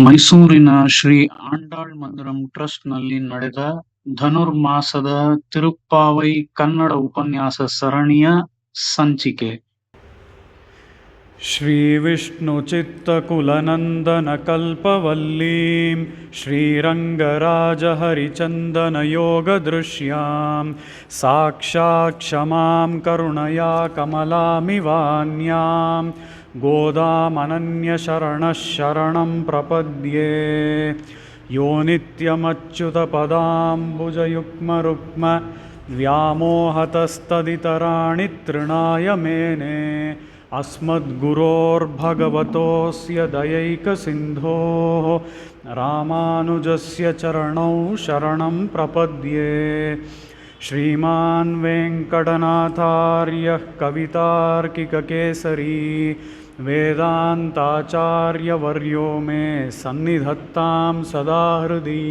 ಮೈಸೂರಿನ ಶ್ರೀ ಆಂಡಾಳ್ ಮಂದಿರಂ ಟ್ರಸ್ಟ್‌ನಲ್ಲಿ ನಡೆದ ಧನುರ್ಮಾಸದ ತಿರುಪ್ಪಾವೈ ಕನ್ನಡ ಉಪನ್ಯಾಸ ಸರಣಿಯ ಸಂಚಿಕೆ. श्रीविष्णुचित्तकुलनन्दनकल्पवल्लीं श्रीरङ्गराजहरिचन्दनयोगदृश्यां साक्षात् क्षमां करुणया कमलामिवान्यां गोदामनन्यशरणः शरणं प्रपद्ये। यो नित्यमच्युतपदाम्बुजयुग्मरुक्म व्यामोहतस्तदितराणि तृणाय मेने अस्मद्गुरोर्भगवतोऽस्य दयैकसिन्धोः रामानुजस्य चरणौ शरणं प्रपद्ये। श्रीमान् वेङ्कटनाथार्यः कवितार्किककेसरी वेदान्ताचार्यवर्यो मे सन्निधत्तां सदा हृदि।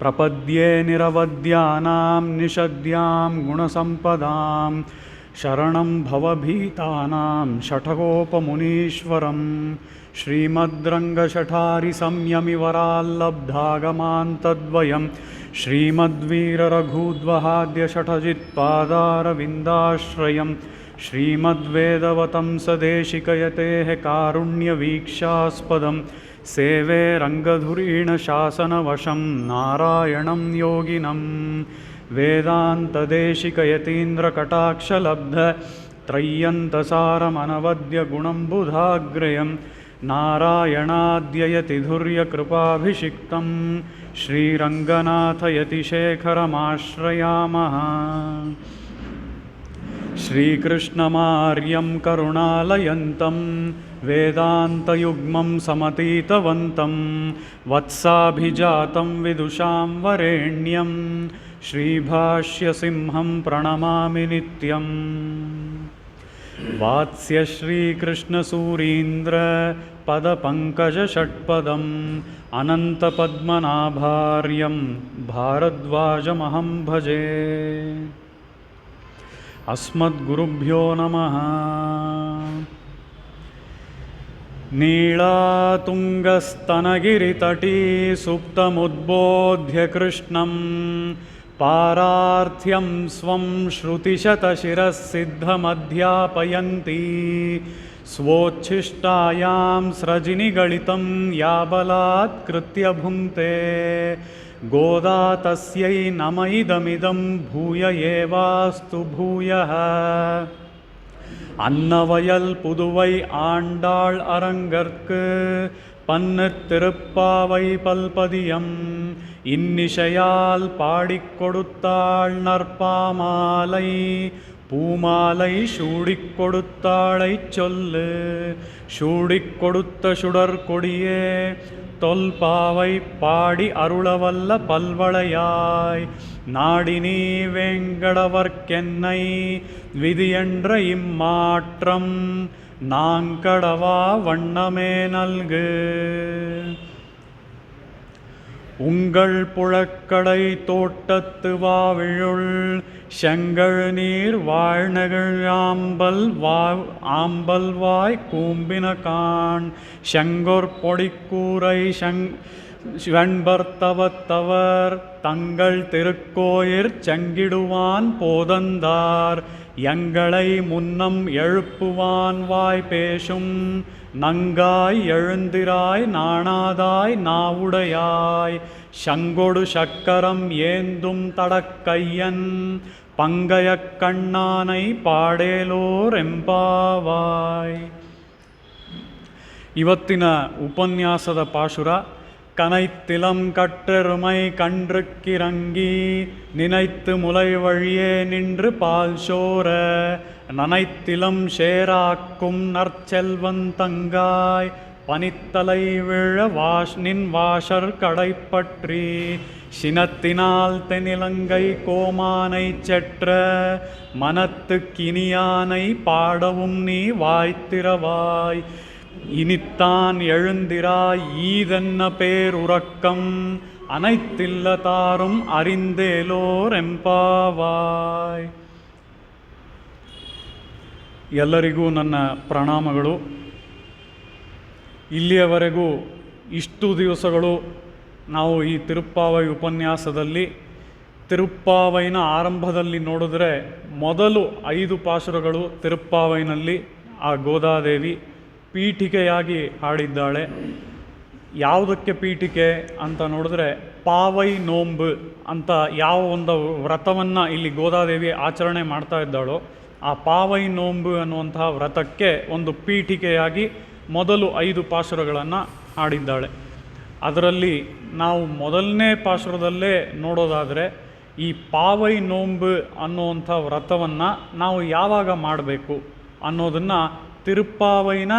प्रपद्ये निरवद्यानां निषद्यां गुणसम्पदां शरणं भवभीतानां षठकोपमुनीश्वरं श्रीमद्रङ्गशठारिसंयमिवराल्लब्धागमान्तद्वयं श्रीमद्वीररघूद्वहाद्यषठजित्पादारविन्दाश्रयं श्रीमद्वेदवतंसदेशिकयतेः कारुण्यवीक्षास्पदं सेवे रङ्गधुरीणशासनवशं नारायणं योगिनं वेदान्तदेशिकयतीन्द्रकटाक्षलब्ध त्रय्यन्तसारमनवद्य गुणम्बुधाग्रयं नारायणाद्ययतिधुर्यकृपाभिषिक्तं श्रीरङ्गनाथयतिशेखरमाश्रयामः। श्रीकृष्णमार्यं करुणालयन्तं वेदान्तयुग्मं समतीतवन्तं वत्साभिजातं विदुषां वरेण्यं श्रीभाष्यसिंहं प्रणमामि नित्यम्। वात्स्य श्रीकृष्णसूरीन्द्र पदपङ्कजषट्पदम् अनन्तपद्मनाभार्यं भारद्वाजमहं भजे। अस्मद्गुरुभ्यो नमः। नीलातुङ्गस्तनगिरितटी सुप्तमुद्बोध्य कृष्णं पारार्थ्यं स्वं श्रुतिशतशिरः सिद्धमध्यापयन्ती स्वोच्छिष्टायां स्रजिनिगलितं या बलात्कृत्य भुङ्क्ते गोदा तस्यै नम इदमिदं भूय एवास्तु भूयः। अन्नवयल पुदुवै आण्डाळ् அரங்கற்கு பன்னு திருப்பாவை பல்பதியம் இன்னிசையால் பாடிக் கொடுத்தாள் நற்பாமாலை பூமாலை சூடிக் கொடுத்தாளைச் சொல்லு சூடிக் கொடுத்த சுடற்கொடியே தொல்பாவை பாடி அருளவல்ல பல்வளையாய் நாடினீ வேங்கடவர்க்கென்னை விதியென்ற இம்மாற்றம் நாங்கடவா வண்ணமே நல்கு. உங்கள் புழக்கடை தோட்டத்து வாவிழுள் செங்கழ் நீர் வாழ்நெகிழ் ஆம்பல் வாய் கூம்பின காண் செங்கொற் பொடிக்கூரை வெண்பர்த்தவத்தவர் தங்கள் திருக்கோயிற் செங்கிடுவான் போதந்தார் எங்களை முன்னம் எழுப்புவான் வாய் பேசும் நங்காய் எழுந்திராய் நாணாதாய் நாவுடையாய் சங்கொடு சக்கரம் ஏந்தும் தடக்கையன் பங்கயக் கண்ணானை பாடேலோர் ಎಂಬಾವಾಯ್. ಇವತ್ತಿನ ಉಪನ್ಯಾಸದ ಪಾಶುರ கனைத்திலம் கற்றெருமை கன்றுக்கிறங்கி நினைத்து முலை வழியே நின்று பால் சோர நனைத்திலம் சேராக்கும் நற்செல்வந்தங்காய் பனித்தலை விழ நின் வாஷர் கடைப்பற்றி சினத்தினால் தென்னிலங்கை கோமானை செற்ற மனத்து கினியானை பாடவும் நீ வாய்த்திரவாய். இனித்தான் எழுந்திராய் ஈதென்ன பேர் உறக்கம் அனைத்தில்ல தாரும் அறிந்தேலோர் ಎಂಬಾವಾಯ್. ಎಲ್ಲರಿಗೂ ನನ್ನ ಪ್ರಣಾಮಗಳು. ಇಲ್ಲಿಯವರೆಗೂ ಇಷ್ಟು ದಿವಸಗಳು ನಾವು ಈ ತಿರುಪ್ಪಾವೈ ಉಪನ್ಯಾಸದಲ್ಲಿ ತಿರುಪ್ಪಾವೈನ ಆರಂಭದಲ್ಲಿ ನೋಡಿದ್ರೆ ಮೊದಲು 5 ಪಾಶುರಗಳು ತಿರುಪ್ಪಾವೈನಲ್ಲಿ ಆ ಗೋದಾದೇವಿ ಪೀಠಿಕೆಯಾಗಿ ಹಾಡಿದ್ದಾಳೆ. ಯಾವುದಕ್ಕೆ ಪೀಠಿಕೆ ಅಂತ ನೋಡಿದ್ರೆ ಪಾವೈ ನೋಂಬು ಅಂತ ಯಾವ ಒಂದು ವ್ರತವನ್ನು ಇಲ್ಲಿ ಗೋದಾದೇವಿ ಆಚರಣೆ ಮಾಡ್ತಾ ಇದ್ದಾಳೋ ಆ ಪಾವೈ ನೋಂಬು ಅನ್ನುವಂತಹ ವ್ರತಕ್ಕೆ ಒಂದು ಪೀಠಿಕೆಯಾಗಿ ಮೊದಲು 5 ಪಾಶುರಗಳನ್ನು ಹಾಡಿದ್ದಾಳೆ. ಅದರಲ್ಲಿ ನಾವು ಮೊದಲನೇ ಪಾಶುರದಲ್ಲೇ ನೋಡೋದಾದರೆ ಈ ಪಾವೈ ನೋಂಬು ಅನ್ನುವಂಥ ವ್ರತವನ್ನು ನಾವು ಯಾವಾಗ ಮಾಡಬೇಕು ಅನ್ನೋದನ್ನು ತಿರುಪ್ಪಾವೈನ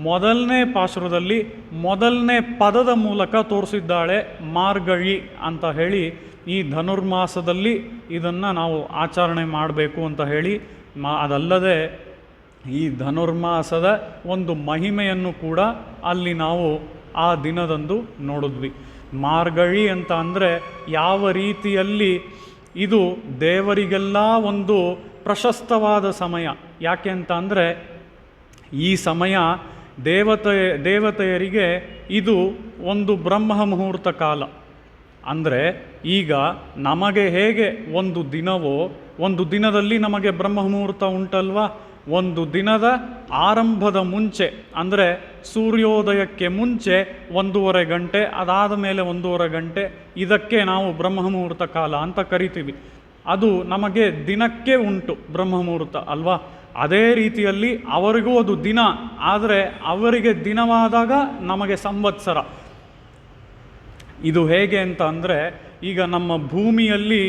ಮೊದಲನೇ ಪಾಶುರದಲ್ಲಿ ಮೊದಲನೇ ಪದದ ಮೂಲಕ ತೋರಿಸಿದ್ದಾಳೆ. ಮಾರ್ಗಳಿ ಅಂತ ಹೇಳಿ ಈ ಧನುರ್ಮಾಸದಲ್ಲಿ ಇದನ್ನು ನಾವು ಆಚರಣೆ ಮಾಡಬೇಕು ಅಂತ ಹೇಳಿ ಅದಲ್ಲದೆ ಈ ಧನುರ್ಮಾಸದ ಒಂದು ಮಹಿಮೆಯನ್ನು ಕೂಡ ಅಲ್ಲಿ ನಾವು ಆ ದಿನದಂದು ನೋಡಿದ್ವಿ. ಮಾರ್ಗಳಿ ಅಂತ ಅಂದರೆ ಯಾವ ರೀತಿಯಲ್ಲಿ ಇದು ದೇವರಿಗೆಲ್ಲ ಒಂದು ಪ್ರಶಸ್ತವಾದ ಸಮಯ. ಯಾಕೆ ಅಂತ ಅಂದರೆ ಈ ಸಮಯ ದೇವತೆಯರಿಗೆ ಇದು ಒಂದು ಬ್ರಹ್ಮ ಮುಹೂರ್ತ ಕಾಲ. ಅಂದರೆ ಈಗ ನಮಗೆ ಹೇಗೆ ಒಂದು ದಿನವೋ, ಒಂದು ದಿನದಲ್ಲಿ ನಮಗೆ ಬ್ರಹ್ಮ ಮುಹೂರ್ತ ಉಂಟಲ್ವಾ, ಒಂದು ದಿನದ ಆರಂಭದ ಮುಂಚೆ ಅಂದರೆ ಸೂರ್ಯೋದಯಕ್ಕೆ ಮುಂಚೆ 1.5 ಗಂಟೆ, ಅದಾದ ಮೇಲೆ 1.5 ಗಂಟೆ, ಇದಕ್ಕೆ ನಾವು ಬ್ರಹ್ಮ ಮುಹೂರ್ತ ಕಾಲ ಅಂತ ಕರಿತೀವಿ. ಅದು ನಮಗೆ ದಿನಕ್ಕೆ ಉಂಟು ಬ್ರಹ್ಮ ಮುಹೂರ್ತ ಅಲ್ವಾ. ಅದೇ ರೀತಿಯಲ್ಲಿ ಅವರಿಗೂ ಅದು ದಿನ, ಆದರೆ ಅವರಿಗೆ ದಿನವಾದಾಗ ನಮಗೆ ಸಂವತ್ಸರ. ಇದು ಹೇಗೆ ಅಂತ ಅಂದರೆ ಈಗ ನಮ್ಮ ಭೂಮಿಯಲ್ಲಿ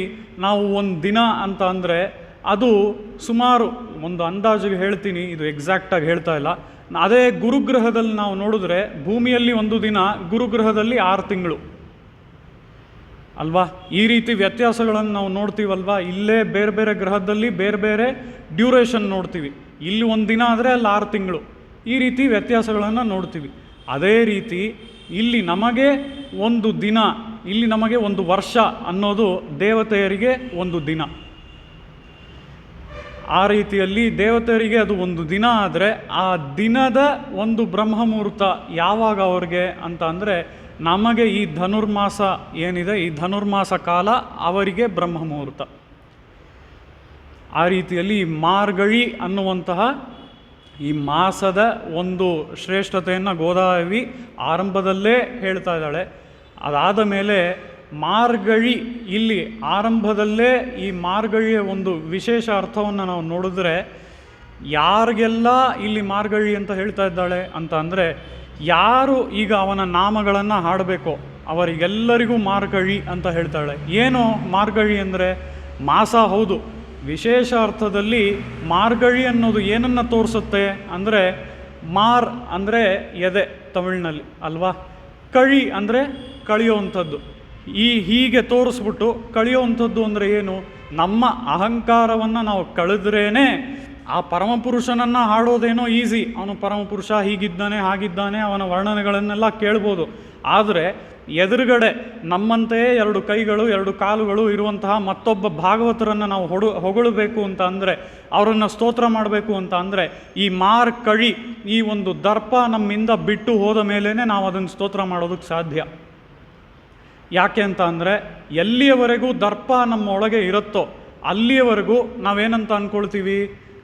ನಾವು ಒಂದು ದಿನ ಅಂತ ಅಂದರೆ ಅದು ಸುಮಾರು ಒಂದು ಅಂದಾಜಿಗೆ ಹೇಳ್ತೀನಿ, ಇದು ಎಕ್ಸಾಕ್ಟಾಗಿ ಹೇಳ್ತಾ ಇಲ್ಲ. ಅದೇ ಗುರುಗ್ರಹದಲ್ಲಿ ನಾವು ನೋಡಿದ್ರೆ ಭೂಮಿಯಲ್ಲಿ ಒಂದು ದಿನ, ಗುರುಗ್ರಹದಲ್ಲಿ 6 ತಿಂಗಳು ಅಲ್ವಾ. ಈ ರೀತಿ ವ್ಯತ್ಯಾಸಗಳನ್ನು ನಾವು ನೋಡ್ತೀವಲ್ವಾ. ಇಲ್ಲೇ ಬೇರೆ ಬೇರೆ ಗ್ರಹದಲ್ಲಿ ಬೇರೆ ಬೇರೆ ಡ್ಯೂರೇಷನ್ ನೋಡ್ತೀವಿ. ಇಲ್ಲಿ ಒಂದು ದಿನ ಆದರೆ ಅಲ್ಲಿ 6 ತಿಂಗಳು, ಈ ರೀತಿ ವ್ಯತ್ಯಾಸಗಳನ್ನು ನೋಡ್ತೀವಿ. ಅದೇ ರೀತಿ ಇಲ್ಲಿ ನಮಗೆ ಒಂದು ದಿನ, ಇಲ್ಲಿ ನಮಗೆ ಒಂದು ವರ್ಷ ಅನ್ನೋದು ದೇವತೆಯರಿಗೆ ಒಂದು ದಿನ. ಆ ರೀತಿಯಲ್ಲಿ ದೇವತೆಯರಿಗೆ ಅದು ಒಂದು ದಿನ ಆದರೆ ಆ ದಿನದ ಒಂದು ಬ್ರಹ್ಮಮುಹೂರ್ತ ಯಾವಾಗ ಅವ್ರಿಗೆ ಅಂತ ಅಂದರೆ ನಮಗೆ ಈ ಧನುರ್ಮಾಸ ಏನಿದೆ, ಈ ಧನುರ್ಮಾಸ ಕಾಲ ಅವರಿಗೆ ಬ್ರಹ್ಮ ಮುಹೂರ್ತ. ಆ ರೀತಿಯಲ್ಲಿ ಈ ಮಾರ್ಗಳಿ ಅನ್ನುವಂತಹ ಈ ಮಾಸದ ಒಂದು ಶ್ರೇಷ್ಠತೆಯನ್ನು ಗೋದಾದೇವಿ ಆರಂಭದಲ್ಲೇ ಹೇಳ್ತಾ ಇದ್ದಾಳೆ. ಅದಾದ ಮೇಲೆ ಮಾರ್ಗಳಿ, ಇಲ್ಲಿ ಆರಂಭದಲ್ಲೇ ಈ ಮಾರ್ಗಳಿಯ ಒಂದು ವಿಶೇಷ ಅರ್ಥವನ್ನು ನಾವು ನೋಡಿದ್ರೆ ಯಾರಿಗೆಲ್ಲ ಇಲ್ಲಿ ಮಾರ್ಗಳಿ ಅಂತ ಹೇಳ್ತಾ ಇದ್ದಾಳೆ ಅಂತ ಅಂದರೆ ಯಾರು ಈಗ ಅವನ ನಾಮಗಳನ್ನು ಹಾಡಬೇಕೋ ಅವರಿಗೆಲ್ಲರಿಗೂ ಮಾರ್ಗಳಿ ಅಂತ ಹೇಳ್ತಾಳೆ. ಏನು ಮಾರ್ಗಳಿ ಅಂದರೆ ಮಾಸ ಹೌದು. ವಿಶೇಷ ಅರ್ಥದಲ್ಲಿ ಮಾರ್ಗಳಿ ಅನ್ನೋದು ಏನನ್ನು ತೋರಿಸುತ್ತೆ ಅಂದರೆ ಮಾರ್ ಅಂದರೆ ಎದೆ ತಮಿಳಿನಲ್ಲಿ ಅಲ್ವಾ, ಕಳಿ ಅಂದರೆ ಕಳಿಯುವಂಥದ್ದು. ಹೀಗೆ ತೋರಿಸ್ಬಿಟ್ಟು ಕಳಿಯುವಂಥದ್ದು ಅಂದರೆ ಏನು, ನಮ್ಮ ಅಹಂಕಾರವನ್ನು ನಾವು ಕಳೆದ್ರೇ ಆ ಪರಮಪುರುಷನನ್ನು ಹಾಡೋದೇನೋ ಈಸಿ. ಅವನು ಪರಮಪುರುಷ ಹೀಗಿದ್ದಾನೆ ಹಾಗಿದ್ದಾನೆ ಅವನ ವರ್ಣನೆಗಳನ್ನೆಲ್ಲ ಕೇಳ್ಬೋದು. ಆದರೆ ಎದುರುಗಡೆ ನಮ್ಮಂತೆಯೇ 2 ಕೈಗಳು 2 ಕಾಲುಗಳು ಇರುವಂತಹ ಮತ್ತೊಬ್ಬ ಭಾಗವತರನ್ನು ನಾವು ಹೊಗಳಬೇಕು ಅಂತ ಅಂದರೆ, ಅವರನ್ನು ಸ್ತೋತ್ರ ಮಾಡಬೇಕು ಅಂತ ಅಂದರೆ ಈ ಕಳಿ, ಈ ಒಂದು ದರ್ಪ ನಮ್ಮಿಂದ ಬಿಟ್ಟು ಹೋದ ಮೇಲೇ ನಾವು ಅದನ್ನು ಸ್ತೋತ್ರ ಮಾಡೋದಕ್ಕೆ ಸಾಧ್ಯ. ಯಾಕೆ ಅಂತ ಅಂದರೆ ಎಲ್ಲಿಯವರೆಗೂ ದರ್ಪ ನಮ್ಮ ಒಳಗೆ ಇರುತ್ತೋ ಅಲ್ಲಿಯವರೆಗೂ ನಾವೇನಂತ ಅಂದ್ಕೊಳ್ತೀವಿ,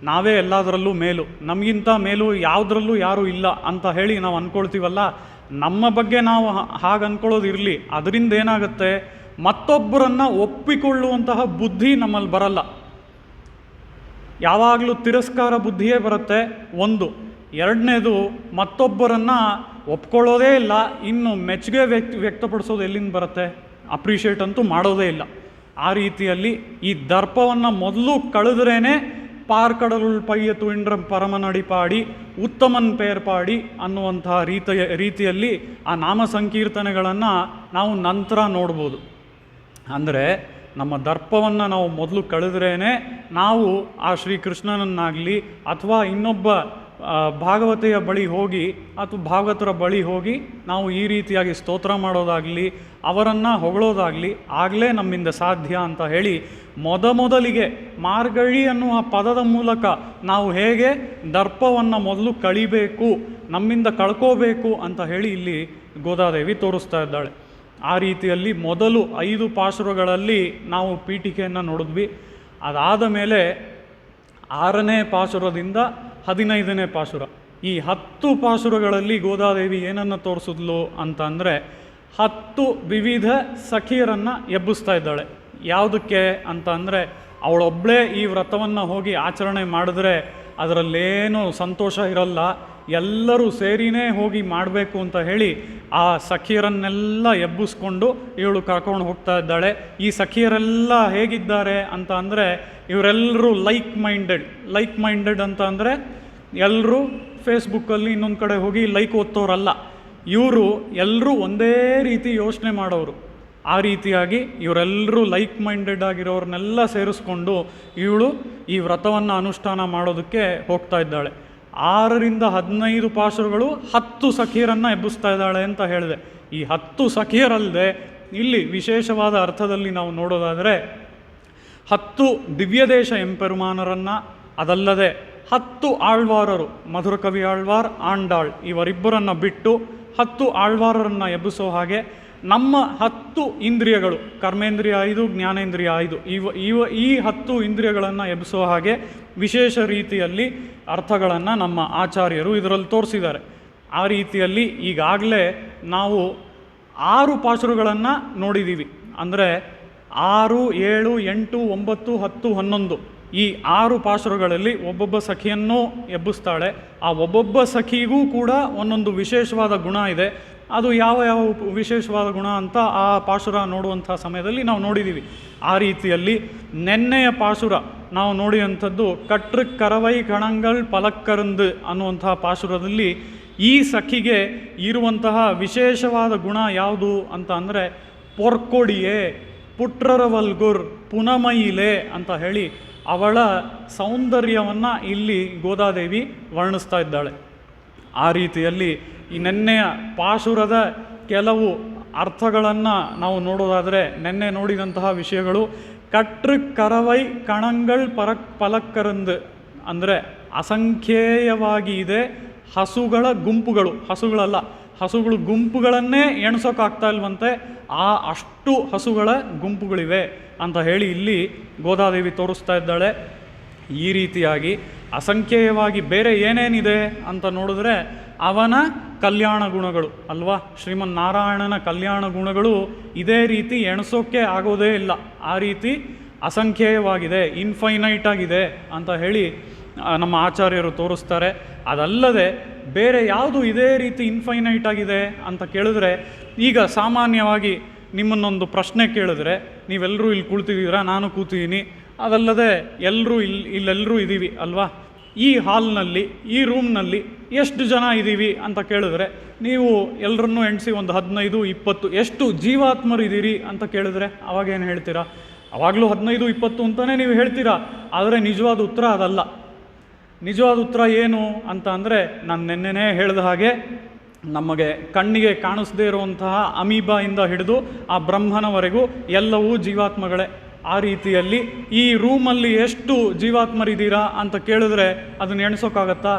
ನಾವೇ ಎಲ್ಲದರಲ್ಲೂ ಮೇಲು, ನಮಗಿಂತ ಮೇಲು ಯಾವುದರಲ್ಲೂ ಯಾರೂ ಇಲ್ಲ ಅಂತ ಹೇಳಿ ನಾವು ಅಂದ್ಕೊಳ್ತೀವಲ್ಲ. ನಮ್ಮ ಬಗ್ಗೆ ನಾವು ಹಾಗೆ ಅಂದ್ಕೊಳ್ಳೋದು ಇರಲಿ, ಅದರಿಂದ ಏನಾಗುತ್ತೆ, ಮತ್ತೊಬ್ಬರನ್ನು ಒಪ್ಪಿಕೊಳ್ಳುವಂತಹ ಬುದ್ಧಿ ನಮ್ಮಲ್ಲಿ ಬರಲ್ಲ. ಯಾವಾಗಲೂ ತಿರಸ್ಕಾರ ಬುದ್ಧಿಯೇ ಬರುತ್ತೆ ಒಂದು. ಎರಡನೇದು, ಮತ್ತೊಬ್ಬರನ್ನು ಒಪ್ಕೊಳ್ಳೋದೇ ಇಲ್ಲ, ಇನ್ನು ಮೆಚ್ಚುಗೆ ವ್ಯಕ್ತಪಡಿಸೋದು ಎಲ್ಲಿಂದ ಬರುತ್ತೆ, ಅಪ್ರಿಷಿಯೇಟ್ ಅಂತೂ ಮಾಡೋದೇ ಇಲ್ಲ. ಆ ರೀತಿಯಲ್ಲಿ ಈ ದರ್ಪವನ್ನು ಮೊದಲು ಕಳೆದ್ರೇ ಪಾರ್ಕಡಲುಳ್ ಪಯ್ಯತು ಇಂಡ್ರ ಪರಮನಡಿಪಾಡಿ ಉತ್ತಮನ್ ಪೇರ್ಪಾಡಿ ಅನ್ನುವಂತಹ ರೀತಿಯಲ್ಲಿ ಆ ನಾಮ ಸಂಕೀರ್ತನೆಗಳನ್ನು ನಾವು ನಂತರ ನೋಡ್ಬೋದು. ಅಂದರೆ ನಮ್ಮ ದರ್ಪವನ್ನು ನಾವು ಮೊದಲು ಕಳೆದ್ರೇ ನಾವು ಆ ಶ್ರೀಕೃಷ್ಣನನ್ನಾಗಲಿ ಅಥವಾ ಇನ್ನೊಬ್ಬ ಭಾಗವತೆಯ ಬಳಿ ಹೋಗಿ ಅಥವಾ ಭಾಗವತರ ಬಳಿ ಹೋಗಿ ನಾವು ಈ ರೀತಿಯಾಗಿ ಸ್ತೋತ್ರ ಮಾಡೋದಾಗಲಿ ಅವರನ್ನು ಹೊಗಳೋದಾಗಲಿ ಆಗಲೇ ನಮ್ಮಿಂದ ಸಾಧ್ಯ ಅಂತ ಹೇಳಿ ಮೊದಲಿಗೆ ಮಾರ್ಗಳಿ ಅನ್ನುವ ಪದದ ಮೂಲಕ ನಾವು ಹೇಗೆ ದರ್ಪವನ್ನು ಮೊದಲು ಕಳಿಬೇಕು, ನಮ್ಮಿಂದ ಕಳ್ಕೋಬೇಕು ಅಂತ ಹೇಳಿ ಇಲ್ಲಿ ಗೋದಾದೇವಿ ತೋರಿಸ್ತಾ ಇದ್ದಾಳೆ. ಆ ರೀತಿಯಲ್ಲಿ ಮೊದಲು 5 ಪಾಶುರಗಳಲ್ಲಿ ನಾವು ಪೀಠಿಕೆಯನ್ನು ನೋಡಿದ್ವಿ. ಅದಾದ ಮೇಲೆ 6ನೇ ಪಾಶುರದಿಂದ 15ನೇ ಪಾಶುರ, ಈ 10 ಪಾಶುರಗಳಲ್ಲಿ ಗೋದಾದೇವಿ ಏನನ್ನು ತೋರಿಸಿದ್ಲು ಅಂತ ಅಂದರೆ 10 ವಿವಿಧ ಸಖಿಯರನ್ನು ಎಬ್ಬಿಸ್ತಾ ಇದ್ದಾಳೆ. ಯಾವುದಕ್ಕೆ ಅಂತ ಅಂದರೆ ಅವಳೊಬ್ಬಳೇ ಈ ವ್ರತವನ್ನು ಹೋಗಿ ಆಚರಣೆ ಮಾಡಿದ್ರೆ ಅದರಲ್ಲೇನು ಸಂತೋಷ ಇರಲ್ಲ, ಎಲ್ಲರೂ ಸೇರಿನೇ ಹೋಗಿ ಮಾಡಬೇಕು ಅಂತ ಹೇಳಿ ಆ ಸಖಿಯರನ್ನೆಲ್ಲ ಎಬ್ಬಿಸ್ಕೊಂಡು ಇವಳು ಕರ್ಕೊಂಡು ಹೋಗ್ತಾ ಇದ್ದಾಳೆ. ಈ ಸಖಿಯರೆಲ್ಲ ಹೇಗಿದ್ದಾರೆ ಅಂತ ಅಂದರೆ ಇವರೆಲ್ಲರೂ ಲೈಕ್ ಮೈಂಡೆಡ್ ಅಂತ ಅಂದರೆ ಎಲ್ಲರೂ ಫೇಸ್ಬುಕ್ಕಲ್ಲಿ ಇನ್ನೊಂದು ಕಡೆ ಹೋಗಿ ಲೈಕ್ ಓದ್ತವ್ರಲ್ಲ, ಇವರು ಎಲ್ಲರೂ ಒಂದೇ ರೀತಿ ಯೋಚನೆ ಮಾಡೋರು. ಆ ರೀತಿಯಾಗಿ ಇವರೆಲ್ಲರೂ ಲೈಕ್ ಮೈಂಡೆಡ್ ಆಗಿರೋರನ್ನೆಲ್ಲ ಸೇರಿಸ್ಕೊಂಡು ಇವಳು ಈ ವ್ರತವನ್ನು ಅನುಷ್ಠಾನ ಮಾಡೋದಕ್ಕೆ ಹೋಗ್ತಾ ಇದ್ದಾಳೆ. 6ರಿಂದ 15 ಪಾಶುರಗಳು 10 ಸಖಿಯರನ್ನು ಎಬ್ಬಿಸ್ತಾ ಇದ್ದಾಳೆ ಅಂತ ಹೇಳಿದೆ. ಈ 10 ಸಖಿಯರಲ್ಲದೆ ಇಲ್ಲಿ ವಿಶೇಷವಾದ ಅರ್ಥದಲ್ಲಿ ನಾವು ನೋಡೋದಾದರೆ 10 ದಿವ್ಯದೇಶ ಎಂಪೆರುಮಾನರನ್ನು, ಅದಲ್ಲದೆ 10 ಆಳ್ವಾರರು, ಮಧುರಕವಿ ಆಳ್ವಾರ್, ಆಂಡಾಳ್ ಇವರಿಬ್ಬರನ್ನು ಬಿಟ್ಟು 10 ಆಳ್ವಾರರನ್ನು ಎಬ್ಬಿಸೋ ಹಾಗೆ ನಮ್ಮ 10 ಇಂದ್ರಿಯಗಳು, ಕರ್ಮೇಂದ್ರಿಯ 5, ಜ್ಞಾನೇಂದ್ರಿಯ 5, ಈ 10 ಇಂದ್ರಿಯಗಳನ್ನು ಎಬ್ಬಿಸೋ ಹಾಗೆ ವಿಶೇಷ ರೀತಿಯಲ್ಲಿ ಅರ್ಥಗಳನ್ನು ನಮ್ಮ ಆಚಾರ್ಯರು ಇದರಲ್ಲಿ ತೋರಿಸಿದ್ದಾರೆ. ಆ ರೀತಿಯಲ್ಲಿ ಈಗಾಗಲೇ ನಾವು 6 ಪಾಶುರಗಳನ್ನು ನೋಡಿದ್ದೀವಿ. ಅಂದರೆ 6, 7, 8, 9, 10, 11 ಈ 6 ಪಾಶುರಗಳಲ್ಲಿ ಒಬ್ಬೊಬ್ಬ ಸಖಿಯನ್ನೂ ಎಬ್ಬಿಸ್ತಾಳೆ. ಆ ಒಬ್ಬೊಬ್ಬ ಸಖಿಗೂ ಕೂಡ ಒಂದೊಂದು ವಿಶೇಷವಾದ ಗುಣ ಇದೆ. ಅದು ಯಾವ ವಿಶೇಷವಾದ ಗುಣ ಅಂತ ಆ ಪಾಶುರ ನೋಡುವಂಥ ಸಮಯದಲ್ಲಿ ನಾವು ನೋಡಿದ್ದೀವಿ. ಆ ರೀತಿಯಲ್ಲಿ ನೆನ್ನೆಯ ಪಾಶುರ ನಾವು ನೋಡಿದಂಥದ್ದು ಕಟ್ರು ಕರವೈ ಕಣಂಗಳ್ ಪಲಕ್ಕರಂದು ಅನ್ನುವಂತಹ ಪಾಶುರದಲ್ಲಿ ಈ ಸಖಿಗೆ ಇರುವಂತಹ ವಿಶೇಷವಾದ ಗುಣ ಯಾವುದು ಅಂತ ಅಂದರೆ ಪೊರ್ಕೊಡಿಯೇ, ಪುಟ್ರರವಲ್ಗುರ್, ಪುನಮೈಲೆ ಅಂತ ಹೇಳಿ ಅವಳ ಸೌಂದರ್ಯವನ್ನು ಇಲ್ಲಿ ಗೋದಾದೇವಿ ವರ್ಣಿಸ್ತಾ ಇದ್ದಾಳೆ. ಆ ರೀತಿಯಲ್ಲಿ ಈ ನೆನ್ನೆಯ ಪಾಶುರದ ಕೆಲವು ಅರ್ಥಗಳನ್ನು ನಾವು ನೋಡೋದಾದರೆ ನೆನ್ನೆ ನೋಡಿದಂತಹ ವಿಷಯಗಳು ಕಟ್ರು ಕರವೈ ಕಣಂಗಳ್ ಪಲಕ್ಕರಂದು ಅಂದರೆ ಅಸಂಖ್ಯೇಯವಾಗಿ ಇದೆ ಹಸುಗಳ ಗುಂಪುಗಳು, ಹಸುಗಳಲ್ಲ, ಹಸುಗಳು ಗುಂಪುಗಳನ್ನೇ ಎಣಿಸೋಕ್ಕಾಗ್ತಾ ಇಲ್ವಂತೆ, ಅಷ್ಟು ಹಸುಗಳ ಗುಂಪುಗಳಿವೆ ಅಂತ ಹೇಳಿ ಇಲ್ಲಿ ಗೋದಾದೇವಿ ತೋರಿಸ್ತಾ ಇದ್ದಾಳೆ. ಈ ರೀತಿಯಾಗಿ ಅಸಂಖ್ಯೇಯವಾಗಿ ಬೇರೆ ಏನೇನಿದೆ ಅಂತ ನೋಡಿದ್ರೆ ಅವನ ಕಲ್ಯಾಣ ಗುಣಗಳು ಅಲ್ವಾ, ಶ್ರೀಮನ್ನಾರಾಯಣನ ಕಲ್ಯಾಣ ಗುಣಗಳು ಇದೇ ರೀತಿ ಎಣಿಸೋಕ್ಕೆ ಆಗೋದೇ ಇಲ್ಲ, ಆ ರೀತಿ ಅಸಂಖ್ಯೇಯವಾಗಿದೆ, ಇನ್ಫೈನೈಟ್ ಆಗಿದೆ ಅಂತ ಹೇಳಿ ನಮ್ಮ ಆಚಾರ್ಯರು ತೋರಿಸ್ತಾರೆ. ಅದಲ್ಲದೆ ಬೇರೆ ಯಾವುದು ಇದೇ ರೀತಿ ಇನ್ಫೈನೈಟ್ ಆಗಿದೆ ಅಂತ ಕೇಳಿದ್ರೆ, ಈಗ ಸಾಮಾನ್ಯವಾಗಿ ನಿಮ್ಮನ್ನೊಂದು ಪ್ರಶ್ನೆ ಕೇಳಿದ್ರೆ ನೀವೆಲ್ಲರೂ ಇಲ್ಲಿ ಕೂಳ್ತಿದ್ದೀರಾ, ನಾನು ಕೂತಿದ್ದೀನಿ, ಅದಲ್ಲದೆ ಇಲ್ಲೆಲ್ಲರೂ ಇದ್ದೀವಿ ಅಲ್ವಾ, ಈ ಹಾಲ್ನಲ್ಲಿ ಈ ರೂಮ್ನಲ್ಲಿ ಎಷ್ಟು ಜನ ಇದ್ದೀವಿ ಅಂತ ಕೇಳಿದ್ರೆ ನೀವು ಎಲ್ಲರನ್ನೂ ಎಣಿಸಿ ಒಂದು 15, 20 ಎಷ್ಟು ಜೀವಾತ್ಮರು ಇದ್ದೀರಿ ಅಂತ ಕೇಳಿದ್ರೆ ಅವಾಗೇನು ಹೇಳ್ತೀರಾ? ಅವಾಗಲೂ 15, 20 ಅಂತಲೇ ನೀವು ಹೇಳ್ತೀರಾ. ಆದರೆ ನಿಜವಾದ ಉತ್ತರ ಅದಲ್ಲ. ನಿಜವಾದ ಉತ್ತರ ಏನು ಅಂತ ಅಂದರೆ ನಾನು ನೆನ್ನೆನೇ ಹೇಳಿದ ಹಾಗೆ ನಮಗೆ ಕಣ್ಣಿಗೆ ಕಾಣಿಸದೇ ಇರುವಂತಹ ಅಮೀಬಾಯಿಂದ ಹಿಡಿದು ಆ ಬ್ರಹ್ಮನವರೆಗೂ ಎಲ್ಲವೂ ಜೀವಾತ್ಮಗಳೇ. ಆ ರೀತಿಯಲ್ಲಿ ಈ ರೂಮಲ್ಲಿ ಎಷ್ಟು ಜೀವಾತ್ಮರಿದ್ದೀರಾ ಅಂತ ಕೇಳಿದ್ರೆ ಅದನ್ನು ಎಣಿಸೋಕ್ಕಾಗತ್ತಾ?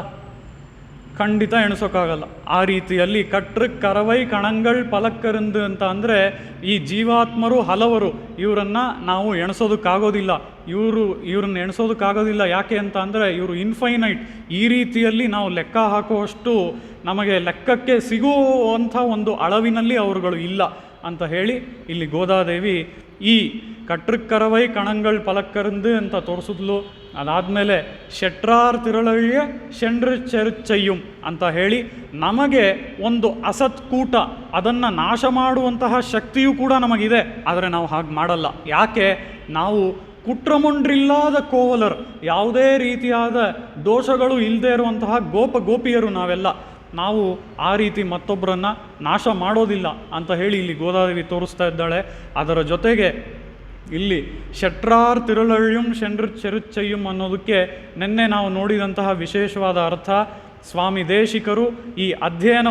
ಖಂಡಿತ ಎಣಿಸೋಕ್ಕಾಗಲ್ಲ. ಆ ರೀತಿಯಲ್ಲಿ ಕಟ್ರು ಕರವೈ ಕಣಂಗಳ್ ಪಲಕ್ಕರಂದು ಅಂತ ಅಂದರೆ ಈ ಜೀವಾತ್ಮರು ಹಲವರು, ಇವರನ್ನು ನಾವು ಎಣಿಸೋದಕ್ಕಾಗೋದಿಲ್ಲ. ಇವ್ರನ್ನ ಎಣಿಸೋದಕ್ಕಾಗೋದಿಲ್ಲ. ಯಾಕೆ ಅಂತ ಅಂದರೆ ಇವರು ಇನ್ಫೈನೈಟ್. ಈ ರೀತಿಯಲ್ಲಿ ನಾವು ಲೆಕ್ಕ ಹಾಕುವಷ್ಟು ನಮಗೆ ಲೆಕ್ಕಕ್ಕೆ ಸಿಗುವಂಥ ಒಂದು ಅಳವಿನಲ್ಲಿ ಅವರುಗಳು ಇಲ್ಲ ಅಂತ ಹೇಳಿ ಇಲ್ಲಿ ಗೋದಾದೇವಿ ಈ ಕಟ್ರು ಕರವೈ ಕಣಂಗಳ್ ಪಲಕ್ಕರಂದು ಅಂತ ತೋರಿಸಿದ್ಲು. ಅದಾದಮೇಲೆ ಶೆಟ್ರಾರ್ ತಿರಳಯ್ಯ ಶೆಂಡ್ರ ಚೆರುಚ್ಚಯ್ಯುಂ ಅಂತ ಹೇಳಿ ನಮಗೆ ಒಂದು ಅಸತ್ಕೂಟ, ಅದನ್ನು ನಾಶ ಮಾಡುವಂತಹ ಶಕ್ತಿಯೂ ಕೂಡ ನಮಗಿದೆ. ಆದರೆ ನಾವು ಹಾಗೆ ಮಾಡಲ್ಲ. ಯಾಕೆ? ನಾವು ಕುಟ್ರಮುಂಡ್ರಿಲ್ಲದ ಕೋವಲರ್, ಯಾವುದೇ ರೀತಿಯಾದ ದೋಷಗಳು ಇಲ್ಲದೆ ಇರುವಂತಹ ಗೋಪಿಯರು ನಾವೆಲ್ಲ. ನಾವು ಆ ರೀತಿ ಮತ್ತೊಬ್ಬರನ್ನು ನಾಶ ಮಾಡೋದಿಲ್ಲ ಅಂತ ಹೇಳಿ ಇಲ್ಲಿ ಗೋದಾದೇವಿ ತೋರಿಸ್ತಾ ಇದ್ದಾಳೆ. ಅದರ ಜೊತೆಗೆ ಇಲ್ಲಿ ಶೆಟ್ರಾರ್ ತಿರುಳಳ್ಯಂ ಶೆಂಡ್ರ ಚೆರುಚ್ಚಯ್ಯಂ ಅನ್ನೋದಕ್ಕೆ ನಿನ್ನೆ ನಾವು ನೋಡಿದಂತಹ ವಿಶೇಷವಾದ ಅರ್ಥ, ಸ್ವಾಮಿ ದೇಶಿಕರು ಈ ಅಧ್ಯಯನ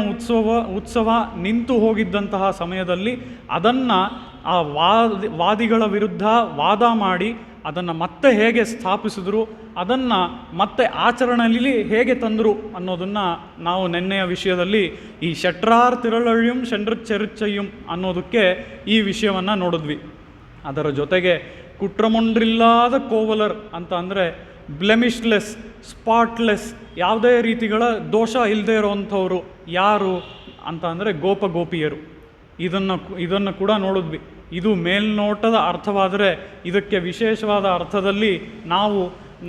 ಉತ್ಸವ ನಿಂತು ಹೋಗಿದ್ದಂತಹ ಸಮಯದಲ್ಲಿ ಅದನ್ನು ಆ ವಾದಿಗಳ ವಿರುದ್ಧ ವಾದ ಮಾಡಿ ಅದನ್ನು ಮತ್ತೆ ಹೇಗೆ ಸ್ಥಾಪಿಸಿದ್ರು, ಅದನ್ನು ಮತ್ತೆ ಆಚರಣೆಯಲ್ಲಿ ಹೇಗೆ ತಂದರು ಅನ್ನೋದನ್ನು ನಾವು ನೆನ್ನೆಯ ವಿಷಯದಲ್ಲಿ ಈ ಶಟ್ರಾರ್ ತಿರಳಳ್ಳಿಯಂ ಚೆರುಚ್ಚಯ್ಯಂ ಅನ್ನೋದಕ್ಕೆ ಈ ವಿಷಯವನ್ನು ನೋಡಿದ್ವಿ. ಅದರ ಜೊತೆಗೆ ಕುಟ್ರಮೊಂಡ್ರಿಲ್ಲದ ಕೋವಲರ್ ಅಂತ ಅಂದರೆ ಬ್ಲೆಮಿಶ್ಲೆಸ್, ಸ್ಪಾಟ್ಲೆಸ್, ಯಾವುದೇ ರೀತಿಗಳ ದೋಷ ಇಲ್ಲದೆ ಇರೋವಂಥವ್ರು ಯಾರು ಅಂತ ಅಂದರೆ ಗೋಪಿಯರು. ಇದನ್ನು ಕೂಡ ನೋಡಿದ್ವಿ. ಇದು ಮೇಲ್ನೋಟದ ಅರ್ಥವಾದರೆ ಇದಕ್ಕೆ ವಿಶೇಷವಾದ ಅರ್ಥದಲ್ಲಿ ನಾವು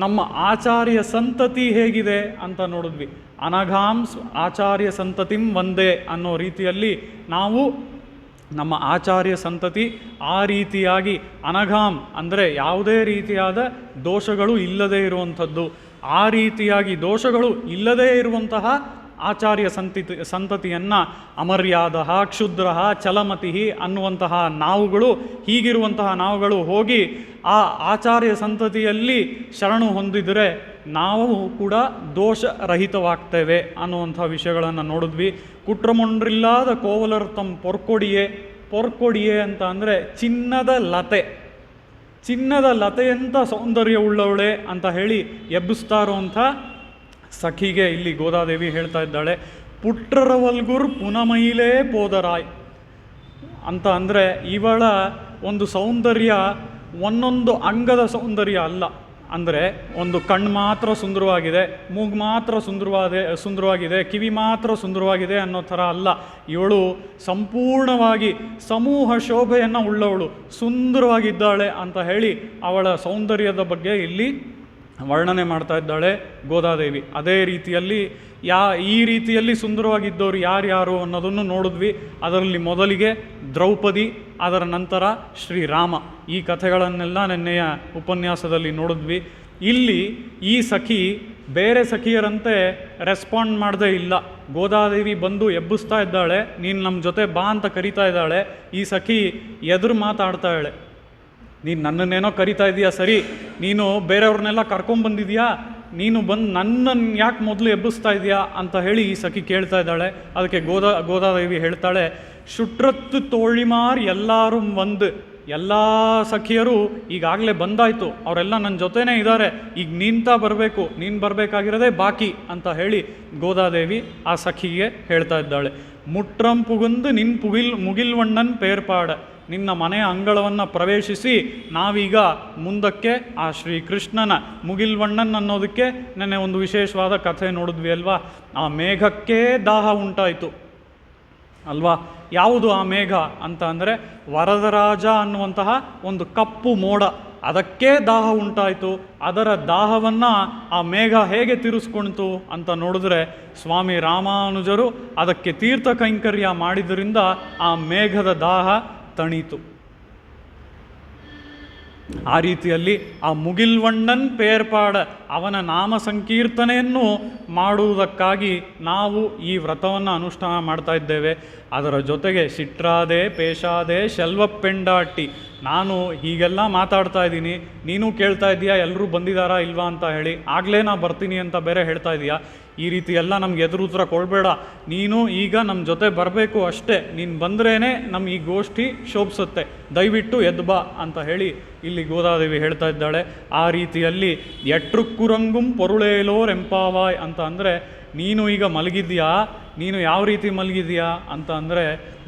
ನಮ್ಮ ಆಚಾರ್ಯ ಸಂತತಿ ಹೇಗಿದೆ ಅಂತ ನೋಡಿದ್ವಿ. ಅನಘಾಂಸ್ ಆಚಾರ್ಯ ಸಂತತಿಂ ವಂದೇ ಅನ್ನೋ ರೀತಿಯಲ್ಲಿ ನಾವು ನಮ್ಮ ಆಚಾರ್ಯ ಸಂತತಿ ಆ ರೀತಿಯಾಗಿ ಅನಘಾಂ ಅಂದರೆ ಯಾವುದೇ ರೀತಿಯಾದ ದೋಷಗಳು ಇಲ್ಲದೇ ಇರುವಂಥದ್ದು, ಆ ರೀತಿಯಾಗಿ ದೋಷಗಳು ಇಲ್ಲದೇ ಇರುವಂತಹ ಆಚಾರ್ಯ ಸಂತತಿಯನ್ನು ಅಮರ್ಯಾದ, ಕ್ಷುದ್ರ, ಚಲಮತಿ ಅನ್ನುವಂತಹ ನಾವುಗಳು, ಹೀಗಿರುವಂತಹ ನಾವುಗಳು ಹೋಗಿ ಆ ಆಚಾರ್ಯ ಸಂತತಿಯಲ್ಲಿ ಶರಣು ಹೊಂದಿದರೆ ನಾವು ಕೂಡ ದೋಷರಹಿತವಾಗ್ತೇವೆ ಅನ್ನುವಂಥ ವಿಷಯಗಳನ್ನು ನೋಡಿದ್ವಿ. ಕುಟ್ರಮೊಂಡ್ರಿಲ್ಲದ ಕೋವಲರ್ ತಮ್ಮ ಪೊರ್ಕೊಡಿಯೇ ಅಂತ ಅಂದರೆ ಚಿನ್ನದ ಲತೆಯಂಥ ಸೌಂದರ್ಯವುಳ್ಳವಳೆ ಅಂತ ಹೇಳಿ ಎಬ್ಬಿಸ್ತಾ ಇರುವಂಥ ಸಖಿಗೆ ಇಲ್ಲಿ ಗೋದಾದೇವಿ ಹೇಳ್ತಾ ಇದ್ದಾಳೆ, ಪುಟ್ರರವಲ್ಗುರ್ ಪುನಮೈಲೇ ಪೋದರಾಯ್ ಅಂತ ಅಂದರೆ ಇವಳ ಒಂದು ಸೌಂದರ್ಯ ಒಂದೊಂದು ಅಂಗದ ಸೌಂದರ್ಯ ಅಲ್ಲ. ಅಂದರೆ ಒಂದು ಕಣ್ಣು ಮಾತ್ರ ಸುಂದರವಾಗಿದೆ, ಮೂಗು ಮಾತ್ರ ಸುಂದರವಾಗಿದೆ, ಕಿವಿ ಮಾತ್ರ ಸುಂದರವಾಗಿದೆ ಅನ್ನೋ ಥರ ಅಲ್ಲ. ಇವಳು ಸಂಪೂರ್ಣವಾಗಿ ಸಮೂಹ ಶೋಭೆಯನ್ನು ಉಳ್ಳವಳು, ಸುಂದರವಾಗಿದ್ದಾಳೆ ಅಂತ ಹೇಳಿ ಅವಳ ಸೌಂದರ್ಯದ ಬಗ್ಗೆ ಇಲ್ಲಿ ವರ್ಣನೆ ಮಾಡ್ತಾ ಇದ್ದಾಳೆ ಗೋದಾದೇವಿ. ಅದೇ ರೀತಿಯಲ್ಲಿ ಈ ರೀತಿಯಲ್ಲಿ ಸುಂದರವಾಗಿದ್ದವರು ಯಾರ್ಯಾರು ಅನ್ನೋದನ್ನು ನೋಡಿದ್ವಿ. ಅದರಲ್ಲಿ ಮೊದಲಿಗೆ ದ್ರೌಪದಿ, ಅದರ ನಂತರ ಶ್ರೀರಾಮ. ಈ ಕಥೆಗಳನ್ನೆಲ್ಲ ನೆನ್ನೆಯ ಉಪನ್ಯಾಸದಲ್ಲಿ ನೋಡಿದ್ವಿ. ಇಲ್ಲಿ ಈ ಸಖಿ ಬೇರೆ ಸಖಿಯರಂತೆ ರೆಸ್ಪಾಂಡ್ ಮಾಡದೇ ಇಲ್ಲ. ಗೋದಾದೇವಿ ಬಂದು ಎಬ್ಬಿಸ್ತಾ ಇದ್ದಾಳೆ, ನೀನು ನಮ್ಮ ಜೊತೆ ಬಾ ಅಂತ ಕರಿತಾ ಇದ್ದಾಳೆ. ಈ ಸಖಿ ಎದುರು ಮಾತಾಡ್ತಾಳೆ, ನೀನು ನನ್ನನ್ನೇನೋ ಕರಿತಾ ಇದೀಯಾ ಸರಿ, ನೀನು ಬೇರೆಯವ್ರನ್ನೆಲ್ಲ ಕರ್ಕೊಂಬಂದಿದೆಯಾ, ನೀನು ಬಂದು ನನ್ನನ್ನು ಯಾಕೆ ಮೊದಲು ಎಬ್ಬಿಸ್ತಾ ಇದೆಯಾ ಅಂತ ಹೇಳಿ ಈ ಸಖಿ ಕೇಳ್ತಾ ಇದ್ದಾಳೆ. ಅದಕ್ಕೆ ಗೋದಾದೇವಿ ಹೇಳ್ತಾಳೆ, ಶುಟ್ರತ್ತು ತೋಳಿಮಾರ್ ಎಲ್ಲರೂ ಎಲ್ಲ ಸಖಿಯರು ಈಗಾಗಲೇ ಬಂದಾಯಿತು, ಅವರೆಲ್ಲ ನನ್ನ ಜೊತೆನೇ ಇದ್ದಾರೆ, ಈಗ ನೀನು ಬರಬೇಕಾಗಿರೋದೇ ಬಾಕಿ ಅಂತ ಹೇಳಿ ಗೋದಾದೇವಿ ಆ ಸಖಿಗೆ ಹೇಳ್ತಾ ಇದ್ದಾಳೆ. ಮುಟ್ರಂ ಪುಗುಂದು ಮುಗಿಲ್ವಣ್ಣನ್ ಪೇರ್ಪಾಡ, ನಿನ್ನ ಮನೆಯ ಅಂಗಳವನ್ನು ಪ್ರವೇಶಿಸಿ ನಾವೀಗ ಮುಂದಕ್ಕೆ ಆ ಶ್ರೀಕೃಷ್ಣನ ಮುಗಿಲ್ವಣ್ಣನ್ ಅನ್ನೋದಕ್ಕೆ ನೆನ್ನೆ ಒಂದು ವಿಶೇಷವಾದ ಕಥೆ ನೋಡಿದ್ವಿ ಅಲ್ವಾ. ಆ ಮೇಘಕ್ಕೆ ದಾಹ ಉಂಟಾಯಿತು ಅಲ್ವಾ. ಯಾವುದು ಆ ಮೇಘ ಅಂತ ಅಂದರೆ ವರದರಾಜ ಅನ್ನುವಂತಹ ಒಂದು ಕಪ್ಪು ಮೋಡ, ಅದಕ್ಕೆ ದಾಹ ಉಂಟಾಯಿತು. ಅದರ ದಾಹವನ್ನು ಆ ಮೇಘ ಹೇಗೆ ತೀರಿಸ್ಕೊಳ್ತು ಅಂತ ನೋಡಿದ್ರೆ ಸ್ವಾಮಿ ರಾಮಾನುಜರು ಅದಕ್ಕೆ ತೀರ್ಥ ಕೈಂಕರ್ಯ ಮಾಡಿದ್ದರಿಂದ ಆ ಮೇಘದ ದಾಹ ತಣೀತು. ಆ ರೀತಿಯಲ್ಲಿ ಆ ಮುಗಿಲ್ವಣ್ಣನ್ ಪೇರ್ಪಾಡ ಅವನ ನಾಮ ಸಂಕೀರ್ತನೆಯನ್ನು ಮಾಡುವುದಕ್ಕಾಗಿ ನಾವು ಈ ವ್ರತವನ್ನು ಅನುಷ್ಠಾನ ಮಾಡ್ತಾ ಇದ್ದೇವೆ. ಅದರ ಜೊತೆಗೆ ಸಿಟ್ರಾದೆ ಪೇಶಾದೆ ಶೆಲ್ವಪ್ಪೆಂಡಾಟಿ, ನಾನು ಹೀಗೆಲ್ಲ ಮಾತಾಡ್ತಾ ಇದ್ದೀನಿ, ನೀನು ಕೇಳ್ತಾ ಇದೀಯಾ ಎಲ್ಲರೂ ಬಂದಿದ್ದಾರಾ ಇಲ್ವಾ ಅಂತ ಹೇಳಿ, ಆಗಲೇ ನಾ ಬರ್ತೀನಿ ಅಂತ ಬೇರೆ ಹೇಳ್ತಾ ಇದೀಯಾ. ಈ ರೀತಿ ಎಲ್ಲ ನಮ್ಗೆ ಎದುರು ಉತ್ತರ ಕೊಡಬೇಡ, ನೀನು ಈಗ ನಮ್ಮ ಜೊತೆ ಬರಬೇಕು ಅಷ್ಟೇ, ನೀನು ಬಂದ್ರೇ ನಮ್ಮ ಈ ಗೋಷ್ಠಿ ಶೋಭಿಸುತ್ತೆ, ದಯವಿಟ್ಟು ಎದ್ದು ಬಾ ಅಂತ ಹೇಳಿ ಇಲ್ಲಿ ಗೋದಾದೇವಿ ಹೇಳ್ತಾ ಇದ್ದಾಳೆ. ಆ ರೀತಿಯಲ್ಲಿ ಎಟ್ರುಕ್ಕುರಂಗುಂ ಪೊರುಳೇಲೋರ್ ಎಂಪಾವಾಯ್ ಅಂತ ಅಂದರೆ ನೀನು ಈಗ ಮಲಗಿದ್ಯಾ, ನೀನು ಯಾವ ರೀತಿ ಮಲಗಿದೆಯಾ ಅಂತ ಅಂದರೆ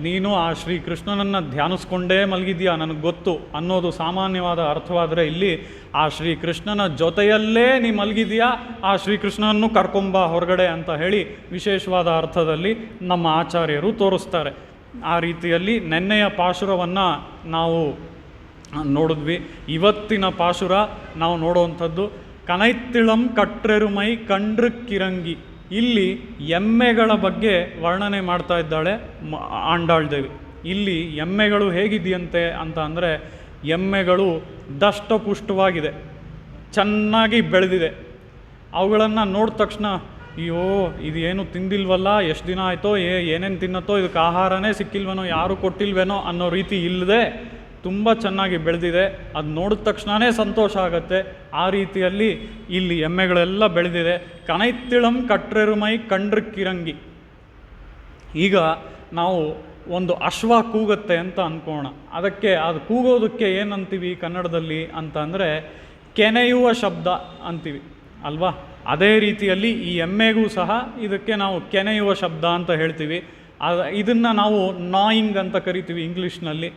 ನೀನು ಆ ಶ್ರೀಕೃಷ್ಣನನ್ನು ಧ್ಯಾನಿಸ್ಕೊಂಡೇ ಮಲಗಿದೆಯಾ ನನಗೆ ಗೊತ್ತು ಅನ್ನೋದು ಸಾಮಾನ್ಯವಾದ ಅರ್ಥವಾದರೆ, ಇಲ್ಲಿ ಆ ಶ್ರೀಕೃಷ್ಣನ ಜೊತೆಯಲ್ಲೇ ನೀ ಮಲಗಿದೆಯಾ, ಆ ಶ್ರೀಕೃಷ್ಣನನ್ನು ಕರ್ಕೊಂಬ ಹೊರಗಡೆ ಅಂತ ಹೇಳಿ ವಿಶೇಷವಾದ ಅರ್ಥದಲ್ಲಿ ನಮ್ಮ ಆಚಾರ್ಯರು ತೋರಿಸ್ತಾರೆ. ಆ ರೀತಿಯಲ್ಲಿ ನೆನ್ನೆಯ ಪಾಶುರವನ್ನು ನಾವು ನೋಡಿದ್ವಿ. ಇವತ್ತಿನ ಪಾಶುರ ನಾವು ನೋಡುವಂಥದ್ದು ಕನೈತ್ತಿಳಂ ಕಟ್ರೆರುಮೈ ಕಂಡ್ರು ಕಿರಂಗಿ. ಇಲ್ಲಿ ಎಮ್ಮೆಗಳ ಬಗ್ಗೆ ವರ್ಣನೆ ಮಾಡ್ತಾ ಇದ್ದಾಳೆ ಆಂಡಾಳ್ ದೇವಿ. ಇಲ್ಲಿ ಎಮ್ಮೆಗಳು ಹೇಗಿದೆಯಂತೆ ಅಂತ ಅಂದರೆ ಎಮ್ಮೆಗಳು ದಷ್ಟಪುಷ್ಟವಾಗಿದೆ, ಚೆನ್ನಾಗಿ ಬೆಳೆದಿದೆ. ಅವುಗಳನ್ನು ನೋಡಿದ ತಕ್ಷಣ ಅಯ್ಯೋ ಇದು ಏನು ತಿಂದಿಲ್ವಲ್ಲ, ಎಷ್ಟು ದಿನ ಆಯಿತೋ, ಏನೇನು ತಿನ್ನತ್ತೋ, ಇದಕ್ಕೆ ಆಹಾರನೇ ಸಿಕ್ಕಿಲ್ವೇನೋ, ಯಾರು ಕೊಟ್ಟಿಲ್ವೇನೋ ಅನ್ನೋ ರೀತಿ ಇಲ್ಲದೆ ತುಂಬ ಚೆನ್ನಾಗಿ ಬೆಳೆದಿದೆ. ಅದು ನೋಡಿದ ತಕ್ಷಣವೇ ಸಂತೋಷ ಆಗುತ್ತೆ. ಆ ರೀತಿಯಲ್ಲಿ ಇಲ್ಲಿ ಎಮ್ಮೆಗಳೆಲ್ಲ ಬೆಳೆದಿದೆ. ಕನೈತ್ತಿಳಂ ಕಟ್ರೆರುಮೈ ಕಂಡ್ರು ಕಿರಂಗಿ. ಈಗ ನಾವು ಒಂದು ಅಶ್ವ ಕೂಗುತ್ತೆ ಅಂತ ಅಂದ್ಕೋಣ. ಅದಕ್ಕೆ ಅದು ಕೂಗೋದಕ್ಕೆ ಏನಂತೀವಿ ಕನ್ನಡದಲ್ಲಿ ಅಂತ ಅಂದರೆ ಕೆನೆಯುವ ಶಬ್ದ ಅಂತೀವಿ ಅಲ್ವಾ. ಅದೇ ರೀತಿಯಲ್ಲಿ ಈ ಎಮ್ಮೆಗೂ ಸಹ ಇದಕ್ಕೆ ನಾವು ಕೆನೆಯುವ ಶಬ್ದ ಅಂತ ಹೇಳ್ತೀವಿ. ಇದನ್ನು ನಾವು ನಾಯಿಂಗ್ ಅಂತ ಕರಿತೀವಿ ಇಂಗ್ಲೀಷ್ನಲ್ಲಿ.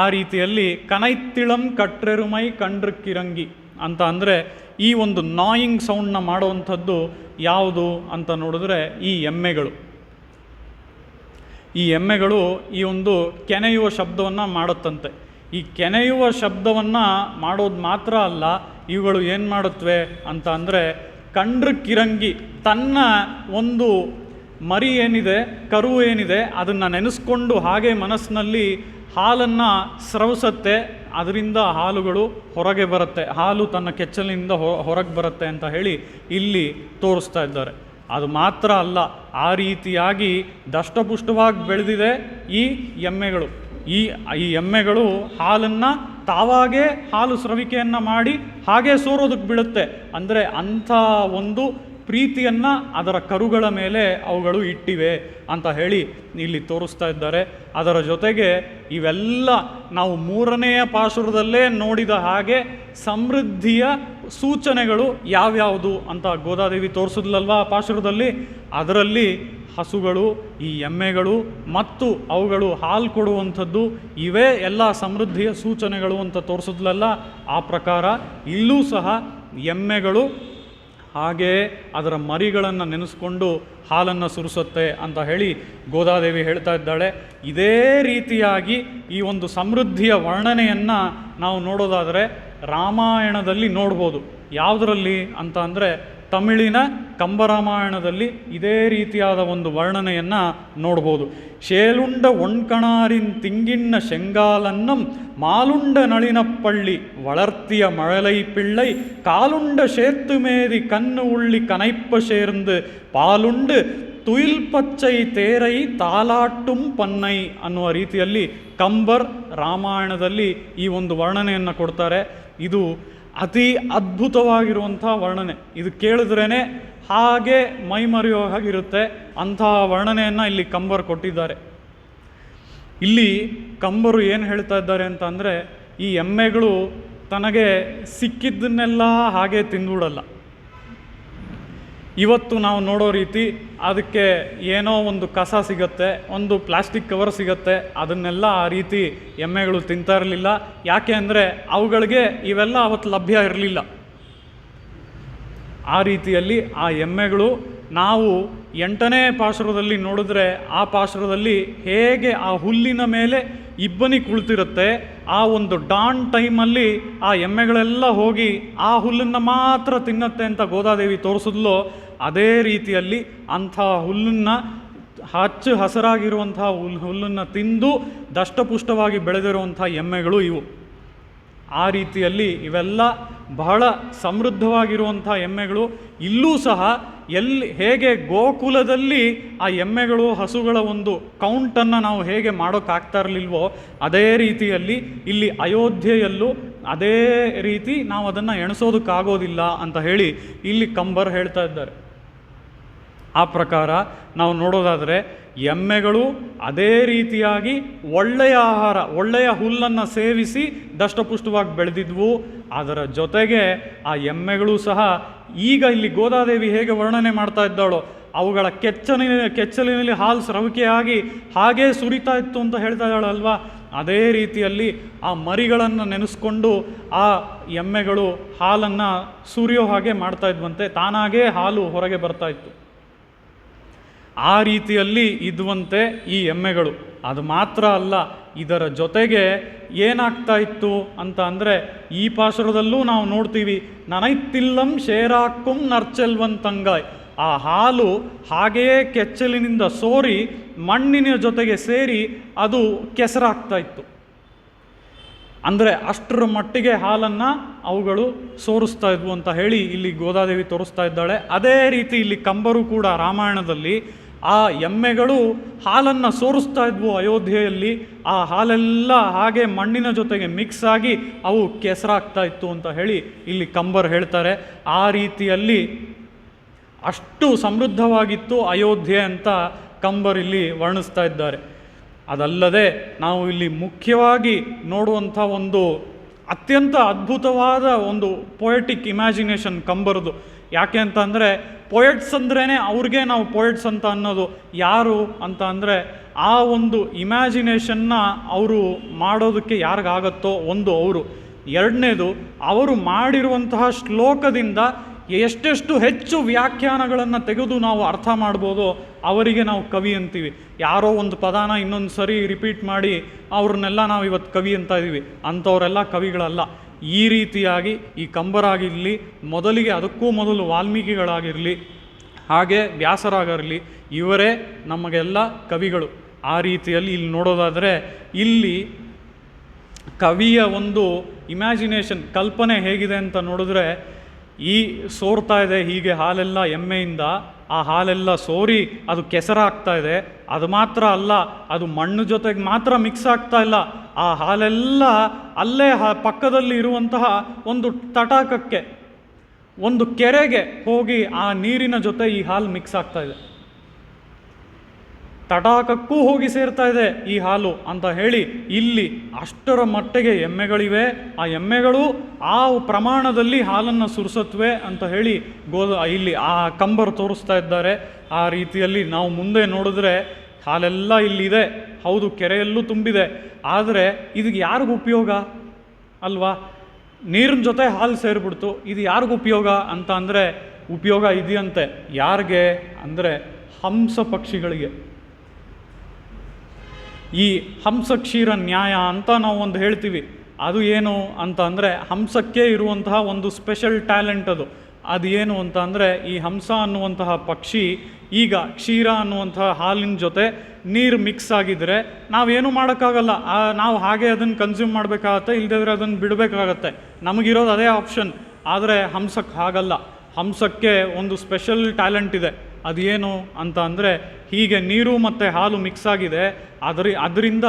ಆ ರೀತಿಯಲ್ಲಿ ಕನೈತ್ತಿಳಂ ಕಟ್ರೆರುಮೈ ಕಂಡ್ರಕ್ಕಿರಂಗಿ ಅಂತ ಅಂದರೆ ಈ ಒಂದು ನಾಯಿಂಗ್ ಸೌಂಡ್ನ ಮಾಡುವಂಥದ್ದು ಯಾವುದು ಅಂತ ನೋಡಿದ್ರೆ ಈ ಎಮ್ಮೆಗಳು. ಈ ಎಮ್ಮೆಗಳು ಈ ಒಂದು ಕೆನೆಯುವ ಶಬ್ದವನ್ನು ಮಾಡುತ್ತಂತೆ. ಈ ಕೆನೆಯುವ ಶಬ್ದವನ್ನು ಮಾಡೋದು ಮಾತ್ರ ಅಲ್ಲ, ಇವುಗಳು ಏನು ಮಾಡುತ್ತವೆ ಅಂತ ಅಂದರೆ ಕಂಡ್ರಕ್ಕಿರಂಗಿ ತನ್ನ ಒಂದು ಮರಿ ಏನಿದೆ, ಕರು ಏನಿದೆ, ಅದನ್ನು ನೆನೆಸ್ಕೊಂಡು ಹಾಗೆ ಮನಸ್ಸಿನಲ್ಲಿ ಹಾಲನ್ನು ಸ್ರವಿಸುತ್ತೆ. ಅದರಿಂದ ಹಾಲುಗಳು ಹೊರಗೆ ಬರುತ್ತೆ, ಹಾಲು ತನ್ನ ಕೆಚ್ಚಲಿನಿಂದ ಹೊರಗೆ ಬರುತ್ತೆ ಅಂತ ಹೇಳಿ ಇಲ್ಲಿ ತೋರಿಸ್ತಾ ಇದ್ದಾರೆ. ಅದು ಮಾತ್ರ ಅಲ್ಲ, ಆ ರೀತಿಯಾಗಿ ದಷ್ಟಪುಷ್ಟವಾಗಿ ಬೆಳೆದಿದೆ ಈ ಎಮ್ಮೆಗಳು. ಈ ಎಮ್ಮೆಗಳು ಹಾಲನ್ನು ತಾವಾಗೇ ಹಾಲು ಸ್ರವಿಕೆಯನ್ನು ಮಾಡಿ ಹಾಗೇ ಸೋರೋದಕ್ಕೆ ಬಿಡುತ್ತೆ. ಅಂದರೆ ಅಂಥ ಒಂದು ಪ್ರೀತಿಯನ್ನು ಅದರ ಕರುಗಳ ಮೇಲೆ ಅವುಗಳು ಇಟ್ಟಿವೆ ಅಂತ ಹೇಳಿ ಇಲ್ಲಿ ತೋರಿಸ್ತಾ ಇದ್ದಾರೆ. ಅದರ ಜೊತೆಗೆ ಇವೆಲ್ಲ ನಾವು 3ನೆಯ ಪಾಶುರದಲ್ಲೇ ನೋಡಿದ ಹಾಗೆ ಸಮೃದ್ಧಿಯ ಸೂಚನೆಗಳು ಯಾವ್ಯಾವುದು ಅಂತ ಗೋದಾದೇವಿ ತೋರಿಸಿದ್ಲಲ್ವ ಆ ಪಾಶುರದಲ್ಲಿ. ಅದರಲ್ಲಿ ಹಸುಗಳು, ಈ ಎಮ್ಮೆಗಳು ಮತ್ತು ಅವುಗಳು ಹಾಲು ಕೊಡುವಂಥದ್ದು, ಇವೇ ಎಲ್ಲ ಸಮೃದ್ಧಿಯ ಸೂಚನೆಗಳು ಅಂತ ತೋರಿಸಿದ್ಲಲ್ಲ. ಆ ಪ್ರಕಾರ ಇಲ್ಲೂ ಸಹ ಎಮ್ಮೆಗಳು ಹಾಗೆಯೇ ಅದರ ಮರಿಗಳನ್ನು ನೆನೆಸ್ಕೊಂಡು ಹಾಲನ್ನು ಸುರಿಸುತ್ತೆ ಅಂತ ಹೇಳಿ ಗೋದಾದೇವಿ ಹೇಳ್ತಾ ಇದ್ದಾಳೆ. ಇದೇ ರೀತಿಯಾಗಿ ಈ ಒಂದು ಸಮೃದ್ಧಿಯ ವರ್ಣನೆಯನ್ನು ನಾವು ನೋಡೋದಾದರೆ ರಾಮಾಯಣದಲ್ಲಿ ನೋಡ್ಬೋದು. ಯಾವುದರಲ್ಲಿ ಅಂತ ಅಂದರೆ ತಮಿಳಿನ ಕಂಬರಾಮಾಯಣದಲ್ಲಿ ಇದೇ ರೀತಿಯಾದ ಒಂದು ವರ್ಣನೆಯನ್ನು ನೋಡ್ಬೋದು. ಶೇಲುಂಡ ಒಣ್ಕಣಾರಿನ್ ತಿಂಗಿಣ್ಣ ಶೆಂಗಾಲನ್ನಂ ಮಾಲುಂಡ ನಳಿನಪ್ಪಳ್ಳಿ வளர்த்திய மழலை பிள்ளை காலுண்ட சேத்து மேதி கண்ணு உள்ளி கனைப்ப சேர்ந்து பாலுண்டு ತುಯಿಲ್ ಪಚ್ಚೈ ತೇರೈ ತಾಲಾಟುಂ ಪನ್ನೈ ಅನ್ನುವ ರೀತಿಯಲ್ಲಿ ಕಂಬರ್ ರಾಮಾಯಣದಲ್ಲಿ ಈ ಒಂದು ವರ್ಣನೆಯನ್ನು ಕೊಡ್ತಾರೆ. ಇದು ಅತಿ ಅದ್ಭುತವಾಗಿರುವಂಥ ವರ್ಣನೆ. ಇದು ಕೇಳಿದ್ರೇ ಹಾಗೆ ಮೈಮರೆಯೋ ಹಾಗಿರುತ್ತೆ. ಅಂತಹ ವರ್ಣನೆಯನ್ನು ಇಲ್ಲಿ ಕಂಬರ್ ಕೊಟ್ಟಿದ್ದಾರೆ. ಇಲ್ಲಿ ಕಂಬರು ಏನು ಹೇಳ್ತಾ ಇದ್ದಾರೆ ಅಂತ ಅಂದರೆ, ಈ ಎಮ್ಮೆಗಳು ತನಗೆ ಸಿಕ್ಕಿದ್ದನ್ನೆಲ್ಲ ಹಾಗೆ ತಿಂದುಬಿಡಲ್ಲ. ಇವತ್ತು ನಾವು ನೋಡೋ ರೀತಿ ಅದಕ್ಕೆ ಏನೋ ಒಂದು ಕಸ ಸಿಗತ್ತೆ, ಒಂದು ಪ್ಲಾಸ್ಟಿಕ್ ಕವರ್ ಸಿಗತ್ತೆ, ಅದನ್ನೆಲ್ಲ ಆ ರೀತಿ ಎಮ್ಮೆಗಳು ತಿಂತಾ ಇರಲಿಲ್ಲ. ಯಾಕೆ ಅಂದರೆ ಅವುಗಳಿಗೆ ಇವೆಲ್ಲ ಅವತ್ತು ಲಭ್ಯ ಇರಲಿಲ್ಲ. ಆ ರೀತಿಯಲ್ಲಿ ಆ ಎಮ್ಮೆಗಳು ನಾವು 8ನೇ ಪಾಶುರದಲ್ಲಿ ನೋಡಿದ್ರೆ ಆ ಪಾಶುರದಲ್ಲಿ ಹೇಗೆ ಆ ಹುಲ್ಲಿನ ಮೇಲೆ ಇಬ್ಬನಿ ಕುಳಿತಿರುತ್ತೆ, ಆ ಒಂದು ಡಾನ್ ಟೈಮಲ್ಲಿ ಆ ಎಮ್ಮೆಗಳೆಲ್ಲ ಹೋಗಿ ಆ ಹುಲ್ಲನ್ನು ಮಾತ್ರ ತಿನ್ನತ್ತೆ ಅಂತ ಗೋದಾದೇವಿ ತೋರಿಸಿದ್ಲೋ, ಅದೇ ರೀತಿಯಲ್ಲಿ ಅಂಥ ಹುಲ್ಲನ್ನು ಹಚ್ಚು ಹಸಿರಾಗಿರುವಂಥ ಹುಲ್ಲನ್ನು ತಿಂದು ದಷ್ಟಪುಷ್ಟವಾಗಿ ಬೆಳೆದಿರುವಂಥ ಎಮ್ಮೆಗಳು ಇವು. ಆ ರೀತಿಯಲ್ಲಿ ಇವೆಲ್ಲ ಬಹಳ ಸಮೃದ್ಧವಾಗಿರುವಂಥ ಎಮ್ಮೆಗಳು. ಇಲ್ಲೂ ಸಹ ಹೇಗೆ ಗೋಕುಲದಲ್ಲಿ ಆ ಎಮ್ಮೆಗಳು ಹಸುಗಳ ಒಂದು ಕೌಂಟನ್ನು ನಾವು ಹೇಗೆ ಮಾಡೋಕ್ಕಾಗ್ತಾ ಇರಲಿಲ್ವೋ, ಅದೇ ರೀತಿಯಲ್ಲಿ ಇಲ್ಲಿ ಅಯೋಧ್ಯೆಯಲ್ಲೂ ಅದೇ ರೀತಿ ನಾವು ಅದನ್ನು ಎಣಿಸೋದಕ್ಕಾಗೋದಿಲ್ಲ ಅಂತ ಹೇಳಿ ಇಲ್ಲಿ ಕಂಬರ್ ಹೇಳ್ತಾ ಇದ್ದಾರೆ. ಆ ಪ್ರಕಾರ ನಾವು ನೋಡೋದಾದರೆ ಎಮ್ಮೆಗಳು ಅದೇ ರೀತಿಯಾಗಿ ಒಳ್ಳೆಯ ಆಹಾರ, ಒಳ್ಳೆಯ ಹುಲ್ಲನ್ನು ಸೇವಿಸಿ ದಷ್ಟಪುಷ್ಟವಾಗಿ ಬೆಳೆದಿದ್ವು. ಅದರ ಜೊತೆಗೆ ಆ ಎಮ್ಮೆಗಳು ಸಹ ಈಗ ಇಲ್ಲಿ ಗೋದಾದೇವಿ ಹೇಗೆ ವರ್ಣನೆ ಮಾಡ್ತಾ ಇದ್ದಾಳೋ, ಅವುಗಳ ಕೆಚ್ಚಲಿನಲ್ಲಿ ಹಾಲು ಸ್ರವಿಕೆಯಾಗಿ ಹಾಗೇ ಸುರಿತಾ ಇತ್ತು ಅಂತ ಹೇಳ್ತಾ ಇದ್ದಾಳಲ್ವಾ, ಅದೇ ರೀತಿಯಲ್ಲಿ ಆ ಮರಿಗಳನ್ನು ನೆನೆಸ್ಕೊಂಡು ಆ ಎಮ್ಮೆಗಳು ಹಾಲನ್ನು ಸುರಿಯೋ ಹಾಗೆ ಮಾಡ್ತಾ ಇದ್ವಂತೆ. ತಾನಾಗೇ ಹಾಲು ಹೊರಗೆ ಬರ್ತಾ ಇತ್ತು. ಆ ರೀತಿಯಲ್ಲಿ ಇದ್ವಂತೆ ಈ ಎಮ್ಮೆಗಳು. ಅದು ಮಾತ್ರ ಅಲ್ಲ, ಇದರ ಜೊತೆಗೆ ಏನಾಗ್ತಾ ಇತ್ತು ಅಂತ ಅಂದರೆ ಈ ಪಾಶುರದಲ್ಲೂ ನಾವು ನೋಡ್ತೀವಿ, ನನೈತ್ತಿಲ್ಲಂ ಶೇರಾಕ್ಕುಂ ನರ್ಚೆಲ್ವಂತಂಗಾಯ್. ಆ ಹಾಲು ಹಾಗೆಯೇ ಕೆಚ್ಚಲಿನಿಂದ ಸೋರಿ ಮಣ್ಣಿನ ಜೊತೆಗೆ ಸೇರಿ ಅದು ಕೆಸರಾಗ್ತಾ ಇತ್ತು. ಅಂದರೆ ಅಷ್ಟರ ಮಟ್ಟಿಗೆ ಹಾಲನ್ನು ಅವುಗಳು ಸೋರಿಸ್ತಾ ಇದ್ವು ಅಂತ ಹೇಳಿ ಇಲ್ಲಿ ಗೋದಾದೇವಿ ತೋರಿಸ್ತಾ ಇದ್ದಾಳೆ. ಅದೇ ರೀತಿ ಇಲ್ಲಿ ಕಂಬರು ಕೂಡ ರಾಮಾಯಣದಲ್ಲಿ ಆ ಎಮ್ಮೆಗಳು ಹಾಲನ್ನು ಸೋರಿಸ್ತಾ ಇದ್ವು ಅಯೋಧ್ಯೆಯಲ್ಲಿ. ಆ ಹಾಲೆಲ್ಲ ಹಾಗೆ ಮಣ್ಣಿನ ಜೊತೆಗೆ ಮಿಕ್ಸ್ ಆಗಿ ಅವು ಕೆಸರಾಗ್ತಾ ಇತ್ತು ಅಂತ ಹೇಳಿ ಇಲ್ಲಿ ಕಂಬರ್ ಹೇಳ್ತಾರೆ. ಆ ರೀತಿಯಲ್ಲಿ ಅಷ್ಟು ಸಮೃದ್ಧವಾಗಿತ್ತು ಅಯೋಧ್ಯೆ ಅಂತ ಕಂಬರ್ ಇಲ್ಲಿ ವರ್ಣಿಸ್ತಾ ಇದ್ದಾರೆ. ಅದಲ್ಲದೆ ನಾವು ಇಲ್ಲಿ ಮುಖ್ಯವಾಗಿ ನೋಡುವಂಥ ಒಂದು ಅತ್ಯಂತ ಅದ್ಭುತವಾದ ಒಂದು ಪೊಯೆಟಿಕ್ ಇಮ್ಯಾಜಿನೇಷನ್ ಕಂಬರದು. ಯಾಕೆ ಅಂತ ಅಂದರೆ ಪೊಯೆಟ್ಸ್ ಅಂದ್ರೇ ಅವ್ರಿಗೆ ನಾವು ಪೊಯೆಟ್ಸ್ ಅಂತ ಅನ್ನೋದು. ಯಾರು ಅಂತ ಅಂದರೆ ಆ ಒಂದು ಇಮ್ಯಾಜಿನೇಷನ್ನ ಅವರು ಮಾಡೋದಕ್ಕೆ ಯಾರಿಗಾಗತ್ತೋ ಒಂದು ಅವರು. ಎರಡನೇದು, ಅವರು ಮಾಡಿರುವಂತಹ ಶ್ಲೋಕದಿಂದ ಎಷ್ಟೆಷ್ಟು ಹೆಚ್ಚು ವ್ಯಾಖ್ಯಾನಗಳನ್ನು ತೆಗೆದು ನಾವು ಅರ್ಥ ಮಾಡ್ಬೋದೋ ಅವರಿಗೆ ನಾವು ಕವಿ ಅಂತೀವಿ. ಯಾರೋ ಒಂದು ಪದಾನ ಇನ್ನೊಂದು ಸರಿ ರಿಪೀಟ್ ಮಾಡಿ ಅವ್ರನ್ನೆಲ್ಲ ನಾವು ಇವತ್ತು ಕವಿ ಅಂತ ಇದ್ದೀವಿ. ಅಂಥವರೆಲ್ಲ ಕವಿಗಳಲ್ಲ. ಈ ರೀತಿಯಾಗಿ ಈ ಕಂಬರಾಗಿರಲಿ, ಮೊದಲಿಗೆ ಅದಕ್ಕೂ ಮೊದಲು ವಾಲ್ಮೀಕಿಗಳಾಗಿರಲಿ, ಹಾಗೆ ವ್ಯಾಸರಾಗಿರಲಿ, ಇವರೇ ನಮಗೆಲ್ಲ ಕವಿಗಳು. ಆ ರೀತಿಯಲ್ಲಿ ಇಲ್ಲಿ ನೋಡೋದಾದರೆ ಇಲ್ಲಿ ಕವಿಯ ಒಂದು ಇಮ್ಯಾಜಿನೇಷನ್, ಕಲ್ಪನೆ ಹೇಗಿದೆ ಅಂತ ನೋಡಿದ್ರೆ, ಈ ಸೋರ್ತಾ ಇದೆ ಹೀಗೆ ಹಾಲೆಲ್ಲ ಎಮ್ಮೆಯಿಂದ, ಆ ಹಾಲೆಲ್ಲ ಸೋರಿ ಅದು ಕೆಸರಾಗ್ತಾ ಇದೆ. ಅದು ಮಾತ್ರ ಅಲ್ಲ, ಅದು ಮಣ್ಣು ಜೊತೆಗೆ ಮಾತ್ರ ಮಿಕ್ಸ್ ಆಗ್ತಾ ಇಲ್ಲ, ಆ ಹಾಲೆಲ್ಲ ಅಲ್ಲೇ ಪಕ್ಕದಲ್ಲಿ ಇರುವಂತಹ ಒಂದು ತಟಾಕಕ್ಕೆ, ಒಂದು ಕೆರೆಗೆ ಹೋಗಿ ಆ ನೀರಿನ ಜೊತೆ ಈ ಹಾಲು ಮಿಕ್ಸ್ ಆಗ್ತಾ ಇದೆ. ತಟಾಕಕ್ಕೂ ಹೋಗಿ ಸೇರ್ತಾ ಇದೆ ಈ ಹಾಲು ಅಂತ ಹೇಳಿ ಇಲ್ಲಿ ಅಷ್ಟರ ಮಟ್ಟಿಗೆ ಎಮ್ಮೆಗಳಿವೆ. ಆ ಎಮ್ಮೆಗಳು ಆ ಪ್ರಮಾಣದಲ್ಲಿ ಹಾಲನ್ನು ಸುರಿಸತ್ವೆ ಅಂತ ಹೇಳಿ ಇಲ್ಲಿ ಆ ಕಂಬರು ತೋರಿಸ್ತಾ ಇದ್ದಾರೆ. ಆ ರೀತಿಯಲ್ಲಿ ನಾವು ಮುಂದೆ ನೋಡಿದ್ರೆ ಹಾಲೆಲ್ಲ ಇಲ್ಲಿದೆ, ಹೌದು ಕೆರೆಯಲ್ಲೂ ತುಂಬಿದೆ, ಆದರೆ ಇದಕ್ಕೆ ಯಾರಿಗೂ ಉಪಯೋಗ ಅಲ್ವಾ? ನೀರಿನ ಜೊತೆ ಹಾಲು ಸೇರಿಬಿಡ್ತು, ಇದು ಯಾರಿಗೂ ಉಪಯೋಗ ಅಂತ ಅಂದರೆ ಉಪಯೋಗ ಇದೆಯಂತೆ. ಯಾರಿಗೆ ಅಂದರೆ ಹಂಸ ಪಕ್ಷಿಗಳಿಗೆ. ಈ ಹಂಸ ಕ್ಷೀರ ನ್ಯಾಯ ಅಂತ ನಾವು ಒಂದು ಹೇಳ್ತೀವಿ. ಅದು ಏನು ಅಂತ ಅಂದರೆ ಹಂಸಕ್ಕೆ ಇರುವಂತಹ ಒಂದು ಸ್ಪೆಷಲ್ ಟ್ಯಾಲೆಂಟ್ ಅದು. ಅದು ಏನು ಅಂತ ಅಂದರೆ ಈ ಹಂಸ ಅನ್ನುವಂತಹ ಪಕ್ಷಿ ಈಗ ಕ್ಷೀರ ಅನ್ನುವಂತಹ ಹಾಲಿನ ಜೊತೆ ನೀರು ಮಿಕ್ಸ್ ಆಗಿದ್ದರೆ ನಾವೇನು ಮಾಡೋಕ್ಕಾಗಲ್ಲ, ನಾವು ಹಾಗೆ ಅದನ್ನು ಕನ್ಸ್ಯೂಮ್ ಮಾಡಬೇಕಾಗತ್ತೆ, ಇಲ್ಲದಿದ್ದರೆ ಅದನ್ನು ಬಿಡಬೇಕಾಗತ್ತೆ. ನಮಗಿರೋದು ಅದೇ ಆಪ್ಷನ್. ಆದರೆ ಹಂಸಕ್ಕೆ ಹಾಗಲ್ಲ. ಹಂಸಕ್ಕೆ ಒಂದು ಸ್ಪೆಷಲ್ ಟ್ಯಾಲೆಂಟ್ ಇದೆ. ಅದು ಏನು ಅಂತ ಅಂದರೆ ಹೀಗೆ ನೀರು ಮತ್ತು ಹಾಲು ಮಿಕ್ಸ್ ಆಗಿದೆ, ಅದರಿಂದ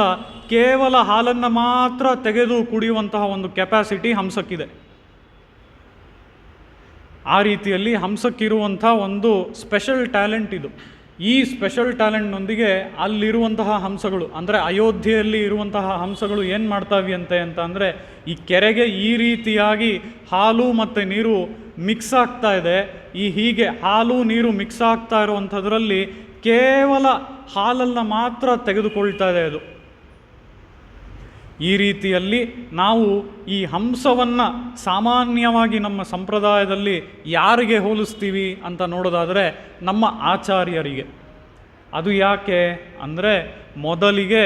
ಕೇವಲ ಹಾಲನ್ನು ಮಾತ್ರ ತೆಗೆದು ಕುಡಿಯುವಂತಹ ಒಂದು ಕೆಪಾಸಿಟಿ ಹಂಸಕ್ಕಿದೆ. ಆ ರೀತಿಯಲ್ಲಿ ಹಂಸಕ್ಕಿರುವಂಥ ಒಂದು ಸ್ಪೆಷಲ್ ಟ್ಯಾಲೆಂಟ್ ಇದು. ಈ ಸ್ಪೆಷಲ್ ಟ್ಯಾಲೆಂಟ್ನೊಂದಿಗೆ ಅಲ್ಲಿರುವಂತಹ ಹಂಸಗಳು, ಅಂದರೆ ಅಯೋಧ್ಯೆಯಲ್ಲಿ ಇರುವಂತಹ ಹಂಸಗಳು ಏನು ಮಾಡ್ತಾವೆ ಅಂತ ಅಂದರೆ ಈ ಕೆರೆಗೆ ಈ ರೀತಿಯಾಗಿ ಹಾಲು ಮತ್ತು ನೀರು ಮಿಕ್ಸ್ ಆಗ್ತಾ ಇದೆ. ಈ ಹೀಗೆ ಹಾಲು ನೀರು ಮಿಕ್ಸ್ ಆಗ್ತಾ ಇರುವಂಥದ್ರಲ್ಲಿ ಕೇವಲ ಹಾಲನ್ನು ಮಾತ್ರ ತೆಗೆದುಕೊಳ್ತಾ ಇದೆ ಅದು. ಈ ರೀತಿಯಲ್ಲಿ ನಾವು ಈ ಹಂಸವನ್ನು ಸಾಮಾನ್ಯವಾಗಿ ನಮ್ಮ ಸಂಪ್ರದಾಯದಲ್ಲಿ ಯಾರಿಗೆ ಹೋಲಿಸ್ತೀವಿ ಅಂತ ನೋಡೋದಾದರೆ ನಮ್ಮ ಆಚಾರ್ಯರಿಗೆ. ಅದು ಯಾಕೆ ಅಂದರೆ ಮೊದಲಿಗೆ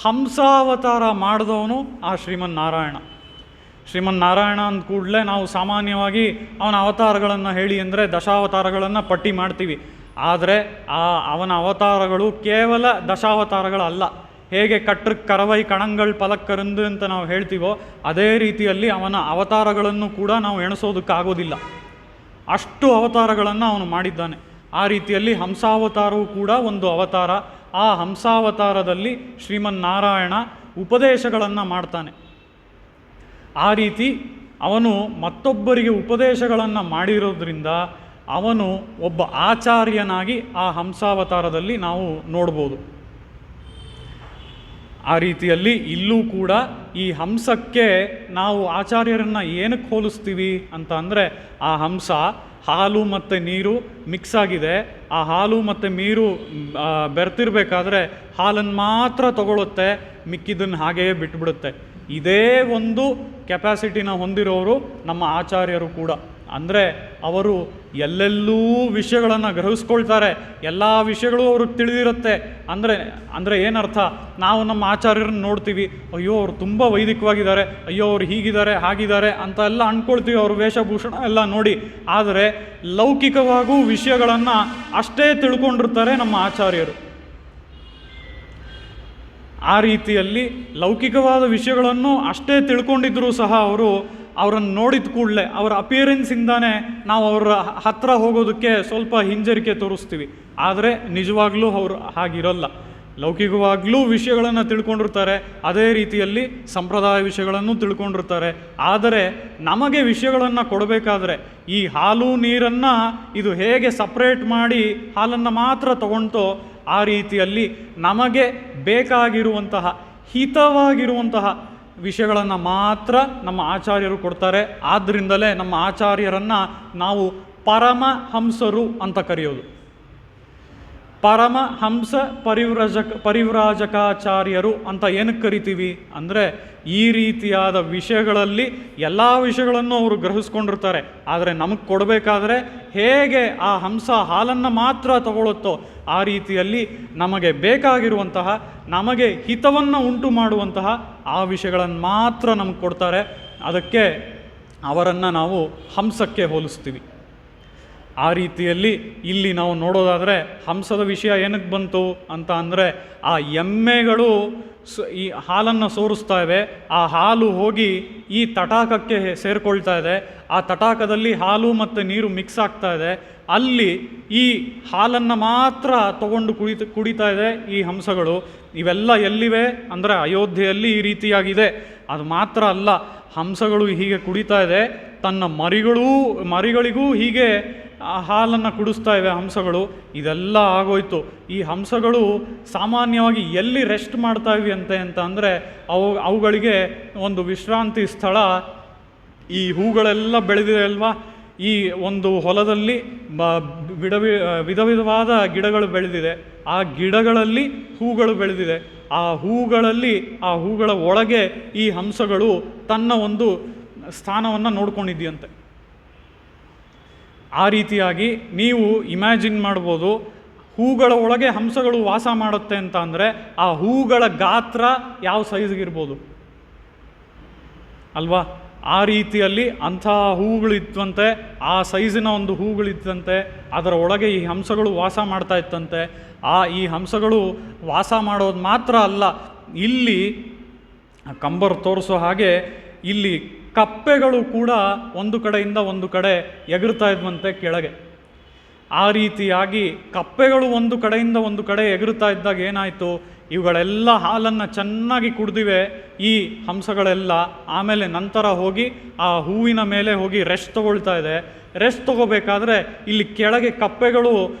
ಹಂಸಾವತಾರ ಮಾಡಿದವನು ಆ ಶ್ರೀಮನ್ನಾರಾಯಣ. ಶ್ರೀಮನ್ನಾರಾಯಣ ಅಂದ ಕೂಡಲೇ ನಾವು ಸಾಮಾನ್ಯವಾಗಿ ಅವನ ಅವತಾರಗಳನ್ನು ಹೇಳಿ ಅಂದರೆ ದಶಾವತಾರಗಳನ್ನು ಪಟ್ಟಿ ಮಾಡ್ತೀವಿ. ಆದರೆ ಅವನ ಅವತಾರಗಳು ಕೇವಲ ದಶಾವತಾರಗಳಲ್ಲ. ಹೇಗೆ ಕಟ್ರಕ್ಕೆ ಕರವೈ ಕಣಂಗಳು ಪಲಕ್ಕರಂದು ಅಂತ ನಾವು ಹೇಳ್ತೀವೋ ಅದೇ ರೀತಿಯಲ್ಲಿ ಅವನ ಅವತಾರಗಳನ್ನು ಕೂಡ ನಾವು ಎಣಿಸೋದಕ್ಕಾಗೋದಿಲ್ಲ. ಅಷ್ಟು ಅವತಾರಗಳನ್ನು ಅವನು ಮಾಡಿದ್ದಾನೆ. ಆ ರೀತಿಯಲ್ಲಿ ಹಂಸಾವತಾರವೂ ಕೂಡ ಒಂದು ಅವತಾರ. ಆ ಹಂಸಾವತಾರದಲ್ಲಿ ಶ್ರೀಮನ್ನಾರಾಯಣ ಉಪದೇಶಗಳನ್ನು ಮಾಡ್ತಾನೆ. ಆ ರೀತಿ ಅವನು ಮತ್ತೊಬ್ಬರಿಗೆ ಉಪದೇಶಗಳನ್ನು ಮಾಡಿರೋದ್ರಿಂದ ಅವನು ಒಬ್ಬ ಆಚಾರ್ಯನಾಗಿ ಆ ಹಂಸಾವತಾರದಲ್ಲಿ ನಾವು ನೋಡ್ಬೋದು. ಆ ರೀತಿಯಲ್ಲಿ ಇಲ್ಲೂ ಕೂಡ ಈ ಹಂಸಕ್ಕೆ ನಾವು ಆಚಾರ್ಯರನ್ನು ಏನಕ್ಕೆ ಹೋಲಿಸ್ತೀವಿ ಅಂತ ಅಂದರೆ ಆ ಹಂಸ ಹಾಲು ಮತ್ತು ನೀರು ಮಿಕ್ಸ್ ಆಗಿದೆ. ಆ ಹಾಲು ಮತ್ತು ನೀರು ಬೆರ್ತಿರ್ಬೇಕಾದ್ರೆ ಹಾಲನ್ನು ಮಾತ್ರ ತಗೊಳುತ್ತೆ, ಮಿಕ್ಕಿದ್ದನ್ನು ಹಾಗೆಯೇ ಬಿಟ್ಬಿಡುತ್ತೆ. ಇದೇ ಒಂದು ಕೆಪಾಸಿಟಿನ ಹೊಂದಿರೋರು ನಮ್ಮ ಆಚಾರ್ಯರು ಕೂಡ. ಅಂದರೆ ಅವರು ಎಲ್ಲೆಲ್ಲೂ ವಿಷಯಗಳನ್ನು ಗ್ರಹಿಸ್ಕೊಳ್ತಾರೆ, ಎಲ್ಲ ವಿಷಯಗಳು ಅವ್ರಿಗೆ ತಿಳಿದಿರುತ್ತೆ. ಅಂದರೆ ಏನರ್ಥ, ನಾವು ನಮ್ಮ ಆಚಾರ್ಯರನ್ನು ನೋಡ್ತೀವಿ, ಅಯ್ಯೋ ಅವ್ರು ತುಂಬ ವೈದಿಕವಾಗಿದ್ದಾರೆ, ಅಯ್ಯೋ ಅವ್ರು ಹೀಗಿದ್ದಾರೆ ಹಾಗಿದ್ದಾರೆ ಅಂತ ಎಲ್ಲ ಅಂದ್ಕೊಳ್ತೀವಿ ಅವ್ರ ವೇಷಭೂಷಣ ಎಲ್ಲ ನೋಡಿ. ಆದರೆ ಲೌಕಿಕವಾಗೂ ವಿಷಯಗಳನ್ನು ಅಷ್ಟೇ ತಿಳ್ಕೊಂಡಿರ್ತಾರೆ ನಮ್ಮ ಆಚಾರ್ಯರು. ಆ ರೀತಿಯಲ್ಲಿ ಲೌಕಿಕವಾದ ವಿಷಯಗಳನ್ನು ಅಷ್ಟೇ ತಿಳ್ಕೊಂಡಿದ್ರೂ ಸಹ ಅವರನ್ನು ನೋಡಿದ ಕೂಡಲೇ ಅವರ ಅಪಿಯರೆನ್ಸಿಂದಾನೇ ನಾವು ಅವರ ಹತ್ತಿರ ಹೋಗೋದಕ್ಕೆ ಸ್ವಲ್ಪ ಹಿಂಜರಿಕೆ ತೋರಿಸ್ತೀವಿ. ಆದರೆ ನಿಜವಾಗ್ಲೂ ಅವರು ಹಾಗಿರಲ್ಲ. ಲೌಕಿಕವಾಗ್ಲೂ ವಿಷಯಗಳನ್ನು ತಿಳ್ಕೊಂಡಿರ್ತಾರೆ, ಅದೇ ರೀತಿಯಲ್ಲಿ ಸಂಪ್ರದಾಯ ವಿಷಯಗಳನ್ನು ತಿಳ್ಕೊಂಡಿರ್ತಾರೆ. ಆದರೆ ನಮಗೆ ವಿಷಯಗಳನ್ನು ಕೊಡಬೇಕಾದ್ರೆ ಈ ಹಾಲು ನೀರನ್ನು ಇದು ಹೇಗೆ ಸಪ್ರೇಟ್ ಮಾಡಿ ಹಾಲನ್ನು ಮಾತ್ರ ತಗೊಳ್ತೋ ಆ ರೀತಿಯಲ್ಲಿ ನಮಗೆ ಬೇಕಾಗಿರುವಂತಹ ಹಿತವಾಗಿರುವಂತಹ ವಿಷಯಗಳನ್ನು ಮಾತ್ರ ನಮ್ಮ ಆಚಾರ್ಯರು ಕೊಡ್ತಾರೆ. ಆದ್ದರಿಂದಲೇ ನಮ್ಮ ಆಚಾರ್ಯರನ್ನು ನಾವು ಪರಮಹಂಸರು ಅಂತ ಕರೆಯೋದು. ಪರಮಹಂಸ ಪರಿವ್ರಾಜಕಾಚಾರ್ಯರು ಅಂತ ಏನಕ್ಕೆ ಕರಿತೀವಿ ಅಂದರೆ, ಈ ರೀತಿಯಾದ ವಿಷಯಗಳಲ್ಲಿ ಎಲ್ಲ ವಿಷಯಗಳನ್ನು ಅವರು ಗ್ರಹಿಸ್ಕೊಂಡಿರ್ತಾರೆ. ಆದರೆ ನಮಗೆ ಕೊಡಬೇಕಾದ್ರೆ ಹೇಗೆ ಆ ಹಂಸ ಹಾಲನ್ನು ಮಾತ್ರ ತಗೊಳ್ಳುತ್ತೋ ಆ ರೀತಿಯಲ್ಲಿ ನಮಗೆ ಬೇಕಾಗಿರುವಂತಹ, ನಮಗೆ ಹಿತವನ್ನು ಉಂಟು ಮಾಡುವಂತಹ ಆ ವಿಷಯಗಳನ್ನು ಮಾತ್ರ ನಮಗೆ ಕೊಡ್ತಾರೆ. ಅದಕ್ಕೆ ಅವರನ್ನು ನಾವು ಹಂಸಕ್ಕೆ ಹೋಲಿಸ್ತೀವಿ. ಆ ರೀತಿಯಲ್ಲಿ ಇಲ್ಲಿ ನಾವು ನೋಡೋದಾದರೆ ಹಂಸದ ವಿಷಯ ಏನಕ್ಕೆ ಬಂತು ಅಂತ ಅಂದರೆ, ಆ ಎಮ್ಮೆಗಳು ಈ ಹಾಲನ್ನು ಸೋರಿಸ್ತಾ ಇವೆ. ಆ ಹಾಲು ಹೋಗಿ ಈ ತಟಾಕಕ್ಕೆ ಸೇರಿಕೊಳ್ತಾ ಇದೆ. ಆ ತಟಾಕದಲ್ಲಿ ಹಾಲು ಮತ್ತು ನೀರು ಮಿಕ್ಸ್ ಆಗ್ತಾ ಇದೆ. ಅಲ್ಲಿ ಈ ಹಾಲನ್ನು ಮಾತ್ರ ತಗೊಂಡು ಕುಡಿತಾ ಇದೆ ಈ ಹಂಸಗಳು. ಇವೆಲ್ಲ ಎಲ್ಲಿವೆ ಅಂದರೆ ಅಯೋಧ್ಯೆಯಲ್ಲಿ ಈ ರೀತಿಯಾಗಿದೆ. ಅದು ಮಾತ್ರ ಅಲ್ಲ, ಹಂಸಗಳು ಹೀಗೆ ಕುಡಿತಾ ಇದೆ, ತನ್ನ ಮರಿಗಳಿಗೂ ಹೀಗೆ ಹಾಲನ್ನು ಕುಡಿಸ್ತಾ ಇವೆ ಹಂಸಗಳು. ಇದೆಲ್ಲ ಆಗೋಯ್ತು. ಈ ಹಂಸಗಳು ಸಾಮಾನ್ಯವಾಗಿ ಎಲ್ಲಿ ರೆಸ್ಟ್ ಮಾಡ್ತಾ ಇವೆ ಅಂತ ಅಂದರೆ, ಅವುಗಳಿಗೆ ಒಂದು ವಿಶ್ರಾಂತಿ ಸ್ಥಳ, ಈ ಹೂಗಳೆಲ್ಲ ಬೆಳೆದಿದೆ ಅಲ್ವಾ, ಈ ಒಂದು ಹೊಲದಲ್ಲಿ ವಿಧ ವಿಧವಾದ ಗಿಡಗಳು ಬೆಳೆದಿದೆ. ಆ ಗಿಡಗಳಲ್ಲಿ ಹೂಗಳು ಬೆಳೆದಿದೆ. ಆ ಹೂಗಳ ಒಳಗೆ ಈ ಹಂಸಗಳು ತನ್ನ ಒಂದು ಸ್ಥಾನವನ್ನು ನೋಡ್ಕೊಂಡಿದೆಯಂತೆ. ಆ ರೀತಿಯಾಗಿ ನೀವು ಇಮ್ಯಾಜಿನ್ ಮಾಡ್ಬೋದು, ಹೂಗಳ ಒಳಗೆ ಹಂಸಗಳು ವಾಸ ಮಾಡುತ್ತೆ ಅಂತ ಅಂದರೆ ಆ ಹೂಗಳ ಗಾತ್ರ ಯಾವ ಸೈಜ್ಗಿರ್ಬೋದು ಅಲ್ವಾ. ಆ ರೀತಿಯಲ್ಲಿ ಅಂಥ ಹೂಗಳಿತ್ತಂತೆ, ಆ ಸೈಜಿನ ಒಂದು ಹೂಗಳಿತ್ತಂತೆ. ಅದರ ಒಳಗೆ ಈ ಹಂಸಗಳು ವಾಸ ಮಾಡ್ತಾ ಇತ್ತಂತೆ. ಈ ಹಂಸಗಳು ವಾಸ ಮಾಡೋದು ಮಾತ್ರ ಅಲ್ಲ, ಇಲ್ಲಿ ಕಂಬರ್ ತೋರಿಸೋ ಹಾಗೆ ಇಲ್ಲಿ ಕಪ್ಪೆಗಳು ಕೂಡ ಒಂದು ಕಡೆಯಿಂದ ಒಂದು ಕಡೆ ಎಗರ್ತಾ ಇದ್ವಂತೆ ಕೆಳಗೆ. ಆ ರೀತಿಯಾಗಿ ಕಪ್ಪೆಗಳು ಒಂದು ಕಡೆಯಿಂದ ಒಂದು ಕಡೆ ಎಗರುತ್ತಾ ಇದ್ದಾಗ ಏನಾಯಿತು, ಇವುಗಳೆಲ್ಲ ಹಾಲನ್ನು ಚೆನ್ನಾಗಿ ಕುಡಿದಿವೆ ಈ ಹಂಸಗಳೆಲ್ಲ. ಆಮೇಲೆ ನಂತರ ಹೋಗಿ ಆ ಹೂವಿನ ಮೇಲೆ ಹೋಗಿ ರೆಸ್ಟ್ ತಗೊಳ್ತಾ ಇದೆ. ರೆಸ್ಟ್ ತಗೋಬೇಕಾದ್ರೆ ಇಲ್ಲಿ ಕೆಳಗೆ ಕಪ್ಪೆಗಳು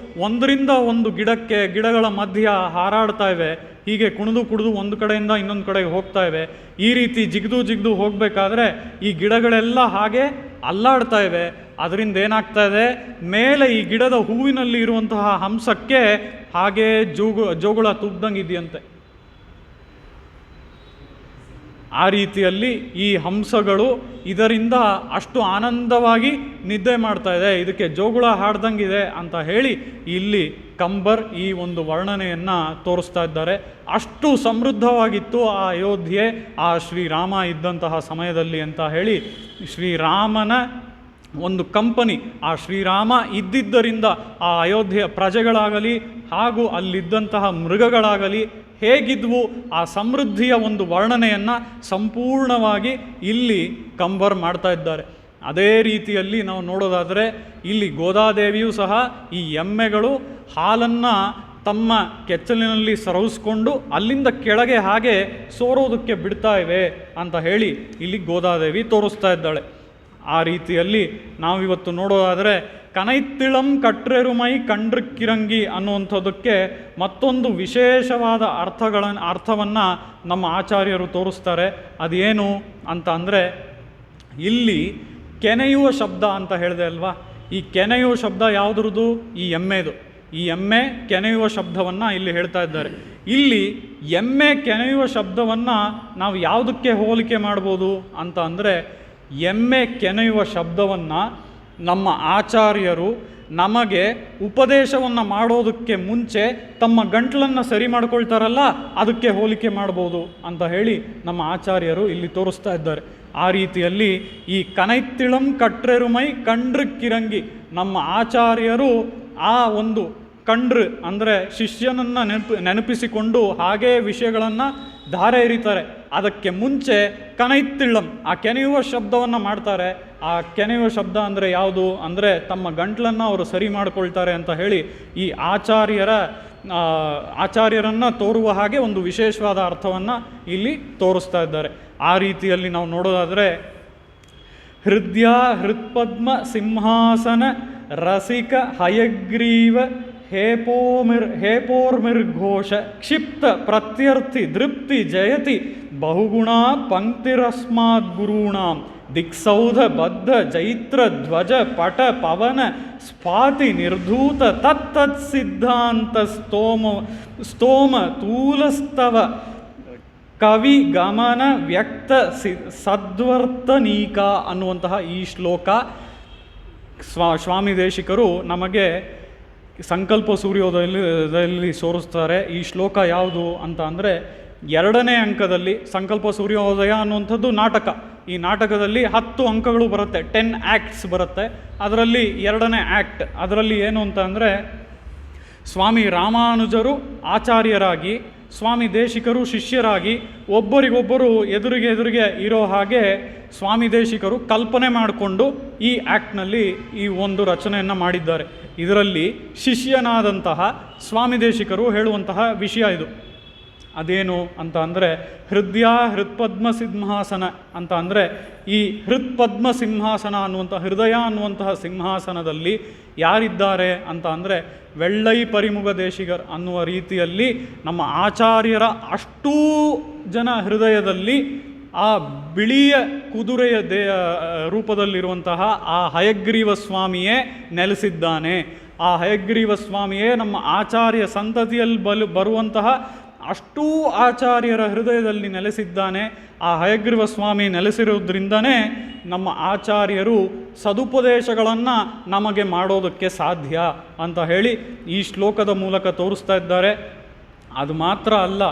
ಒಂದರಿಂದ ಒಂದು ಗಿಡಗಳ ಮಧ್ಯ ಹಾರಾಡ್ತಾ ಇವೆ. ಹೀಗೆ ಕುಣಿದು ಒಂದು ಕಡೆಯಿಂದ ಇನ್ನೊಂದು ಕಡೆಗೆ ಹೋಗ್ತಾ ಇವೆ. ಈ ರೀತಿ ಜಿಗಿದು ಹೋಗಬೇಕಾದ್ರೆ ಈ ಗಿಡಗಳೆಲ್ಲ ಹಾಗೆ ಅಲ್ಲಾಡ್ತಾ ಇವೆ. ಅದರಿಂದ ಏನಾಗ್ತಾ ಇದೆ, ಮೇಲೆ ಈ ಗಿಡದ ಹೂವಿನಲ್ಲಿ ಇರುವಂತಹ ಹಂಸಕ್ಕೆ ಹಾಗೇ ಜೋಗುಳ ತುಬ್ದಂಗೆ ಇದೆಯಂತೆ. ಆ ರೀತಿಯಲ್ಲಿ ಈ ಹಂಸಗಳು ಇದರಿಂದ ಅಷ್ಟು ಆನಂದವಾಗಿ ನಿದ್ದೆ ಮಾಡ್ತಾ ಇದೆ, ಇದಕ್ಕೆ ಜೋಗುಳ ಹಾಡ್ದಂಗಿದೆ ಅಂತ ಹೇಳಿ ಇಲ್ಲಿ ಕಂಬರ್ ಈ ಒಂದು ವರ್ಣನೆಯನ್ನು ತೋರಿಸ್ತಾ ಇದ್ದಾರೆ. ಅಷ್ಟು ಸಮೃದ್ಧವಾಗಿತ್ತು ಆ ಅಯೋಧ್ಯೆ ಆ ಶ್ರೀರಾಮ ಇದ್ದಂತಹ ಸಮಯದಲ್ಲಿ ಅಂತ ಹೇಳಿ, ಶ್ರೀರಾಮನ ಒಂದು ಕಂಪನಿ, ಆ ಶ್ರೀರಾಮ ಇದ್ದಿದ್ದರಿಂದ ಆ ಅಯೋಧ್ಯೆಯ ಪ್ರಜೆಗಳಾಗಲಿ ಹಾಗೂ ಅಲ್ಲಿದ್ದಂತಹ ಮೃಗಗಳಾಗಲಿ ಹೇಗಿದ್ವು, ಆ ಸಮೃದ್ಧಿಯ ಒಂದು ವರ್ಣನೆಯನ್ನು ಸಂಪೂರ್ಣವಾಗಿ ಇಲ್ಲಿ ಕಂಬರ್ ಮಾಡ್ತಾ ಇದ್ದಾರೆ. ಅದೇ ರೀತಿಯಲ್ಲಿ ನಾವು ನೋಡೋದಾದರೆ ಇಲ್ಲಿ ಗೋದಾದೇವಿಯೂ ಸಹ ಈ ಎಮ್ಮೆಗಳು ಹಾಲನ್ನು ತಮ್ಮ ಕೆಚ್ಚಲಿನಲ್ಲಿ ಸರವಿಸ್ಕೊಂಡು ಅಲ್ಲಿಂದ ಕೆಳಗೆ ಹಾಗೆ ಸೋರೋದಕ್ಕೆ ಬಿಡ್ತಾ ಇವೆ ಅಂತ ಹೇಳಿ ಇಲ್ಲಿ ಗೋದಾದೇವಿ ತೋರಿಸ್ತಾ ಇದ್ದಾಳೆ. ಆ ರೀತಿಯಲ್ಲಿ ನಾವಿವತ್ತು ನೋಡೋದಾದರೆ ಕನೈತ್ತಿಳಂ ಕಟ್ರೆರುಮೈ ಕಂಡ್ರಕ್ಕಿರಂಗಿ ಅನ್ನುವಂಥದ್ದಕ್ಕೆ ಮತ್ತೊಂದು ವಿಶೇಷವಾದ ಅರ್ಥವನ್ನು ನಮ್ಮ ಆಚಾರ್ಯರು ತೋರಿಸ್ತಾರೆ. ಅದೇನು ಅಂತ ಅಂದರೆ, ಇಲ್ಲಿ ಕೆನೆಯುವ ಶಬ್ದ ಅಂತ ಹೇಳಿದೆ ಅಲ್ವಾ, ಈ ಕೆನೆಯುವ ಶಬ್ದ ಯಾವುದ್ರದ್ದು, ಈ ಎಮ್ಮೆದು. ಈ ಎಮ್ಮೆ ಕೆನೆಯುವ ಶಬ್ದವನ್ನು ಇಲ್ಲಿ ಹೇಳ್ತಾ ಇದ್ದಾರೆ. ಇಲ್ಲಿ ಎಮ್ಮೆ ಕೆನೆಯುವ ಶಬ್ದವನ್ನು ನಾವು ಯಾವುದಕ್ಕೆ ಹೋಲಿಕೆ ಮಾಡ್ಬೋದು ಅಂತ ಅಂದರೆ, ಎಮ್ಮೆ ಕೆನೆಯುವ ಶಬ್ದವನ್ನು ನಮ್ಮ ಆಚಾರ್ಯರು ನಮಗೆ ಉಪದೇಶವನ್ನು ಮಾಡೋದಕ್ಕೆ ಮುಂಚೆ ತಮ್ಮ ಗಂಟಲನ್ನು ಸರಿ ಮಾಡ್ಕೊಳ್ತಾರಲ್ಲ, ಅದಕ್ಕೆ ಹೋಲಿಕೆ ಮಾಡ್ಬೋದು ಅಂತ ಹೇಳಿ ನಮ್ಮ ಆಚಾರ್ಯರು ಇಲ್ಲಿ ತೋರಿಸ್ತಾ ಇದ್ದಾರೆ. ಆ ರೀತಿಯಲ್ಲಿ ಈ ಕನೈತ್ತಿಳಂ ಕಟ್ರೆರುಮೈ ಕಂಡ್ರಕ್ಕಿರಂಗಿ ನಮ್ಮ ಆಚಾರ್ಯರು ಆ ಒಂದು ಕಂಡ್ರು ಅಂದರೆ ಶಿಷ್ಯನನ್ನು ನೆನಪಿಸಿಕೊಂಡು ಹಾಗೇ ವಿಷಯಗಳನ್ನು ಧಾರೆ ಎರಿತಾರೆ. ಅದಕ್ಕೆ ಮುಂಚೆ ಕನೈತ್ತಿಳಂ ಆ ಕೆನೆಯುವ ಶಬ್ದವನ್ನು ಮಾಡ್ತಾರೆ. ಆ ಕೆನೆಯುವ ಶಬ್ದ ಅಂದರೆ ಯಾವುದು ಅಂದರೆ ತಮ್ಮ ಗಂಟಲನ್ನು ಅವರು ಸರಿ ಮಾಡಿಕೊಳ್ತಾರೆ ಅಂತ ಹೇಳಿ ಈ ಆಚಾರ್ಯರನ್ನು ತೋರುವ ಹಾಗೆ ಒಂದು ವಿಶೇಷವಾದ ಅರ್ಥವನ್ನು ಇಲ್ಲಿ ತೋರಿಸ್ತಾ ಇದ್ದಾರೆ. ಆ ರೀತಿಯಲ್ಲಿ ನಾವು ನೋಡೋದಾದರೆ, ಹೃದಯ ಹೃತ್ಪದ್ಮ ಸಿಂಹಾಸನ ರಸಿಕ ಹಯಗ್ರೀವ ಹೇಪೋರ್ಮಿರ್ಘೋಷ ಕ್ಷಿಪ್ತ ಪ್ರತ್ಯರ್ಥಿ ದೃಪ್ತಿ ಜಯತಿ ಬಹುಗುಣ ಪಂಕ್ತಿರಸ್ಮಾದ್ ಗುರುಣಾಂ ದಿಕ್ಸೌಧ ಬದ್ಧ ಜೈತ್ರ ಧ್ವಜ ಪಟ ಪವನ ಸ್ಫಾತಿ ನಿರ್ಧೂತ ತತ್ತತ್ ಸಿದ್ಧಾಂತ ಸ್ತೋಮ ತೂಲಸ್ತವ ಕವಿ ಗಮನ ವ್ಯಕ್ತ ಸದ್ವರ್ತನೀಕ ಅನ್ನುವಂತಹ ಈ ಶ್ಲೋಕ ಸ್ವಾಮಿ ದೇಶಿಕರು ನಮಗೆ ಸಂಕಲ್ಪ ಸೂರ್ಯೋದಯದಲ್ಲಿ ತೋರಿಸ್ತಾರೆ. ಈ ಶ್ಲೋಕ ಯಾವುದು ಅಂತ ಅಂದರೆ 2ನೇ ಅಂಕದಲ್ಲಿ ಸಂಕಲ್ಪ ಸೂರ್ಯೋದಯ ಅನ್ನುವಂಥದ್ದು ನಾಟಕ. ಈ ನಾಟಕದಲ್ಲಿ 10 ಅಂಕಗಳು ಬರುತ್ತೆ, 10 ಆ್ಯಕ್ಟ್ಸ್ ಬರುತ್ತೆ. ಅದರಲ್ಲಿ 2ನೇ ಆ್ಯಕ್ಟ್ ಅದರಲ್ಲಿ ಏನು ಅಂತ ಅಂದರೆ ಸ್ವಾಮಿ ರಾಮಾನುಜರು ಆಚಾರ್ಯರಾಗಿ, ಸ್ವಾಮಿ ದೇಶಿಕರು ಶಿಷ್ಯರಾಗಿ ಒಬ್ಬರಿಗೊಬ್ಬರು ಎದುರಿಗೆ ಇರೋ ಹಾಗೆ ಸ್ವಾಮಿ ದೇಶಿಕರು ಕಲ್ಪನೆ ಮಾಡಿಕೊಂಡು ಈ ಆ್ಯಕ್ಟ್ನಲ್ಲಿ ಈ ಒಂದು ರಚನೆಯನ್ನು ಮಾಡಿದ್ದಾರೆ. ಇದರಲ್ಲಿ ಶಿಷ್ಯನಾದಂತಹ ಸ್ವಾಮಿ ದೇಶಿಕರು ಹೇಳುವಂತಹ ವಿಷಯ ಇದು. ಅದೇನು ಅಂತ ಅಂದರೆ ಹೃತ್ಪದ್ಮ ಸಿಂಹಾಸನ ಅಂತ ಅಂದರೆ ಈ ಹೃತ್ಪದ್ಮ ಸಿಂಹಾಸನ ಹೃದಯ ಅನ್ನುವಂತಹ ಸಿಂಹಾಸನದಲ್ಲಿ ಯಾರಿದ್ದಾರೆ ಅಂತ ಅಂದರೆ ವೆಳ್ಳೈ ಪರಿಮುಖ ದೇಶಿಗರ್ ಅನ್ನುವ ರೀತಿಯಲ್ಲಿ ನಮ್ಮ ಆಚಾರ್ಯರ ಅಷ್ಟೂ ಜನ ಹೃದಯದಲ್ಲಿ ಆ ಬಿಳಿಯ ಕುದುರೆಯ ರೂಪದಲ್ಲಿರುವಂತಹ ಆ ಹಯಗ್ರೀವ ಸ್ವಾಮಿಯೇ ನೆಲೆಸಿದ್ದಾನೆ. ಆ ಹಯಗ್ರೀವ ಸ್ವಾಮಿಯೇ ನಮ್ಮ ಆಚಾರ್ಯ ಸಂತತಿಯಲ್ಲಿ ಬರುವಂತಹ ಅಷ್ಟೂ ಆಚಾರ್ಯರ ಹೃದಯದಲ್ಲಿ ನೆಲೆಸಿದ್ದಾನೆ. ಆ ಹಯಗ್ರೀವ ಸ್ವಾಮಿ ನೆಲೆಸಿರೋದ್ರಿಂದನೇ ನಮ್ಮ ಆಚಾರ್ಯರು ಸದುಪದೇಶಗಳನ್ನು ನಮಗೆ ಮಾಡೋದಕ್ಕೆ ಸಾಧ್ಯ ಅಂತ ಹೇಳಿ ಈ ಶ್ಲೋಕದ ಮೂಲಕ ತೋರಿಸ್ತಾ ಇದ್ದಾರೆ. ಅದು ಮಾತ್ರ ಅಲ್ಲ,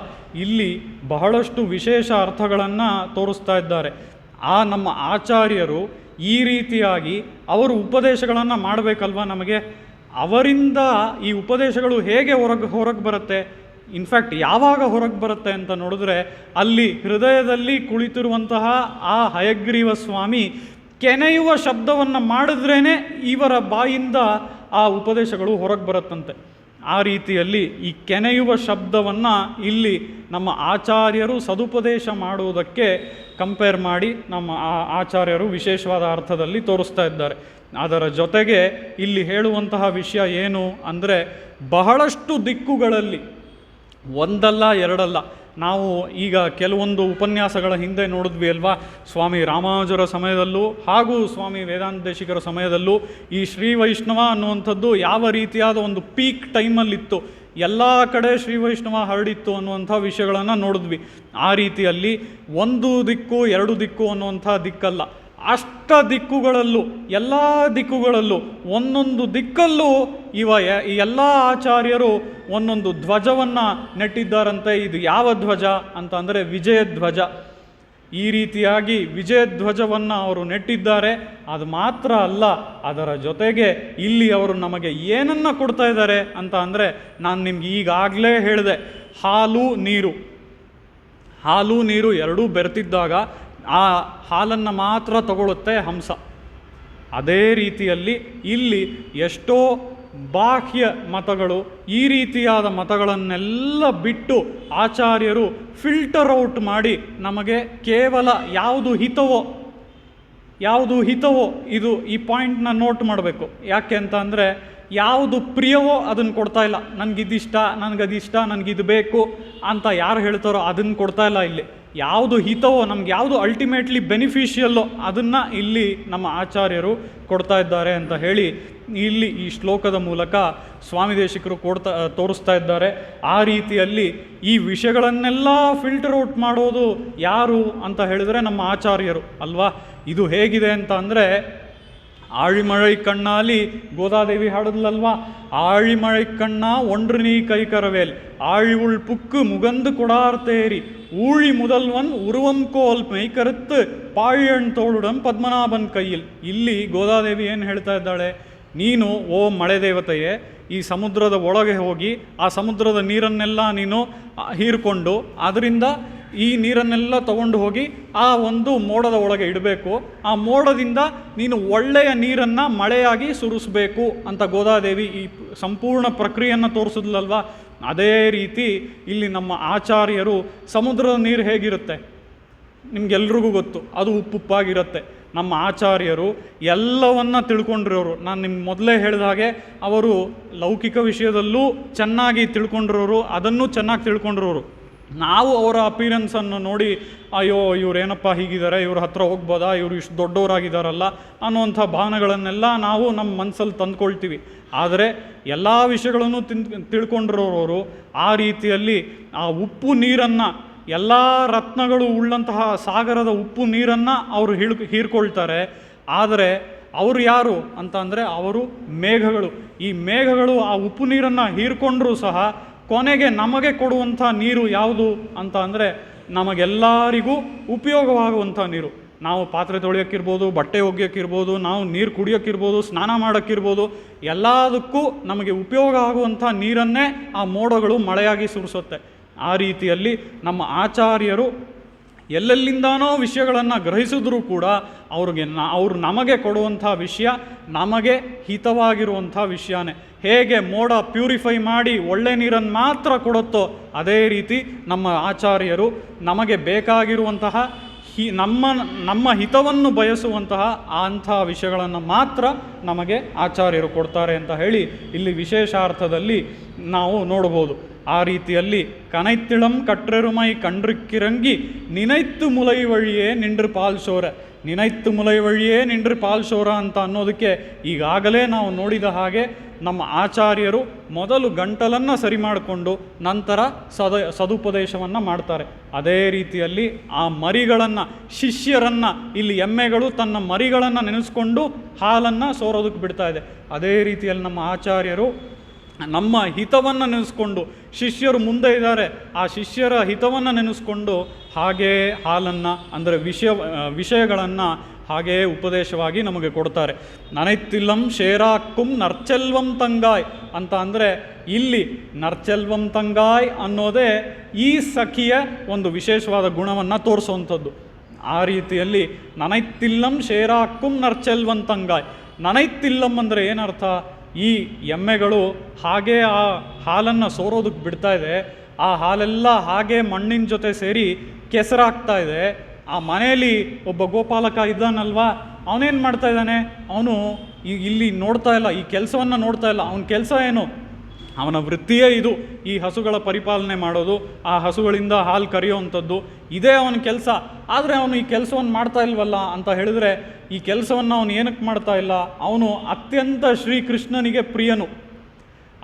ಇಲ್ಲಿ ಬಹಳಷ್ಟು ವಿಶೇಷ ಅರ್ಥಗಳನ್ನು ತೋರಿಸ್ತಾ ಇದ್ದಾರೆ. ಆ ನಮ್ಮ ಆಚಾರ್ಯರು ಈ ರೀತಿಯಾಗಿ ಅವರು ಉಪದೇಶಗಳನ್ನು ಮಾಡಬೇಕಲ್ವ ನಮಗೆ. ಅವರಿಂದ ಈ ಉಪದೇಶಗಳು ಹೇಗೆ ಹೊರಗೆ ಬರುತ್ತೆ, ಇನ್ಫ್ಯಾಕ್ಟ್ ಯಾವಾಗ ಹೊರಗೆ ಬರುತ್ತೆ ಅಂತ ನೋಡಿದ್ರೆ ಅಲ್ಲಿ ಹೃದಯದಲ್ಲಿ ಕುಳಿತಿರುವಂತಹ ಆ ಹಯಗ್ರೀವ ಸ್ವಾಮಿ ಕೆನೆಯುವ ಶಬ್ದವನ್ನು ಮಾಡಿದ್ರೇ ಇವರ ಬಾಯಿಂದ ಆ ಉಪದೇಶಗಳು ಹೊರಗೆ ಬರುತ್ತಂತೆ. ಆ ರೀತಿಯಲ್ಲಿ ಈ ಕೆನೆಯುವ ಶಬ್ದವನ್ನು ಇಲ್ಲಿ ನಮ್ಮ ಆಚಾರ್ಯರು ಸದುಪದೇಶ ಮಾಡುವುದಕ್ಕೆ ಕಂಪೇರ್ ಮಾಡಿ ನಮ್ಮ ಆಚಾರ್ಯರು ವಿಶೇಷವಾದ ಅರ್ಥದಲ್ಲಿ ತೋರಿಸ್ತಾ ಇದ್ದಾರೆ. ಅದರ ಜೊತೆಗೆ ಇಲ್ಲಿ ಹೇಳುವಂತಹ ವಿಷಯ ಏನು ಅಂದರೆ ಬಹಳಷ್ಟು ದಿಕ್ಕುಗಳಲ್ಲಿ ಒಂದಲ್ಲ ಎರಡಲ್ಲ, ನಾವು ಈಗ ಕೆಲವೊಂದು ಉಪನ್ಯಾಸಗಳ ಹಿಂದೆ ನೋಡಿದ್ವಿ ಅಲ್ವಾ, ಸ್ವಾಮಿ ರಾಮಾನುಜರ ಸಮಯದಲ್ಲೂ ಹಾಗೂ ಸ್ವಾಮಿ ವೇದಾಂತ ದೇಶಿಕರ ಸಮಯದಲ್ಲೂ ಈ ಶ್ರೀ ವೈಷ್ಣವ ಅನ್ನುವಂಥದ್ದು ಯಾವ ರೀತಿಯಾದ ಒಂದು ಪೀಕ್ ಟೈಮಲ್ಲಿತ್ತು, ಎಲ್ಲ ಕಡೆ ಶ್ರೀ ವೈಷ್ಣವ ಹರಡಿತ್ತು ಅನ್ನುವಂಥ ವಿಷಯಗಳನ್ನು ನೋಡಿದ್ವಿ. ಆ ರೀತಿಯಲ್ಲಿ ಒಂದು ದಿಕ್ಕು ಎರಡು ದಿಕ್ಕು ಅನ್ನುವಂಥ ದಿಕ್ಕಲ್ಲ, ಅಷ್ಟ ದಿಕ್ಕುಗಳಲ್ಲೂ ಎಲ್ಲ ದಿಕ್ಕುಗಳಲ್ಲೂ ಒಂದೊಂದು ದಿಕ್ಕಲ್ಲೂ ಈ ಎಲ್ಲ ಆಚಾರ್ಯರು ಒಂದೊಂದು ಧ್ವಜವನ್ನು ನೆಟ್ಟಿದ್ದಾರಂತೆ. ಇದು ಯಾವ ಧ್ವಜ ಅಂತ ಅಂದರೆ ವಿಜಯಧ್ವಜ. ಈ ರೀತಿಯಾಗಿ ವಿಜಯಧ್ವಜವನ್ನು ಅವರು ನೆಟ್ಟಿದ್ದಾರೆ. ಅದು ಮಾತ್ರ ಅಲ್ಲ, ಅದರ ಜೊತೆಗೆ ಇಲ್ಲಿ ಅವರು ನಮಗೆ ಏನನ್ನು ಕೊಡ್ತಾ ಇದ್ದಾರೆ ಅಂತ ಅಂದರೆ ನಾನು ನಿಮ್ಗೆ ಈಗಾಗಲೇ ಹೇಳಿದೆ, ಹಾಲು ನೀರು ಎರಡೂ ಬೆರೆತಿದ್ದಾಗ ಆ ಹಾಲನ್ನು ಮಾತ್ರ ತಗೊಳ್ಳುತ್ತೆ ಹಂಸ. ಅದೇ ರೀತಿಯಲ್ಲಿ ಇಲ್ಲಿ ಎಷ್ಟೋ ಬಾಹ್ಯ ಮತಗಳು, ಈ ರೀತಿಯಾದ ಮತಗಳನ್ನೆಲ್ಲ ಬಿಟ್ಟು ಆಚಾರ್ಯರು ಫಿಲ್ಟರ್ ಔಟ್ ಮಾಡಿ ನಮಗೆ ಕೇವಲ ಯಾವುದು ಹಿತವೋ ಇದು ಈ ಪಾಯಿಂಟ್ನ ನೋಟ್ ಮಾಡಬೇಕು. ಯಾಕೆ ಅಂತ ಅಂದರೆ ಯಾವುದು ಪ್ರಿಯವೋ ಅದನ್ನು ಕೊಡ್ತಾ ಇಲ್ಲ. ನನಗಿದಿಷ್ಟ, ನನಗದಿಷ್ಟ, ನನಗಿದು ಬೇಕು ಅಂತ ಯಾರು ಹೇಳ್ತಾರೋ ಅದನ್ನು ಕೊಡ್ತಾ ಇಲ್ಲ. ಇಲ್ಲಿ ಯಾವುದು ಹಿತವೋ, ನಮ್ಗೆ ಯಾವುದು ಅಲ್ಟಿಮೇಟ್ಲಿ ಬೆನಿಫಿಷಿಯಲ್ಲೋ ಅದನ್ನು ಇಲ್ಲಿ ನಮ್ಮ ಆಚಾರ್ಯರು ಕೊಡ್ತಾ ಇದ್ದಾರೆ ಅಂತ ಹೇಳಿ ಇಲ್ಲಿ ಈ ಶ್ಲೋಕದ ಮೂಲಕ ಸ್ವಾಮಿ ದೇಶಿಕರು ತೋರಿಸ್ತಾ ಇದ್ದಾರೆ. ಆ ರೀತಿಯಲ್ಲಿ ಈ ವಿಷಯಗಳನ್ನೆಲ್ಲ ಫಿಲ್ಟರ್ ಔಟ್ ಮಾಡೋದು ಯಾರು ಅಂತ ಹೇಳಿದರೆ ನಮ್ಮ ಆಚಾರ್ಯರು ಅಲ್ವಾ. ಇದು ಹೇಗಿದೆ ಅಂತ ಅಂದರೆ ಆಳಿಮழை ಕಣ್ಣಾಲಿ ಗೋದಾದೇವಿ ಹಾಡಿದ್ಲಲ್ವಾ, ಆಳಿಮழை ಕಣ್ಣ ஒன்று நீ கைக்கரவேல் ஆழி உள் புக்கு முகந்து கொடார்த்தேரி ஊழி முதல்வன் உருவம் ಕೋಲ್ ಮೈಕರುತ್ತು ಪಾಳ್ಯಣ್ ತೋಳುಡಂ ಪದ್ಮನಾಭನ್ ಕೈயில். ಇಲ್ಲಿ ಗೋದಾದೇವಿ ಏನು ಹೇಳ್ತಾ ಇದ್ದಾಳೆ, ನೀನು ಓ ಮಳೆ ದೇವತೆಯೇ ಈ ಸಮುದ್ರದ ಒಳಗೆ ಹೋಗಿ ಆ ಸಮುದ್ರದ ನೀರನ್ನೆಲ್ಲ ನೀನು ಹೀರ್ಕೊಂಡು ಅದರಿಂದ ಈ ನೀರನ್ನೆಲ್ಲ ತಗೊಂಡು ಹೋಗಿ ಆ ಒಂದು ಮೋಡದ ಒಳಗೆ ಇಡಬೇಕು. ಆ ಮೋಡದಿಂದ ನೀನು ಒಳ್ಳೆಯ ನೀರನ್ನು ಮಳೆಯಾಗಿ ಸುರಿಸಬೇಕು ಅಂತ ಗೋದಾದೇವಿ ಈ ಸಂಪೂರ್ಣ ಪ್ರಕ್ರಿಯೆಯನ್ನು ತೋರಿಸಿದ್ಲಲ್ವ. ಅದೇ ರೀತಿ ಇಲ್ಲಿ ನಮ್ಮ ಆಚಾರ್ಯರು ಸಮುದ್ರದ ನೀರು ಹೇಗಿರುತ್ತೆ ನಿಮಗೆಲ್ರಿಗೂ ಗೊತ್ತು, ಅದು ಉಪ್ಪುಪ್ಪಾಗಿರುತ್ತೆ. ನಮ್ಮ ಆಚಾರ್ಯರು ಎಲ್ಲವನ್ನ ತಿಳ್ಕೊಂಡಿರೋರು. ನಾನು ನಿಮ್ಗೆ ಮೊದಲೇ ಹೇಳಿದ ಹಾಗೆ ಅವರು ಲೌಕಿಕ ವಿಷಯದಲ್ಲೂ ಚೆನ್ನಾಗಿ ತಿಳ್ಕೊಂಡಿರೋರು, ಅದನ್ನು ಚೆನ್ನಾಗಿ ತಿಳ್ಕೊಂಡಿರೋರು. ನಾವು ಅವರ ಅಪಿಯರೆನ್ಸನ್ನು ನೋಡಿ ಅಯ್ಯೋ ಇವರೇನಪ್ಪ ಹೀಗಿದ್ದಾರೆ, ಇವ್ರ ಹತ್ರ ಹೋಗ್ಬೋದಾ, ಇವರು ಇಷ್ಟು ದೊಡ್ಡವರಾಗಿದ್ದಾರಲ್ಲ ಅನ್ನುವಂಥ ಭಾವನೆಗಳನ್ನೆಲ್ಲ ನಾವು ನಮ್ಮ ಮನಸ್ಸಲ್ಲಿ ತಂದ್ಕೊಳ್ತೀವಿ. ಆದರೆ ಎಲ್ಲ ವಿಷಯಗಳನ್ನು ತಿಳ್ಕೊಂಡಿರೋರು ಆ ರೀತಿಯಲ್ಲಿ ಆ ಉಪ್ಪು ನೀರನ್ನು, ಎಲ್ಲ ರತ್ನಗಳು ಉಳ್ಳಂತಹ ಸಾಗರದ ಉಪ್ಪು ನೀರನ್ನು ಅವರು ಹೀರ್ಕೊಳ್ತಾರೆ. ಆದರೆ ಅವರು ಯಾರು ಅಂತ ಅಂದರೆ ಅವರು ಮೇಘಗಳು. ಈ ಮೇಘಗಳು ಆ ಉಪ್ಪು ನೀರನ್ನು ಹೀರ್ಕೊಂಡ್ರೂ ಸಹ ಕೊನೆಗೆ ನಮಗೆ ಕೊಡುವಂಥ ನೀರು ಯಾವುದು ಅಂತ ಅಂದರೆ ನಮಗೆಲ್ಲರಿಗೂ ಉಪಯೋಗವಾಗುವಂಥ ನೀರು. ನಾವು ಪಾತ್ರೆ ತೊಳೆಯೋಕ್ಕಿರ್ಬೋದು, ಬಟ್ಟೆ ಒಗೆಯೋಕ್ಕಿರ್ಬೋದು, ನಾವು ನೀರು ಕುಡಿಯೋಕ್ಕಿರ್ಬೋದು, ಸ್ನಾನ ಮಾಡೋಕ್ಕಿರ್ಬೋದು, ಎಲ್ಲದಕ್ಕೂ ನಮಗೆ ಉಪಯೋಗ ಆಗುವಂಥ ನೀರನ್ನೇ ಆ ಮೋಡಗಳು ಮಳೆಯಾಗಿ ಸುರಿಸುತ್ತೆ. ಆ ರೀತಿಯಲ್ಲಿ ನಮ್ಮ ಆಚಾರ್ಯರು ಎಲ್ಲೆಲ್ಲಿಂದಾನೋ ವಿಷಯಗಳನ್ನು ಗ್ರಹಿಸಿದ್ರೂ ಕೂಡ ಅವರು ನಮಗೆ ಕೊಡುವಂಥ ವಿಷಯ ನಮಗೆ ಹಿತವಾಗಿರುವಂಥ ವಿಷಯನೇ. ಹೇಗೆ ಮೋಡ ಪ್ಯೂರಿಫೈ ಮಾಡಿ ಒಳ್ಳೆ ನೀರನ್ನು ಮಾತ್ರ ಕೊಡುತ್ತೋ ಅದೇ ರೀತಿ ನಮ್ಮ ಆಚಾರ್ಯರು ನಮಗೆ ಬೇಕಾಗಿರುವಂತಹ ನಮ್ಮ ಹಿತವನ್ನು ಬಯಸುವಂತಹ ಅಂಥ ವಿಷಯಗಳನ್ನು ಮಾತ್ರ ನಮಗೆ ಆಚಾರ್ಯರು ಕೊಡ್ತಾರೆ ಅಂತ ಹೇಳಿ ಇಲ್ಲಿ ವಿಶೇಷಾರ್ಥದಲ್ಲಿ ನಾವು ನೋಡ್ಬೋದು. ಆ ರೀತಿಯಲ್ಲಿ ಕನೈತ್ತಿಳಂ ಕಟ್ರೆರುಮೈ ಕಂಡ್ರಿಕ್ಕಿರಂಗಿ ನಿನೈತ್ತು ಮುಲೈ ವழிಯೇ ನಿಂಡ್ರು ಪಾಲ್ಸೋರ, ನಿನೈತ್ತು ಮುಲೈ ವழிಯೇ ನಿಂಡ್ರು ಪಾಲ್ಸೋರ ಅಂತ ಅನ್ನೋದಕ್ಕೆ ಈಗಾಗಲೇ ನಾವು ನೋಡಿದ ಹಾಗೆ ನಮ್ಮ ಆಚಾರ್ಯರು ಮೊದಲು ಗಂಟಲನ್ನು ಸರಿ ಮಾಡಿಕೊಂಡು ನಂತರ ಸದುಪದೇಶವನ್ನು ಮಾಡ್ತಾರೆ. ಅದೇ ರೀತಿಯಲ್ಲಿ ಆ ಮರಿಗಳನ್ನು, ಶಿಷ್ಯರನ್ನು, ಇಲ್ಲಿ ಎಮ್ಮೆಗಳು ತನ್ನ ಮರಿಗಳನ್ನು ನೆನೆಸ್ಕೊಂಡು ಹಾಲನ್ನು ಸೋರೋದಕ್ಕೆ ಬಿಡ್ತಾ ಇದೆ. ಅದೇ ರೀತಿಯಲ್ಲಿ ನಮ್ಮ ಆಚಾರ್ಯರು ನಮ್ಮ ಹಿತವನ್ನು ನೆನೆಸ್ಕೊಂಡು, ಶಿಷ್ಯರು ಮುಂದೆ ಇದ್ದಾರೆ, ಆ ಶಿಷ್ಯರ ಹಿತವನ್ನು ನೆನೆಸ್ಕೊಂಡು ಹಾಗೇ ಹಾಲನ್ನು ಅಂದರೆ ವಿಷಯಗಳನ್ನು ಹಾಗೇ ಉಪದೇಶವಾಗಿ ನಮಗೆ ಕೊಡ್ತಾರೆ. ನನೈತ್ತಿಲ್ಲಂ ಶೇರಾಕ್ಕುಂ ನರ್ಚೆಲ್ವಂ ತಂಗಾಯ್ ಅಂತ ಅಂದರೆ ಇಲ್ಲಿ ನರ್ಚೆಲ್ವಂ ತಂಗಾಯ್ ಅನ್ನೋದೇ ಈ ಸಖಿಯ ಒಂದು ವಿಶೇಷವಾದ ಗುಣವನ್ನು ತೋರಿಸುವಂಥದ್ದು. ಆ ರೀತಿಯಲ್ಲಿ ನನೈತ್ತಿಲ್ಲಂ ಶೇರಾಕ್ಕುಂ ನರ್ಚೆಲ್ವಂ ತಂಗಾಯ್. ನನೈತ್ತಿಲ್ಲಂ ಅಂದರೆ ಏನರ್ಥ? ಈ ಎಮ್ಮೆಗಳು ಹಾಗೇ ಆ ಹಾಲನ್ನು ಸೋರೋದಕ್ಕೆ ಬಿಡ್ತಾ ಇದೆ, ಆ ಹಾಲೆಲ್ಲ ಹಾಗೇ ಮಣ್ಣಿನ ಜೊತೆ ಸೇರಿ ಕೆಸರಾಗ್ತಾ ಇದೆ. ಆ ಮನೆಯಲ್ಲಿ ಒಬ್ಬ ಗೋಪಾಲಕ ಇದ್ದಾನಲ್ವಾ, ಅವನೇನು ಮಾಡ್ತಾ ಇದ್ದಾನೆ? ಅವನು ಇಲ್ಲಿ ನೋಡ್ತಾ ಇಲ್ಲ, ಈ ಕೆಲಸವನ್ನು ನೋಡ್ತಾ ಇಲ್ಲ. ಅವನ ಕೆಲಸ ಏನು? ಅವನ ವೃತ್ತಿಯೇ ಇದು, ಈ ಹಸುಗಳ ಪರಿಪಾಲನೆ ಮಾಡೋದು, ಆ ಹಸುಗಳಿಂದ ಹಾಲು ಕರೆಯುವಂಥದ್ದು, ಇದೇ ಅವನ ಕೆಲಸ. ಆದರೆ ಅವನು ಈ ಕೆಲಸವನ್ನು ಮಾಡ್ತಾ ಇಲ್ವಲ್ಲ ಅಂತ ಹೇಳಿದ್ರೆ, ಈ ಕೆಲಸವನ್ನು ಅವನು ಏನಕ್ಕೆ ಮಾಡ್ತಾ ಇಲ್ಲ? ಅವನು ಅತ್ಯಂತ ಶ್ರೀಕೃಷ್ಣನಿಗೆ ಪ್ರಿಯನು.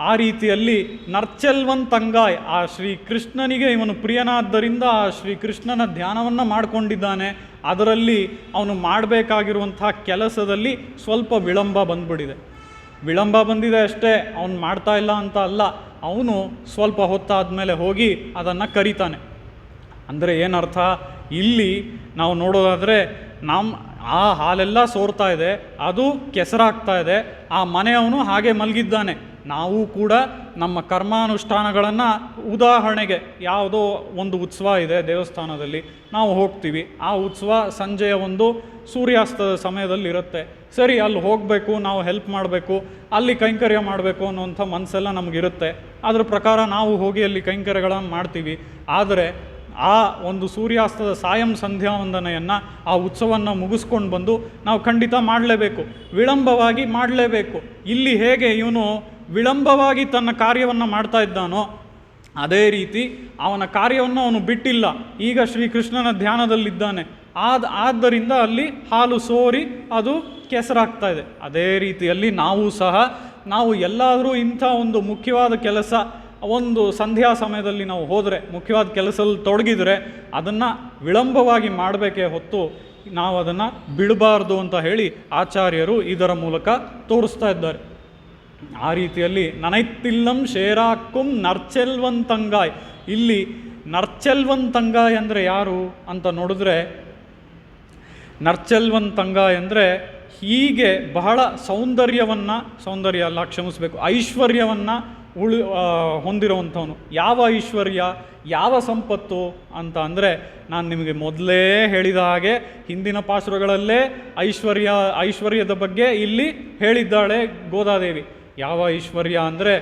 ಆ ರೀತಿಯಲ್ಲಿ ನರ್ಚೆಲ್ವನ್ ತಂಗಾಯ್, ಆ ಶ್ರೀಕೃಷ್ಣನಿಗೆ ಇವನು ಪ್ರಿಯನಾದ್ದರಿಂದ ಆ ಶ್ರೀಕೃಷ್ಣನ ಧ್ಯಾನವನ್ನು ಮಾಡಿಕೊಂಡಿದ್ದಾನೆ. ಅದರಲ್ಲಿ ಅವನು ಮಾಡಬೇಕಾಗಿರುವಂಥ ಕೆಲಸದಲ್ಲಿ ಸ್ವಲ್ಪ ವಿಳಂಬ ಬಂದ್ಬಿಟ್ಟಿದೆ. ವಿಳಂಬ ಬಂದಿದೆ ಅಷ್ಟೇ, ಅವನು ಮಾಡ್ತಾ ಇಲ್ಲ ಅಂತ ಅಲ್ಲ. ಅವನು ಸ್ವಲ್ಪ ಹೊತ್ತಾದಮೇಲೆ ಹೋಗಿ ಅದನ್ನು ಕರೀತಾನೆ. ಅಂದರೆ ಏನರ್ಥ? ಇಲ್ಲಿ ನಾವು ನೋಡೋದಾದರೆ ಆ ಹಾಲೆಲ್ಲ ಸೋರ್ತಾ ಇದೆ, ಅದು ಕೆಸರಾಗ್ತಾ ಇದೆ, ಆ ಮನೆಯವನು ಹಾಗೆ ಮಲಗಿದ್ದಾನೆ. ನಾವು ಕೂಡ ನಮ್ಮ ಕರ್ಮಾನುಷ್ಠಾನಗಳನ್ನು, ಉದಾಹರಣೆಗೆ ಯಾವುದೋ ಒಂದು ಉತ್ಸವ ಇದೆ ದೇವಸ್ಥಾನದಲ್ಲಿ, ನಾವು ಹೋಗ್ತೀವಿ. ಆ ಉತ್ಸವ ಸಂಜೆಯ ಒಂದು ಸೂರ್ಯಾಸ್ತದ ಸಮಯದಲ್ಲಿ ಇರುತ್ತೆ. ಸರಿ, ಅಲ್ಲಿ ಹೋಗಬೇಕು, ನಾವು ಹೆಲ್ಪ್ ಮಾಡಬೇಕು, ಅಲ್ಲಿ ಕೈಂಕರ್ಯ ಮಾಡಬೇಕು ಅನ್ನೋಂಥ ಮನಸ್ಸೆಲ್ಲ ನಮಗಿರುತ್ತೆ. ಅದ್ರ ಪ್ರಕಾರ ನಾವು ಹೋಗಿ ಅಲ್ಲಿ ಕೈಂಕರ್ಯಗಳನ್ನು ಮಾಡ್ತೀವಿ. ಆದರೆ ಆ ಒಂದು ಸೂರ್ಯಾಸ್ತದ ಸಾಯಂ ಸಂಧ್ಯಾ ವಂದನೆಯನ್ನು, ಆ ಉತ್ಸವವನ್ನು ಮುಗಿಸ್ಕೊಂಡು ಬಂದು ನಾವು ಖಂಡಿತ ಮಾಡಲೇಬೇಕು, ವಿಳಂಬವಾಗಿ ಮಾಡಲೇಬೇಕು. ಇಲ್ಲಿ ಹೇಗೆ ಇವನು ವಿಳಂಬವಾಗಿ ತನ್ನ ಕಾರ್ಯವನ್ನು ಮಾಡ್ತಾ ಇದ್ದಾನೋ ಅದೇ ರೀತಿ ಅವನ ಕಾರ್ಯವನ್ನು ಅವನು ಬಿಟ್ಟಿಲ್ಲ, ಈಗ ಶ್ರೀಕೃಷ್ಣನ ಧ್ಯಾನದಲ್ಲಿದ್ದಾನೆ. ಆದ್ದರಿಂದ ಅಲ್ಲಿ ಹಾಲು ಸೋರಿ ಅದು ಕೆಸರಾಗ್ತಾ ಇದೆ. ಅದೇ ರೀತಿಯಲ್ಲಿ ನಾವು ಎಲ್ಲಾದರೂ ಇಂಥ ಒಂದು ಮುಖ್ಯವಾದ ಕೆಲಸ, ಒಂದು ಸಂಧ್ಯಾ ಸಮಯದಲ್ಲಿ ನಾವು ಹೋದರೆ, ಮುಖ್ಯವಾದ ಕೆಲಸದಲ್ಲಿ ತೊಡಗಿದರೆ ಅದನ್ನು ವಿಳಂಬವಾಗಿ ಮಾಡಬೇಕೇ ಹೊತ್ತು ನಾವು ಅದನ್ನು ಬಿಡಬಾರ್ದು ಅಂತ ಹೇಳಿ ಆಚಾರ್ಯರು ಇದರ ಮೂಲಕ ತೋರಿಸ್ತಾ ಇದ್ದಾರೆ. ಆ ರೀತಿಯಲ್ಲಿ ನನೈತ್ತಿಲ್ಲಂ ಶೇರಾಕ್ಕುಂ ನರ್ಚೆಲ್ವನ್ ತಂಗಾಯ್. ಇಲ್ಲಿ ನರ್ಚೆಲ್ವನ್ ತಂಗಾಯ್ ಅಂದರೆ ಯಾರು ಅಂತ ನೋಡಿದ್ರೆ, ನರ್ಚೆಲ್ವನ್ ತಂಗಾಯ್ ಅಂದರೆ ಹೀಗೆ ಬಹಳ ಐಶ್ವರ್ಯವನ್ನು ಹೊಂದಿರುವಂಥವನು. ಯಾವ ಐಶ್ವರ್ಯ, ಯಾವ ಸಂಪತ್ತು ಅಂತ ಅಂದರೆ, ನಾನು ನಿಮಗೆ ಮೊದಲೇ ಹೇಳಿದ ಹಾಗೆ ಹಿಂದಿನ ಪಾಸುರಗಳಲ್ಲೇ ಐಶ್ವರ್ಯದ ಬಗ್ಗೆ ಇಲ್ಲಿ ಹೇಳಿದ್ದಾಳೆ ಗೋದಾದೇವಿ. ಯಾವ ಐಶ್ವರ್ಯ ಅಂದರೆ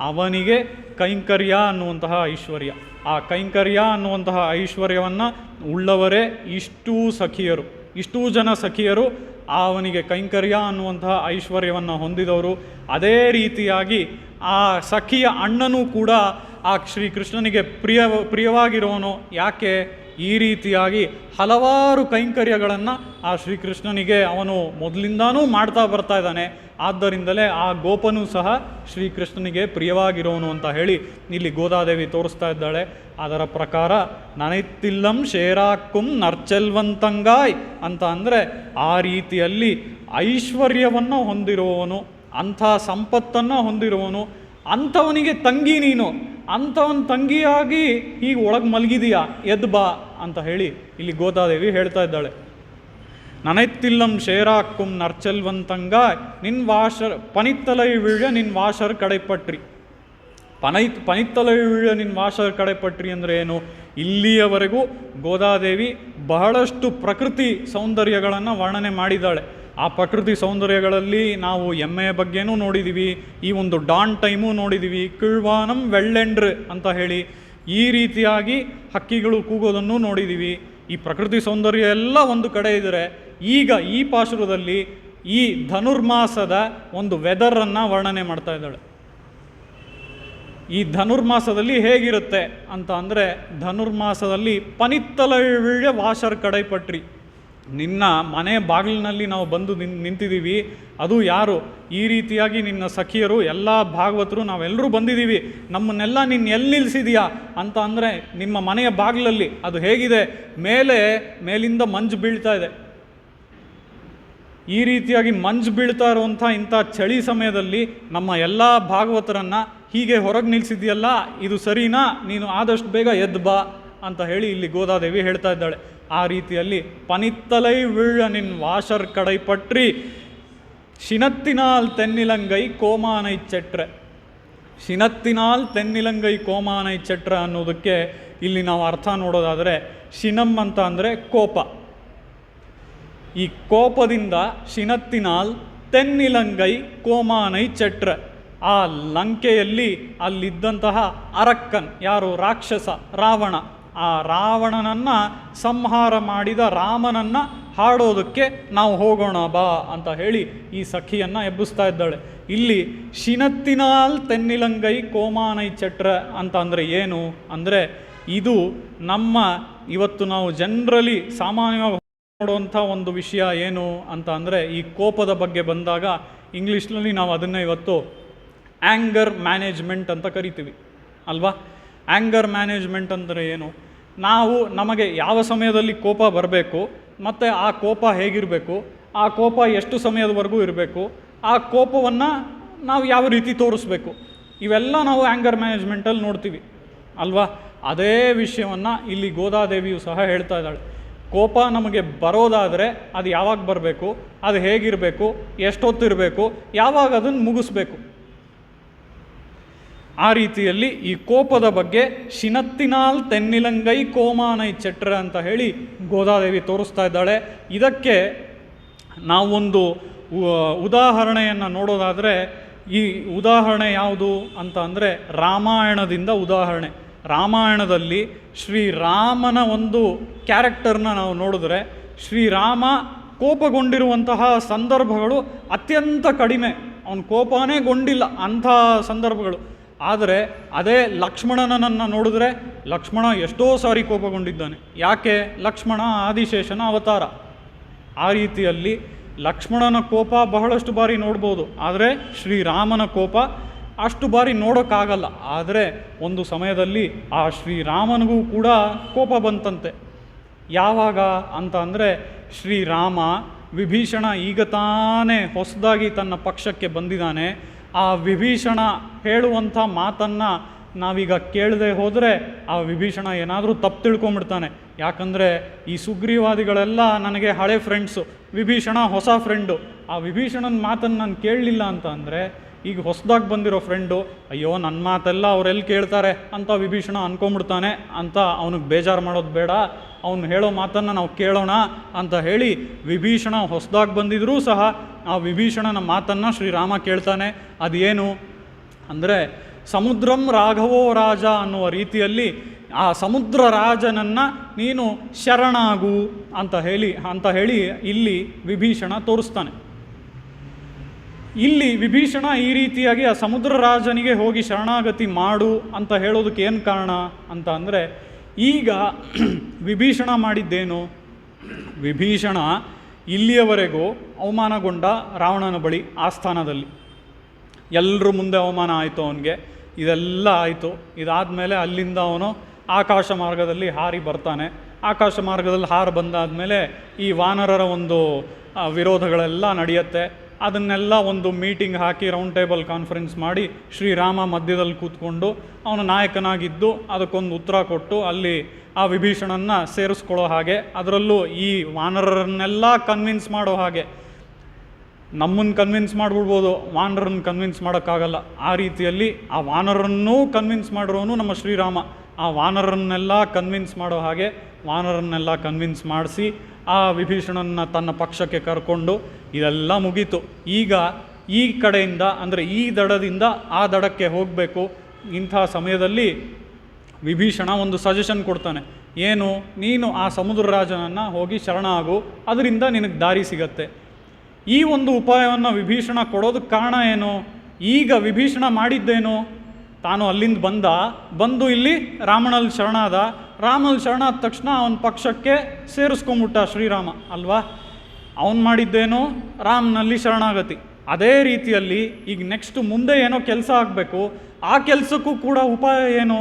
ಅವನಿಗೆ ಕೈಂಕರ್ಯ ಅನ್ನುವಂತಹ ಐಶ್ವರ್ಯ. ಆ ಕೈಂಕರ್ಯ ಅನ್ನುವಂತಹ ಐಶ್ವರ್ಯವನ್ನು ಉಳ್ಳವರೇ ಇಷ್ಟೂ ಸಖಿಯರು. ಇಷ್ಟೂ ಜನ ಸಖಿಯರು ಅವನಿಗೆ ಕೈಂಕರ್ಯ ಅನ್ನುವಂತಹ ಐಶ್ವರ್ಯವನ್ನು ಹೊಂದಿದವರು. ಅದೇ ರೀತಿಯಾಗಿ ಆ ಸಖಿಯ ಅಣ್ಣನೂ ಕೂಡ ಆ ಶ್ರೀಕೃಷ್ಣನಿಗೆ ಪ್ರಿಯವಾಗಿರೋನು. ಯಾಕೆ? ಈ ರೀತಿಯಾಗಿ ಹಲವಾರು ಕೈಂಕರ್ಯಗಳನ್ನು ಆ ಶ್ರೀಕೃಷ್ಣನಿಗೆ ಅವನು ಮೊದಲಿಂದಾನೂ ಮಾಡ್ತಾ ಬರ್ತಾ ಇದ್ದಾನೆ. ಆದ್ದರಿಂದಲೇ ಆ ಗೋಪನೂ ಸಹ ಶ್ರೀಕೃಷ್ಣನಿಗೆ ಪ್ರಿಯವಾಗಿರೋನು ಅಂತ ಹೇಳಿ ಇಲ್ಲಿ ಗೋದಾದೇವಿ ತೋರಿಸ್ತಾ ಇದ್ದಾಳೆ. ಅದರ ಪ್ರಕಾರ ನನೈತ್ತಿಲ್ಲಂ ಶೇರಾಕ್ಕುಂ ನರ್ಚೆಲ್ವಂತಂಗಾಯ್ ಅಂತ ಅಂದರೆ ಆ ರೀತಿಯಲ್ಲಿ ಐಶ್ವರ್ಯವನ್ನು ಹೊಂದಿರುವವನು, ಅಂಥ ಸಂಪತ್ತನ್ನು ಹೊಂದಿರುವವನು, ಅಂಥವನಿಗೆ ತಂಗಿ ನೀನು, ಅಂಥವನ ತಂಗಿಯಾಗಿ ಹೀಗೆ ಒಳಗೆ ಮಲಗಿದೀಯಾ, ಎದ್ದು ಬಾ ಅಂತ ಹೇಳಿ ಇಲ್ಲಿ ಗೋದಾದೇವಿ ಹೇಳ್ತಾ ಇದ್ದಾಳೆ. ನನೈತ್ತಿಲ್ಲಂ ಶೇರಾಕ್ಕುಂ ನರ್ಚೆಲ್ವಂತಂಗಾಯ್ ನಿನ್ ವಾಷರ್ ಪನಿತ್ತಲೈ ವಿಳ್ಯ ನಿನ್ ವಾಷರ್ ಕಡೆಪಟ್ರಿ. ಪನಿತ್ತಲೈ ವಿಳ್ಯ ನಿನ್ ವಾಷರ್ ಕಡೆಪಟ್ರಿ ಅಂದರೆ ಏನು? ಇಲ್ಲಿಯವರೆಗೂ ಗೋದಾದೇವಿ ಬಹಳಷ್ಟು ಪ್ರಕೃತಿ ಸೌಂದರ್ಯಗಳನ್ನು ವರ್ಣನೆ ಮಾಡಿದ್ದಾಳೆ. ಆ ಪ್ರಕೃತಿ ಸೌಂದರ್ಯಗಳಲ್ಲಿ ನಾವು ಎಮ್ಮೆಯ ಬಗ್ಗೆನೂ ನೋಡಿದ್ದೀವಿ, ಈ ಒಂದು ಡಾನ್ ಟೈಮು ನೋಡಿದ್ದೀವಿ, ಕಿಳ್ವಾನಂ ವೆಳ್ಳೆಂಡ್ರ್ ಅಂತ ಹೇಳಿ ಈ ರೀತಿಯಾಗಿ ಹಕ್ಕಿಗಳು ಕೂಗೋದನ್ನು ನೋಡಿದ್ದೀವಿ. ಈ ಪ್ರಕೃತಿ ಸೌಂದರ್ಯ ಎಲ್ಲ ಒಂದು ಕಡೆ ಇದ್ದರೆ, ಈಗ ಈ ಪಾಶುರದಲ್ಲಿ ಈ ಧನುರ್ಮಾಸದ ಒಂದು ವೆದರನ್ನು ವರ್ಣನೆ ಮಾಡ್ತಾ ಇದ್ದಾಳೆ. ಈ ಧನುರ್ಮಾಸದಲ್ಲಿ ಹೇಗಿರುತ್ತೆ ಅಂತ ಅಂದರೆ, ಧನುರ್ಮಾಸದಲ್ಲಿ ಪನಿತ್ತಲವಿಳ್ಯ ವಾಷರ್ ಕಡೆಪಟ್ರಿ. ನಿನ್ನ ಮನೆ ಬಾಗಿಲಿನಲ್ಲಿ ನಾವು ಬಂದು ನಿಂತಿದ್ದೀವಿ. ಅದು ಯಾರು? ಈ ರೀತಿಯಾಗಿ ನಿನ್ನ ಸಖಿಯರು ಎಲ್ಲ ಭಾಗವತರು ನಾವೆಲ್ಲರೂ ಬಂದಿದ್ದೀವಿ. ನಮ್ಮನ್ನೆಲ್ಲ ನೀನು ಎಲ್ಲಿ ನಿಲ್ಲಿಸಿದೀಯಾ ಅಂತ ಅಂದರೆ ನಿಮ್ಮ ಮನೆಯ ಬಾಗಿಲಲ್ಲಿ. ಅದು ಹೇಗಿದೆ? ಮೇಲಿಂದ ಮಂಜು ಬೀಳ್ತಾ ಇದೆ. ಈ ರೀತಿಯಾಗಿ ಮಂಜು ಬೀಳ್ತಾ ಇರುವಂಥ ಇಂಥ ಚಳಿ ಸಮಯದಲ್ಲಿ ನಮ್ಮ ಎಲ್ಲ ಭಾಗವತರನ್ನು ಹೀಗೆ ಹೊರಗೆ ನಿಲ್ಲಿಸಿದೆಯಲ್ಲ, ಇದು ಸರಿನಾ? ನೀನು ಆದಷ್ಟು ಬೇಗ ಎದ್ದು ಬಾ ಅಂತ ಹೇಳಿ ಇಲ್ಲಿ ಗೋದಾದೇವಿ ಹೇಳ್ತಾ ಇದ್ದಾಳೆ. ಆ ರೀತಿಯಲ್ಲಿ ಪನಿತ್ತಲೈ ವಿಳ್ಳ ನಿನ್ ವಾಷರ್ ಕಡೈಪಟ್ರಿ ಶಿನತ್ತಿನಾಲ್ ತೆನ್ನಿಲಂಗೈ ಕೋಮಾನೈ ಚೆಟ್ರೆ. ಶಿನತ್ತಿನಾಲ್ ತೆನ್ನಿಲಂಗೈ ಕೋಮಾನೈ ಚೆಟ್ರ ಅನ್ನೋದಕ್ಕೆ ಇಲ್ಲಿ ನಾವು ಅರ್ಥ ನೋಡೋದಾದರೆ, ಶಿನಮ್ ಅಂತ ಅಂದರೆ ಕೋಪ. ಈ ಕೋಪದಿಂದ ಶಿನತ್ತಿನಾಲ್ ತೆನ್ನಿಲಂಗೈ ಕೋಮಾನೈ ಚೆಟ್ರ, ಆ ಲಂಕೆಯಲ್ಲಿ ಅಲ್ಲಿದ್ದಂತಹ ಅರಕ್ಕನ್, ಯಾರು? ರಾಕ್ಷಸ ರಾವಣ. ಆ ರಾವಣನನ್ನು ಸಂಹಾರ ಮಾಡಿದ ರಾಮನನ್ನು ಹಾಡೋದಕ್ಕೆ ನಾವು ಹೋಗೋಣ ಬಾ ಅಂತ ಹೇಳಿ ಈ ಸಖಿಯನ್ನು ಎಬ್ಬಿಸ್ತಾ ಇದ್ದಾಳೆ. ಇಲ್ಲಿ ಶಿನತ್ತಿನಾಲ್ ತೆನ್ನಿಲಂಗೈ ಕೋಮಾನೈ ಚಟ್ರ ಅಂತ ಅಂದರೆ ಏನು ಅಂದರೆ, ಇದು ನಮ್ಮ ಇವತ್ತು ನಾವು ಜನರಲಿ ಸಾಮಾನ್ಯವಾಗಿ ನೋಡುವಂಥ ಒಂದು ವಿಷಯ ಏನು ಅಂತ ಅಂದರೆ, ಈ ಕೋಪದ ಬಗ್ಗೆ ಬಂದಾಗ ಇಂಗ್ಲೀಷ್ನಲ್ಲಿ ನಾವು ಅದನ್ನು ಇವತ್ತು ಆ್ಯಂಗರ್ ಮ್ಯಾನೇಜ್ಮೆಂಟ್ ಅಂತ ಕರಿತೀವಿ ಅಲ್ವಾ? ಆ್ಯಂಗರ್ ಮ್ಯಾನೇಜ್ಮೆಂಟ್ ಅಂದರೆ ಏನು? ನಮಗೆ ಯಾವ ಸಮಯದಲ್ಲಿ ಕೋಪ ಬರಬೇಕು, ಮತ್ತು ಆ ಕೋಪ ಹೇಗಿರಬೇಕು, ಆ ಕೋಪ ಎಷ್ಟು ಸಮಯದವರೆಗೂ ಇರಬೇಕು, ಆ ಕೋಪವನ್ನು ನಾವು ಯಾವ ರೀತಿ ತೋರಿಸ್ಬೇಕು, ಇವೆಲ್ಲ ನಾವು ಆ್ಯಂಗರ್ ಮ್ಯಾನೇಜ್ಮೆಂಟಲ್ಲಿ ನೋಡ್ತೀವಿ ಅಲ್ವಾ? ಅದೇ ವಿಷಯವನ್ನು ಇಲ್ಲಿ ಗೋದಾದೇವಿಯು ಸಹ ಹೇಳ್ತಾ ಇದ್ದಾಳೆ. ಕೋಪ ನಮಗೆ ಬರೋದಾದರೆ ಅದು ಯಾವಾಗ ಬರಬೇಕು, ಅದು ಹೇಗಿರಬೇಕು, ಎಷ್ಟೊತ್ತಿರಬೇಕು, ಯಾವಾಗ ಅದನ್ನು ಮುಗಿಸ್ಬೇಕು. ಆ ರೀತಿಯಲ್ಲಿ ಈ ಕೋಪದ ಬಗ್ಗೆ ಶಿನತ್ತಿನಾಲ್ ತೆನ್ನಿಲಂಗೈ ಕೋಮಾನೈ ಚೆಟ್ರ ಅಂತ ಹೇಳಿ ಗೋದಾದೇವಿ ತೋರಿಸ್ತಾ ಇದ್ದಾಳೆ. ಇದಕ್ಕೆ ನಾವೊಂದು ಉದಾಹರಣೆಯನ್ನು ನೋಡೋದಾದರೆ, ಈ ಉದಾಹರಣೆ ಯಾವುದು ಅಂತ ಅಂದರೆ ರಾಮಾಯಣದಿಂದ ಉದಾಹರಣೆ. ರಾಮಾಯಣದಲ್ಲಿ ಶ್ರೀರಾಮನ ಒಂದು ಕ್ಯಾರೆಕ್ಟರ್ನ ನಾವು ನೋಡಿದ್ರೆ, ಶ್ರೀರಾಮ ಕೋಪಗೊಂಡಿರುವಂತಹ ಸಂದರ್ಭಗಳು ಅತ್ಯಂತ ಕಡಿಮೆ. ಅವನ ಕೋಪನೇ ಗೊಂಡಿಲ್ಲ ಅಂಥ ಸಂದರ್ಭಗಳು. ಆದರೆ ಅದೇ ಲಕ್ಷ್ಮಣನನ್ನು ನೋಡಿದ್ರೆ ಲಕ್ಷ್ಮಣ ಎಷ್ಟೋ ಸಾರಿ ಕೋಪಗೊಂಡಿದ್ದಾನೆ. ಯಾಕೆ? ಲಕ್ಷ್ಮಣ ಆದಿಶೇಷನ ಅವತಾರ. ಆ ರೀತಿಯಲ್ಲಿ ಲಕ್ಷ್ಮಣನ ಕೋಪ ಬಹಳಷ್ಟು ಬಾರಿ ನೋಡ್ಬೋದು, ಆದರೆ ಶ್ರೀರಾಮನ ಕೋಪ ಅಷ್ಟು ಬಾರಿ ನೋಡೋಕ್ಕಾಗಲ್ಲ. ಆದರೆ ಒಂದು ಸಮಯದಲ್ಲಿ ಆ ಶ್ರೀರಾಮನಿಗೂ ಕೂಡ ಕೋಪ ಬಂತಂತೆ. ಯಾವಾಗ ಅಂತ ಅಂದರೆ, ಶ್ರೀರಾಮ ವಿಭೀಷಣ ಈಗ ತಾನೇ ಹೊಸದಾಗಿ ತನ್ನ ಪಕ್ಷಕ್ಕೆ ಬಂದಿದ್ದಾನೆ. ಆ ವಿಭೀಷಣ ಹೇಳುವಂಥ ಮಾತನ್ನು ನಾವೀಗ ಕೇಳದೆ ಹೋದರೆ ಆ ವಿಭೀಷಣ ಏನಾದರೂ ತಪ್ಪು ತಿಳ್ಕೊಂಬಿಡ್ತಾನೆ. ಯಾಕಂದರೆ ಈ ಸುಗ್ರೀವಾದಿಗಳೆಲ್ಲ ನನಗೆ ಹಳೆ ಫ್ರೆಂಡ್ಸು, ವಿಭೀಷಣ ಹೊಸ ಫ್ರೆಂಡು. ಆ ವಿಭೀಷಣನ ಮಾತನ್ನು ನಾನು ಕೇಳಲಿಲ್ಲ ಅಂತ ಅಂದರೆ, ಈಗ ಹೊಸದಾಗಿ ಬಂದಿರೋ ಫ್ರೆಂಡು, ಅಯ್ಯೋ ನನ್ನ ಮಾತೆಲ್ಲ ಅವರೆಲ್ಲಿ ಕೇಳ್ತಾರೆ ಅಂತ ವಿಭೀಷಣ ಅಂದ್ಕೊಂಬಿಡ್ತಾನೆ ಅಂತ ಅವನಿಗೆ ಬೇಜಾರು ಮಾಡೋದು ಬೇಡ, ಅವನು ಹೇಳೋ ಮಾತನ್ನು ನಾವು ಕೇಳೋಣ ಅಂತ ಹೇಳಿ ವಿಭೀಷಣ ಹೊಸದಾಗಿ ಬಂದಿದ್ರೂ ಸಹ ಆ ವಿಭೀಷಣನ ಮಾತನ್ನು ಶ್ರೀರಾಮ ಕೇಳ್ತಾನೆ. ಅದೇನು ಅಂದರೆ, ಸಮುದ್ರಂ ರಾಘವೋ ರಾಜ ಅನ್ನುವ ರೀತಿಯಲ್ಲಿ ಆ ಸಮುದ್ರ ರಾಜನನ್ನು ನೀನು ಶರಣಾಗು ಅಂತ ಹೇಳಿ ಇಲ್ಲಿ ವಿಭೀಷಣ ತೋರಿಸ್ತಾನೆ. ಇಲ್ಲಿ ವಿಭೀಷಣ ಈ ರೀತಿಯಾಗಿ ಆ ಸಮುದ್ರ ರಾಜನಿಗೆ ಹೋಗಿ ಶರಣಾಗತಿ ಮಾಡು ಅಂತ ಹೇಳೋದಕ್ಕೆ ಏನು ಕಾರಣ ಅಂತ ಅಂದರೆ, ಈಗ ವಿಭೀಷಣ ಮಾಡಿದ್ದೇನು? ವಿಭೀಷಣ ಇಲ್ಲಿಯವರೆಗೂ ಅವಮಾನಗೊಂಡ ರಾವಣನ ಬಳಿ ಆಸ್ಥಾನದಲ್ಲಿ ಎಲ್ಲರ ಮುಂದೆ ಅವಮಾನ ಆಯಿತು ಅವನಿಗೆ. ಇದೆಲ್ಲ ಆಯಿತು. ಇದಾದಮೇಲೆ ಅಲ್ಲಿಂದ ಅವನು ಆಕಾಶ ಮಾರ್ಗದಲ್ಲಿ ಹಾರಿ ಬರ್ತಾನೆ. ಆಕಾಶ ಮಾರ್ಗದಲ್ಲಿ ಬಂದಾದಮೇಲೆ ಈ ವಾನರರ ಒಂದು ವಿರೋಧಗಳೆಲ್ಲ ನಡೆಯುತ್ತೆ. ಅದನ್ನೆಲ್ಲ ಒಂದು ಮೀಟಿಂಗ್ ಹಾಕಿ ರೌಂಡ್ ಟೇಬಲ್ ಕಾನ್ಫರೆನ್ಸ್ ಮಾಡಿ ಶ್ರೀರಾಮ ಮಧ್ಯದಲ್ಲಿ ಕೂತ್ಕೊಂಡು ಅವನು ನಾಯಕನಾಗಿದ್ದು ಅದಕ್ಕೊಂದು ಉತ್ತರ ಕೊಟ್ಟು ಅಲ್ಲಿ ಆ ವಿಭೀಷಣನ್ನು ಸೇರಿಸ್ಕೊಳ್ಳೋ ಹಾಗೆ, ಅದರಲ್ಲೂ ಈ ವಾನರರನ್ನೆಲ್ಲ ಕನ್ವಿನ್ಸ್ ಮಾಡೋ ಹಾಗೆ. ನಮ್ಮನ್ನು ಕನ್ವಿನ್ಸ್ ಮಾಡಿಬಿಡ್ಬೋದು, ವಾನರನ್ನು ಕನ್ವಿನ್ಸ್ ಮಾಡೋಕ್ಕಾಗಲ್ಲ. ಆ ರೀತಿಯಲ್ಲಿ ಆ ವಾನರನ್ನೂ ಕನ್ವಿನ್ಸ್ ಮಾಡಿರೋನು ನಮ್ಮ ಶ್ರೀರಾಮ. ಆ ವಾನರನ್ನೆಲ್ಲ ಕನ್ವಿನ್ಸ್ ಮಾಡೋ ಹಾಗೆ ವಾನರನ್ನೆಲ್ಲ ಕನ್ವಿನ್ಸ್ ಮಾಡಿಸಿ ಆ ವಿಭೀಷಣನ ತನ್ನ ಪಕ್ಷಕ್ಕೆ ಕರ್ಕೊಂಡು ಇದೆಲ್ಲ ಮುಗೀತು. ಈಗ ಈ ಕಡೆಯಿಂದ ಅಂದರೆ ಈ ದಡದಿಂದ ಆ ದಡಕ್ಕೆ ಹೋಗಬೇಕು. ಇಂಥ ಸಮಯದಲ್ಲಿ ವಿಭೀಷಣ ಒಂದು ಸಜೆಷನ್ ಕೊಡ್ತಾನೆ. ಏನು? ನೀನು ಆ ಸಮುದ್ರ ರಾಜನನ್ನು ಹೋಗಿ ಶರಣಾಗು, ಅದರಿಂದ ನಿನಗೆ ದಾರಿ ಸಿಗತ್ತೆ. ಈ ಒಂದು ಉಪಾಯವನ್ನು ವಿಭೀಷಣ ಕೊಡೋದಕ್ಕೆ ಕಾರಣ ಏನು? ಈಗ ವಿಭೀಷಣ ಮಾಡಿದ್ದೇನು? ತಾನು ಅಲ್ಲಿಂದ ಬಂದು ಇಲ್ಲಿ ರಾಮನಲ್ಲಿ ಶರಣಾದ. ರಾಮನಲ್ಲಿ ಶರಣಾದ ತಕ್ಷಣ ಅವನ ಪಕ್ಷಕ್ಕೆ ಸೇರಿಸ್ಕೊಂಬಿಟ್ಟ ಶ್ರೀರಾಮ ಅಲ್ವಾ? ಅವನು ಮಾಡಿದ್ದೇನು? ರಾಮನಲ್ಲಿ ಶರಣಾಗತಿ. ಅದೇ ರೀತಿಯಲ್ಲಿ ಈಗ ನೆಕ್ಸ್ಟ್ ಮುಂದೆ ಏನೋ ಕೆಲಸ ಆಗಬೇಕು, ಆ ಕೆಲಸಕ್ಕೂ ಕೂಡ ಉಪಾಯ ಏನು?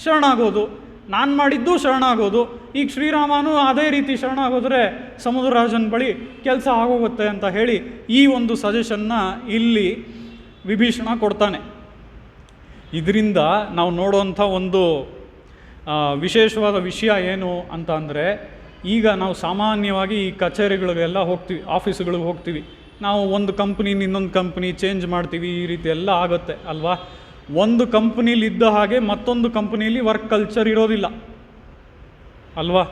ಶರಣಾಗೋದು. ನಾನು ಮಾಡಿದ್ದು ಶರಣಾಗೋದು. ಈಗ ಶ್ರೀರಾಮನೂ ಅದೇ ರೀತಿ ಶರಣಾಗೋದ್ರೆ ಸಮುದ್ರ ರಾಜನ ಬಳಿ ಕೆಲಸ ಆಗೋಗುತ್ತೆ ಅಂತ ಹೇಳಿ ಈ ಒಂದು ಸಜೆಷನ್ನ ಇಲ್ಲಿ ವಿಭೀಷಣ ಕೊಡ್ತಾನೆ. ಇದರಿಂದ ನಾವು ನೋಡುವಂಥ ಒಂದು ವಿಶೇಷವಾದ ವಿಷಯ ಏನು ಅಂತ ಅಂದರೆ, ಈಗ ನಾವು ಸಾಮಾನ್ಯವಾಗಿ ಈ ಕಚೇರಿಗಳಿಗೆಲ್ಲ ಹೋಗ್ತೀವಿ, ಆಫೀಸುಗಳಿಗೆ ಹೋಗ್ತೀವಿ. ನಾವು ಒಂದು ಕಂಪ್ನಿಯಿಂದ ಇನ್ನೊಂದು ಕಂಪ್ನಿ ಚೇಂಜ್ ಮಾಡ್ತೀವಿ, ಈ ರೀತಿ ಎಲ್ಲ ಆಗುತ್ತೆ ಅಲ್ವಾ? ಒಂದು ಕಂಪ್ನೀಲಿ ಇದ್ದ ಹಾಗೆ ಮತ್ತೊಂದು ಕಂಪ್ನೀಲಿ ವರ್ಕ್ ಕಲ್ಚರ್ ಇರೋದಿಲ್ಲ ಅಲ್ವಾ?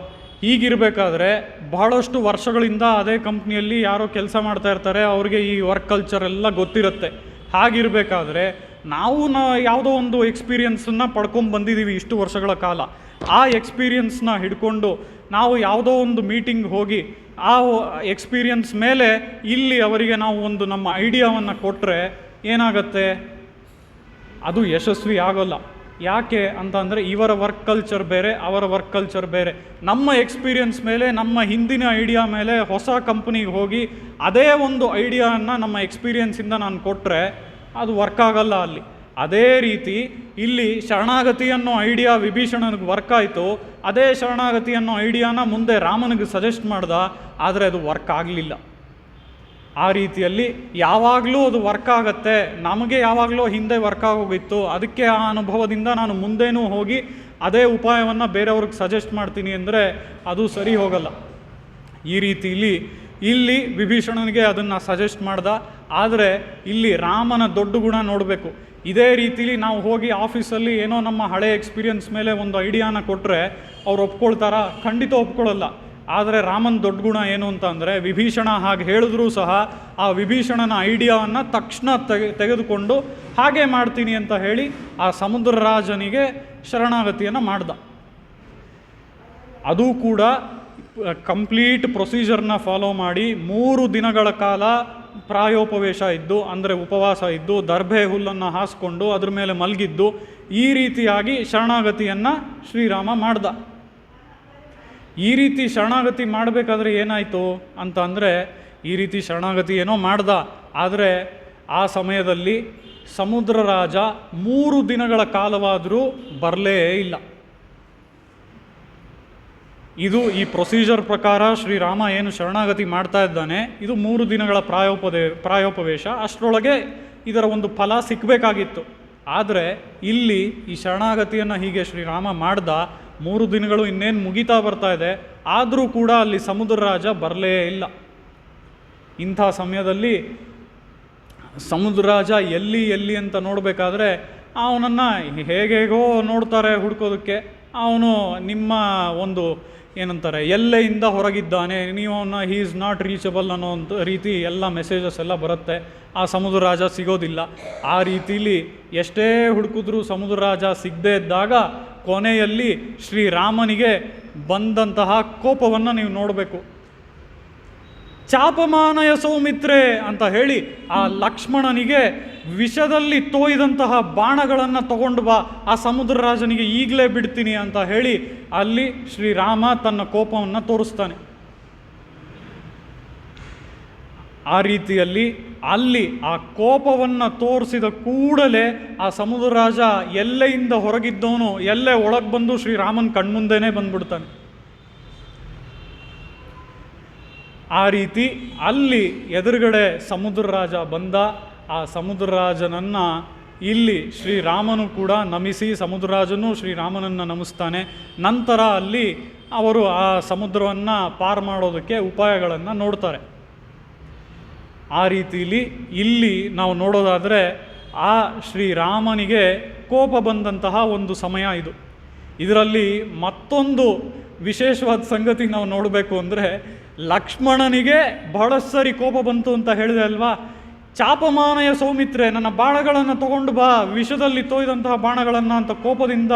ಹೀಗಿರಬೇಕಾದ್ರೆ ಬಹಳಷ್ಟು ವರ್ಷಗಳಿಂದ ಅದೇ ಕಂಪ್ನಿಯಲ್ಲಿ ಯಾರೋ ಕೆಲಸ ಮಾಡ್ತಾ ಇರ್ತಾರೆ, ಅವ್ರಿಗೆ ಈ ವರ್ಕ್ ಕಲ್ಚರ್ ಎಲ್ಲ ಗೊತ್ತಿರುತ್ತೆ. ಹಾಗಿರಬೇಕಾದ್ರೆ ನಾವು ಯಾವುದೋ ಒಂದು ಎಕ್ಸ್ಪೀರಿಯನ್ಸನ್ನು ಪಡ್ಕೊಂಡು ಬಂದಿದ್ದೀವಿ ಇಷ್ಟು ವರ್ಷಗಳ ಕಾಲ. ಆ ಎಕ್ಸ್ಪೀರಿಯನ್ಸ್ನ ಹಿಡ್ಕೊಂಡು ನಾವು ಯಾವುದೋ ಒಂದು ಮೀಟಿಂಗ್ ಹೋಗಿ ಆ ಎಕ್ಸ್ಪೀರಿಯನ್ಸ್ ಮೇಲೆ ಇಲ್ಲಿ ಅವರಿಗೆ ನಾವು ಒಂದು ನಮ್ಮ ಐಡಿಯಾವನ್ನು ಕೊಟ್ಟರೆ ಏನಾಗತ್ತೆ? ಅದು ಯಶಸ್ವಿ ಆಗೋಲ್ಲ. ಯಾಕೆ ಅಂತ ಅಂದರೆ ಇವರ ವರ್ಕ್ ಕಲ್ಚರ್ ಬೇರೆ, ಅವರ ವರ್ಕ್ ಕಲ್ಚರ್ ಬೇರೆ. ನಮ್ಮ ಎಕ್ಸ್ಪೀರಿಯನ್ಸ್ ಮೇಲೆ, ನಮ್ಮ ಹಿಂದಿನ ಐಡಿಯಾ ಮೇಲೆ ಹೊಸ ಕಂಪ್ನಿಗೆ ಹೋಗಿ ಅದೇ ಒಂದು ಐಡಿಯಾವನ್ನು ನಮ್ಮ ಎಕ್ಸ್ಪೀರಿಯನ್ಸಿಂದ ನಾನು ಕೊಟ್ಟರೆ ಅದು ವರ್ಕ್ ಆಗಲ್ಲ ಅಲ್ಲಿ. ಅದೇ ರೀತಿ ಇಲ್ಲಿ ಶರಣಾಗತಿ ಅನ್ನೋ ಐಡಿಯಾ ವಿಭೀಷಣನಿಗೆ ವರ್ಕ್ ಆಯಿತು. ಅದೇ ಶರಣಾಗತಿ ಅನ್ನೋ ಐಡಿಯಾನ ಮುಂದೆ ರಾಮನಿಗೆ ಸಜೆಸ್ಟ್ ಮಾಡ್ದ, ಆದರೆ ಅದು ವರ್ಕ್ ಆಗಲಿಲ್ಲ. ಆ ರೀತಿಯಲ್ಲಿ ಯಾವಾಗಲೂ ಅದು ವರ್ಕ್ ಆಗತ್ತೆ. ನಮಗೆ ಯಾವಾಗಲೂ ಹಿಂದೆ ವರ್ಕ್ ಆಗೋಗಿತ್ತು, ಅದಕ್ಕೆ ಆ ಅನುಭವದಿಂದ ನಾನು ಮುಂದೇನೂ ಹೋಗಿ ಅದೇ ಉಪಾಯವನ್ನು ಬೇರೆಯವ್ರಿಗೆ ಸಜೆಸ್ಟ್ ಮಾಡ್ತೀನಿ ಅಂದರೆ ಅದು ಸರಿ ಹೋಗಲ್ಲ. ಈ ರೀತಿಯಲ್ಲಿ ಇಲ್ಲಿ ವಿಭೀಷಣನಿಗೆ ಅದನ್ನು ಸಜೆಸ್ಟ್ ಮಾಡ್ದ. ಆದರೆ ಇಲ್ಲಿ ರಾಮನ ದೊಡ್ಡ ಗುಣ ನೋಡಬೇಕು. ಇದೇ ರೀತಿಲಿ ನಾವು ಹೋಗಿ ಆಫೀಸಲ್ಲಿ ಏನೋ ನಮ್ಮ ಹಳೆ ಎಕ್ಸ್ಪೀರಿಯನ್ಸ್ ಮೇಲೆ ಒಂದು ಐಡಿಯಾನ ಕೊಟ್ಟರೆ ಅವ್ರು ಒಪ್ಕೊಳ್ತಾರಾ? ಖಂಡಿತ ಒಪ್ಕೊಳ್ಳಲ್ಲ. ಆದರೆ ರಾಮನ ದೊಡ್ಡ ಗುಣ ಏನು ಅಂತ ಅಂದರೆ, ವಿಭೀಷಣ ಹಾಗೆ ಹೇಳಿದ್ರೂ ಸಹ ಆ ವಿಭೀಷಣನ ಐಡಿಯಾವನ್ನು ತಕ್ಷಣ ತೆಗೆದುಕೊಂಡು ಹಾಗೆ ಮಾಡ್ತೀನಿ ಅಂತ ಹೇಳಿ ಆ ಸಮುದ್ರ ರಾಜನಿಗೆ ಶರಣಾಗತಿಯನ್ನು ಮಾಡ್ದ. ಅದು ಕೂಡ ಕಂಪ್ಲೀಟ್ ಪ್ರೊಸೀಜರ್ನ ಫಾಲೋ ಮಾಡಿ 3 ದಿನಗಳ ಕಾಲ ಪ್ರಾಯೋಪವೇಶ ಇದ್ದು, ಅಂದರೆ ಉಪವಾಸ ಇದ್ದು, ದರ್ಭೆ ಹುಲ್ಲನ್ನು ಹಾಸ್ಕೊಂಡು ಅದ್ರ ಮೇಲೆ ಮಲಗಿದ್ದು, ಈ ರೀತಿಯಾಗಿ ಶರಣಾಗತಿಯನ್ನು ಶ್ರೀರಾಮ ಮಾಡ್ದ. ಈ ರೀತಿ ಶರಣಾಗತಿ ಮಾಡಬೇಕಾದ್ರೆ ಏನಾಯಿತು ಅಂತ ಅಂದರೆ, ಈ ರೀತಿ ಶರಣಾಗತಿ ಏನೋ ಮಾಡ್ದ, ಆದರೆ ಆ ಸಮಯದಲ್ಲಿ ಸಮುದ್ರ ರಾಜ 3 ದಿನಗಳ ಕಾಲವಾದರೂ ಬರಲೇ ಇಲ್ಲ. ಇದು ಈ ಪ್ರೊಸೀಜರ್ ಪ್ರಕಾರ ಶ್ರೀರಾಮ ಏನು ಶರಣಾಗತಿ ಮಾಡ್ತಾ ಇದ್ದಾನೆ, ಇದು 3 ದಿನಗಳ ಪ್ರಾಯೋಪವೇಶ. ಅಷ್ಟರೊಳಗೆ ಇದರ ಒಂದು ಫಲ ಸಿಕ್ಕಬೇಕಾಗಿತ್ತು. ಆದರೆ ಇಲ್ಲಿ ಈ ಶರಣಾಗತಿಯನ್ನು ಹೀಗೆ ಶ್ರೀರಾಮ ಮಾಡ್ದ. 3 ದಿನಗಳು ಇನ್ನೇನು ಮುಗಿತಾ ಬರ್ತಾ ಇದೆ, ಆದರೂ ಕೂಡ ಅಲ್ಲಿ ಸಮುದ್ರ ರಾಜ ಬರಲೇ ಇಲ್ಲ. ಇಂಥ ಸಮಯದಲ್ಲಿ ಸಮುದ್ರ ರಾಜ ಎಲ್ಲಿ ಅಂತ ನೋಡಬೇಕಾದ್ರೆ ಅವನನ್ನು ಹೇಗೇಗೋ ನೋಡ್ತಾರೆ ಹುಡ್ಕೋದಕ್ಕೆ. ಅವನು ನಿಮ್ಮ ಒಂದು ಏನಂತಾರೆ ಎಲ್ಲೆಯಿಂದ ಹೊರಗಿದ್ದಾನೆ, ನೀವು ಅವನ್ನ ಹೀ ಈಸ್ ನಾಟ್ ರೀಚಬಲ್ ಅನ್ನೋಂಥ ರೀತಿ ಎಲ್ಲ ಮೆಸೇಜಸ್ ಎಲ್ಲ ಬರುತ್ತೆ. ಆ ಸಮುದ್ರ ರಾಜ ಸಿಗೋದಿಲ್ಲ. ಆ ರೀತಿಲಿ ಎಷ್ಟೇ ಹುಡುಕಿದ್ರೂ ಸಮುದ್ರ ರಾಜ ಸಿಗದೇ ಇದ್ದಾಗ ಕೊನೆಯಲ್ಲಿ ಶ್ರೀರಾಮನಿಗೆ ಬಂದಂತಹ ಕೋಪವನ್ನು ನೀವು ನೋಡಬೇಕು. ಚಾಪಮಾನಯ ಸೌಮಿತ್ರೆ ಅಂತ ಹೇಳಿ ಆ ಲಕ್ಷ್ಮಣನಿಗೆ ವಿಷದಲ್ಲಿ ತೋಯ್ದಂತಹ ಬಾಣಗಳನ್ನು ತಗೊಂಡು ಬಾ, ಆ ಸಮುದ್ರ ರಾಜನಿಗೆ ಈಗಲೇ ಬಿಡ್ತೀನಿ ಅಂತ ಹೇಳಿ ಅಲ್ಲಿ ಶ್ರೀರಾಮ ತನ್ನ ಕೋಪವನ್ನು ತೋರಿಸ್ತಾನೆ. ಆ ರೀತಿಯಲ್ಲಿ ಅಲ್ಲಿ ಆ ಕೋಪವನ್ನು ತೋರಿಸಿದ ಕೂಡಲೇ ಆ ಸಮುದ್ರ ರಾಜ ಎಲ್ಲೆಯಿಂದ ಹೊರಗಿದ್ದವನು ಎಲ್ಲೇ ಒಳಗೆ ಬಂದು ಶ್ರೀರಾಮನ ಕಣ್ಮುಂದೆನೇ ಬಂದ್ಬಿಡ್ತಾನೆ. ಆ ರೀತಿ ಅಲ್ಲಿ ಎದುರುಗಡೆ ಸಮುದ್ರ ರಾಜ ಬಂದ. ಆ ಸಮುದ್ರ ರಾಜನನ್ನು ಇಲ್ಲಿ ಶ್ರೀರಾಮನು ಕೂಡ ನಮಿಸಿ, ಸಮುದ್ರ ರಾಜನು ಶ್ರೀರಾಮನನ್ನು ನಮಿಸ್ತಾನೆ. ನಂತರ ಅಲ್ಲಿ ಅವರು ಆ ಸಮುದ್ರವನ್ನು ಪಾರು ಮಾಡೋದಕ್ಕೆ ಉಪಾಯಗಳನ್ನು ನೋಡ್ತಾರೆ. ಆ ರೀತಿಯಲ್ಲಿ ಇಲ್ಲಿ ನಾವು ನೋಡೋದಾದರೆ ಆ ಶ್ರೀರಾಮನಿಗೆ ಕೋಪ ಬಂದಂತಹ ಒಂದು ಸಮಯ ಇದು. ಇದರಲ್ಲಿ ಮತ್ತೊಂದು ವಿಶೇಷವಾದ ಸಂಗತಿ ನಾವು ನೋಡಬೇಕು ಅಂದರೆ, ಲಕ್ಷ್ಮಣನಿಗೆ ಬಹಳಷ್ಟು ಸರಿ ಕೋಪ ಬಂತು ಅಂತ ಹೇಳಿದೆ ಅಲ್ವಾ. ಚಾಪಮಾನಯ ಸೌಮಿತ್ರೆ, ನನ್ನ ಬಾಣಗಳನ್ನು ತಗೊಂಡು ಬಾ, ವಿಷದಲ್ಲಿ ತೋಯ್ದಂತಹ ಬಾಣಗಳನ್ನು ಅಂತ ಕೋಪದಿಂದ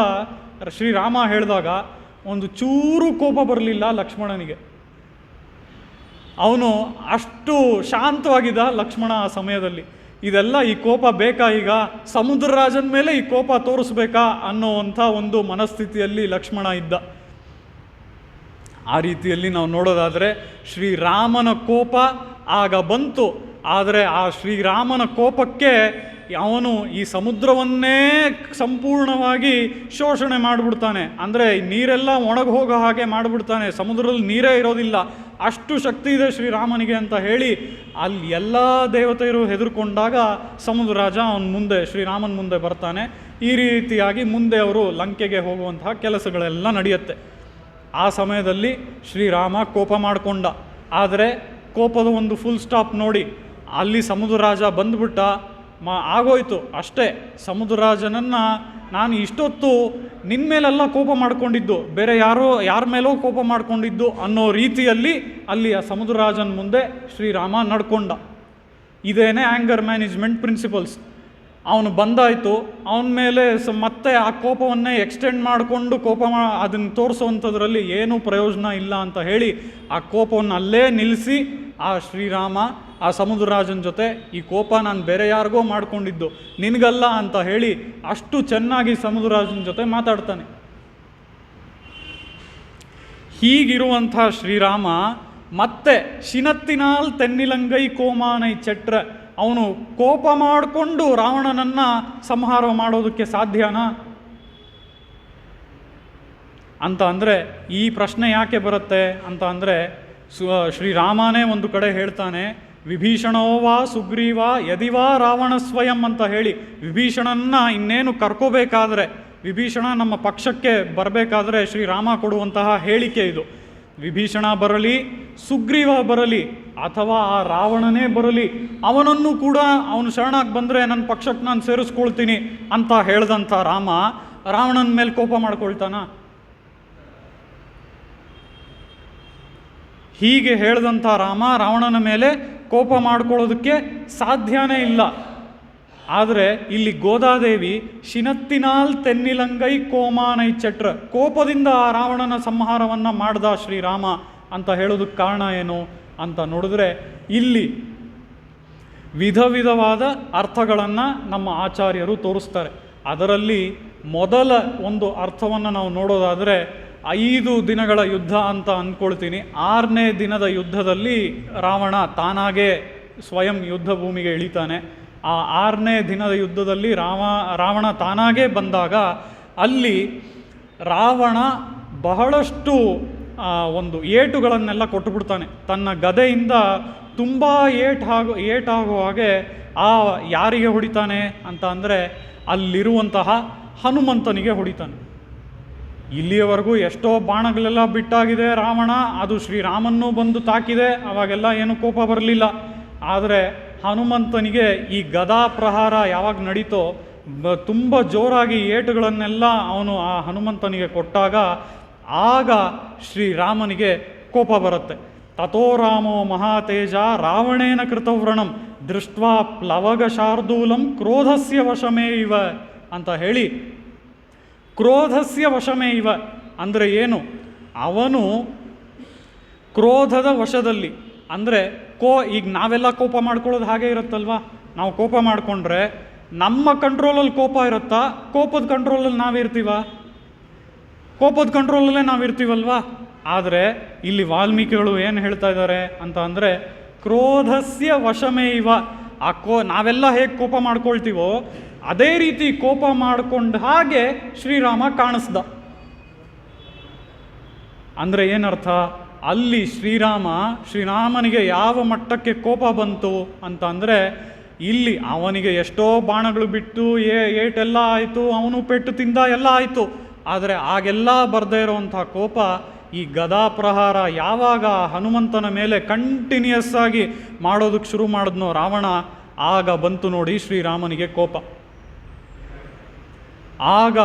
ಶ್ರೀರಾಮ ಹೇಳಿದಾಗ ಒಂದು ಚೂರು ಕೋಪ ಬರಲಿಲ್ಲ ಲಕ್ಷ್ಮಣನಿಗೆ. ಅವನು ಅಷ್ಟು ಶಾಂತವಾಗಿದ್ದ ಲಕ್ಷ್ಮಣ ಆ ಸಮಯದಲ್ಲಿ. ಇದೆಲ್ಲ ಈ ಕೋಪ ಬೇಕಾ, ಈಗ ಸಮುದ್ರ ರಾಜನ ಮೇಲೆ ಈ ಕೋಪ ತೋರಿಸ್ಬೇಕಾ ಅನ್ನೋವಂಥ ಒಂದು ಮನಸ್ಥಿತಿಯಲ್ಲಿ ಲಕ್ಷ್ಮಣ ಇದ್ದ. ಆ ರೀತಿಯಲ್ಲಿ ನಾವು ನೋಡೋದಾದರೆ ಶ್ರೀರಾಮನ ಕೋಪ ಆಗ ಬಂತು. ಆದರೆ ಆ ಶ್ರೀರಾಮನ ಕೋಪಕ್ಕೆ ಅವನು ಈ ಸಮುದ್ರವನ್ನೇ ಸಂಪೂರ್ಣವಾಗಿ ಶೋಷಣೆ ಮಾಡಿಬಿಡ್ತಾನೆ. ಅಂದರೆ ನೀರೆಲ್ಲ ಒಣಗಿ ಹೋಗೋ ಹಾಗೆ ಮಾಡಿಬಿಡ್ತಾನೆ. ಸಮುದ್ರದಲ್ಲಿ ನೀರೇ ಇರೋದಿಲ್ಲ, ಅಷ್ಟು ಶಕ್ತಿ ಇದೆ ಶ್ರೀರಾಮನಿಗೆ ಅಂತ ಹೇಳಿ ಅಲ್ಲಿ ಎಲ್ಲ ದೇವತೆಯರು ಹೆದರ್ಕೊಂಡಾಗ ಸಮುದ್ರ ರಾಜ ಅವನ ಮುಂದೆ ಶ್ರೀರಾಮನ ಮುಂದೆ ಬರ್ತಾನೆ. ಈ ರೀತಿಯಾಗಿ ಮುಂದೆ ಅವರು ಲಂಕೆಗೆ ಹೋಗುವಂತಹ ಕೆಲಸಗಳೆಲ್ಲ ನಡೆಯುತ್ತೆ. ಆ ಸಮಯದಲ್ಲಿ ಶ್ರೀರಾಮ ಕೋಪ ಮಾಡಿಕೊಂಡ. ಆದರೆ ಕೋಪದ ಒಂದು ಫುಲ್ ಸ್ಟಾಪ್ ನೋಡಿ ಅಲ್ಲಿ ಸಮುದ್ರ ರಾಜ ಬಂದ್ಬಿಟ್ಟ. ಆಗೋಯ್ತು ಅಷ್ಟೇ. ಸಮುದ್ರ ರಾಜನನ್ನು ನಾನು ಇಷ್ಟೊತ್ತು ನಿನ್ನ ಮೇಲೆಲ್ಲ ಕೋಪ ಮಾಡ್ಕೊಂಡಿದ್ದು, ಬೇರೆ ಯಾರ ಮೇಲೋ ಕೋಪ ಮಾಡ್ಕೊಂಡಿದ್ದು ಅನ್ನೋ ರೀತಿಯಲ್ಲಿ ಅಲ್ಲಿ ಆ ಸಮುದ್ರ ರಾಜನ ಮುಂದೆ ಶ್ರೀರಾಮ ನಡ್ಕೊಂಡ. ಇದೇನೇ ಆ್ಯಂಗರ್ ಮ್ಯಾನೇಜ್ಮೆಂಟ್ ಪ್ರಿನ್ಸಿಪಲ್ಸ್. ಅವನು ಬಂದಾಯಿತು, ಅವನ ಮೇಲೆ ಮತ್ತೆ ಆ ಕೋಪವನ್ನೇ ಎಕ್ಸ್ಟೆಂಡ್ ಮಾಡಿಕೊಂಡು ಅದನ್ನು ತೋರಿಸೋವಂಥದ್ರಲ್ಲಿ ಏನೂ ಪ್ರಯೋಜನ ಇಲ್ಲ ಅಂತ ಹೇಳಿ ಆ ಕೋಪವನ್ನು ಅಲ್ಲೇ ನಿಲ್ಲಿಸಿ ಆ ಶ್ರೀರಾಮ ಆ ಸಮುದ್ರ ರಾಜನ ಜೊತೆ ಈ ಕೋಪ ನಾನು ಬೇರೆ ಯಾರಿಗೋ ಮಾಡ್ಕೊಂಡಿದ್ದು, ನಿನಗಲ್ಲ ಅಂತ ಹೇಳಿ ಅಷ್ಟು ಚೆನ್ನಾಗಿ ಸಮುದ್ರ ರಾಜನ ಜೊತೆ ಮಾತಾಡ್ತಾನೆ. ಹೀಗಿರುವಂಥ ಶ್ರೀರಾಮ ಮತ್ತೆ ಶಿನತ್ತಿನಾಲ್ ತೆನ್ನಿಲಂಗೈ ಕೋಮಾನೈ ಚಟ್ರ, ಅವನು ಕೋಪ ಮಾಡಿಕೊಂಡು ರಾವಣನನ್ನು ಸಂಹಾರ ಮಾಡೋದಕ್ಕೆ ಸಾಧ್ಯನಾ ಅಂತ ಅಂದರೆ ಈ ಪ್ರಶ್ನೆ ಯಾಕೆ ಬರುತ್ತೆ ಅಂತ ಅಂದರೆ, ಶ್ರೀರಾಮನೇ ಒಂದು ಕಡೆ ಹೇಳ್ತಾನೆ, ವಿಭೀಷಣೋವಾ ಸುಗ್ರೀವ ಯದಿವಾ ರಾವಣ ಸ್ವಯಂ ಅಂತ ಹೇಳಿ. ವಿಭೀಷಣನ್ನ ಇನ್ನೇನು ಕರ್ಕೋಬೇಕಾದ್ರೆ, ವಿಭೀಷಣ ನಮ್ಮ ಪಕ್ಷಕ್ಕೆ ಬರಬೇಕಾದ್ರೆ ಶ್ರೀರಾಮ ಕೊಡುವಂತಹ ಹೇಳಿಕೆ ಇದು. ವಿಭೀಷಣ ಬರಲಿ, ಸುಗ್ರೀವ ಬರಲಿ, ಅಥವಾ ಆ ರಾವಣನೇ ಬರಲಿ, ಅವನನ್ನು ಕೂಡ ಅವನು ಶರಣಾಗಿ ಬಂದರೆ ನನ್ನ ಪಕ್ಷಕ್ಕೆ ನಾನು ಸೇರಿಸ್ಕೊಳ್ತೀನಿ ಅಂತ ಹೇಳ್ದಂಥ ರಾಮ ರಾವಣನ ಮೇಲೆ ಕೋಪ ಮಾಡ್ಕೊಳ್ತಾನ? ಹೀಗೆ ಹೇಳ್ದಂಥ ರಾಮ ರಾವಣನ ಮೇಲೆ ಕೋಪ ಮಾಡ್ಕೊಳ್ಳೋದಕ್ಕೆ ಸಾಧ್ಯನೇ ಇಲ್ಲ. ಆದರೆ ಇಲ್ಲಿ ಗೋದಾದೇವಿ ಶಿನತ್ತಿನಾಲ್ ತೆನ್ನಿಲಂಗೈ ಕೋಮಾನೈ ಚಟ್ರ, ಕೋಪದಿಂದ ಆ ರಾವಣನ ಸಂಹಾರವನ್ನು ಮಾಡ್ದ ಶ್ರೀರಾಮ ಅಂತ ಹೇಳೋದಕ್ಕೆ ಕಾರಣ ಏನು ಅಂತ ನೋಡಿದ್ರೆ, ಇಲ್ಲಿ ವಿಧ ವಿಧವಾದ ಅರ್ಥಗಳನ್ನು ನಮ್ಮ ಆಚಾರ್ಯರು ತೋರಿಸ್ತಾರೆ. ಅದರಲ್ಲಿ ಮೊದಲ ಒಂದು ಅರ್ಥವನ್ನು ನಾವು ನೋಡೋದಾದರೆ 5 ದಿನಗಳ ಯುದ್ಧ ಅಂತ ಅಂದ್ಕೊಳ್ತೀನಿ. 6ನೇ ದಿನದ ಯುದ್ಧದಲ್ಲಿ ರಾವಣ ತಾನಾಗೇ ಸ್ವಯಂ ಯುದ್ಧ ಭೂಮಿಗೆ ಇಳಿತಾನೆ. ಆ 6ನೇ ದಿನದ ಯುದ್ಧದಲ್ಲಿ ರಾವಣ ತಾನಾಗೇ ಬಂದಾಗ ಅಲ್ಲಿ ರಾವಣ ಬಹಳಷ್ಟು ಒಂದು ಏಟುಗಳನ್ನೆಲ್ಲ ಕೊಟ್ಟುಬಿಡ್ತಾನೆ. ತನ್ನ ಗದೆಯಿಂದ ತುಂಬ ಏಟಾಗೋ ಹಾಗೆ ಯಾರಿಗೆ ಹೊಡಿತಾನೆ ಅಂತ ಅಂದರೆ ಅಲ್ಲಿರುವಂತಹ ಹನುಮಂತನಿಗೆ ಹೊಡಿತಾನೆ. ಇಲ್ಲಿಯವರೆಗೂ ಎಷ್ಟೋ ಬಾಣಗಳೆಲ್ಲ ಬಿಟ್ಟಾಗಿದೆ ರಾವಣ, ಅದು ಶ್ರೀರಾಮನ್ನೂ ಬಂದು ತಾಕಿದೆ, ಅವಾಗೆಲ್ಲ ಏನೂ ಕೋಪ ಬರಲಿಲ್ಲ. ಆದರೆ ಹನುಮಂತನಿಗೆ ಈ ಗದಾ ಪ್ರಹಾರ ಯಾವಾಗ ನಡೀತೋ ತುಂಬ ಜೋರಾಗಿ ಏಟುಗಳನ್ನೆಲ್ಲ ಅವನು ಆ ಹನುಮಂತನಿಗೆ ಕೊಟ್ಟಾಗ ಆಗ ಶ್ರೀರಾಮನಿಗೆ ಕೋಪ ಬರುತ್ತೆ. ತಥೋ ರಾಮೋ ಮಹಾತೇಜ ರಾವಣೇನ ಕೃತವ್ರಣಂ ದೃಷ್ಟ್ವಾ ಪ್ಲವಗ ಶಾರ್ದೂಲಂ ಕ್ರೋಧಸ್ಯ ವಶಮೇ ಇವ ಅಂತ ಹೇಳಿ ಕ್ರೋಧಸ್ಯ ವಶಮೇ ಇವ ಅಂದರೆ ಏನು, ಅವನು ಕ್ರೋಧದ ವಶದಲ್ಲಿ, ಅಂದರೆ ಈಗ ನಾವೆಲ್ಲ ಕೋಪ ಮಾಡ್ಕೊಳ್ಳೋದು ಹಾಗೆ ಇರುತ್ತಲ್ವ, ನಾವು ಕೋಪ ಮಾಡಿಕೊಂಡ್ರೆ ನಮ್ಮ ಕಂಟ್ರೋಲಲ್ಲಿ ಕೋಪ ಇರುತ್ತಾ, ಕೋಪದ ಕಂಟ್ರೋಲಲ್ಲಿ ನಾವಿರ್ತೀವ? ಕೋಪದ ಕಂಟ್ರೋಲಲ್ಲೇ ನಾವಿರ್ತೀವಲ್ವಾ. ಆದರೆ ಇಲ್ಲಿ ವಾಲ್ಮೀಕಿಗಳು ಏನು ಹೇಳ್ತಾ ಇದ್ದಾರೆ ಅಂತ ಅಂದರೆ, ಕ್ರೋಧಸ್ಯ ವಶಮೇ ಇವ, ನಾವೆಲ್ಲ ಹೇಗೆ ಕೋಪ ಮಾಡ್ಕೊಳ್ತೀವೋ ಅದೇ ರೀತಿ ಕೋಪ ಮಾಡಿಕೊಂಡ ಹಾಗೆ ಶ್ರೀರಾಮ ಕಾಣಿಸ್ದ. ಅಂದರೆ ಏನರ್ಥ, ಅಲ್ಲಿ ಶ್ರೀರಾಮನಿಗೆ ಯಾವ ಮಟ್ಟಕ್ಕೆ ಕೋಪ ಬಂತು ಅಂತ ಅಂದರೆ, ಇಲ್ಲಿ ಅವನಿಗೆ ಎಷ್ಟೋ ಬಾಣಗಳು ಬಿಟ್ಟು ಏಟೆಲ್ಲ ಆಯಿತು, ಅವನು ಪೆಟ್ಟು ತಿಂದ, ಎಲ್ಲ ಆಯಿತು. ಆದರೆ ಆಗೆಲ್ಲ ಬರದೇ ಇರೋವಂಥ ಕೋಪ ಈ ಗದಾ ಪ್ರಹಾರ ಯಾವಾಗ ಹನುಮಂತನ ಮೇಲೆ ಕಂಟಿನ್ಯೂಸ್ ಆಗಿ ಮಾಡೋದಕ್ಕೆ ಶುರು ಮಾಡಿದ್ನೋ ರಾವಣ, ಆಗ ಬಂತು ನೋಡಿ ಶ್ರೀರಾಮನಿಗೆ ಕೋಪ. ಆಗ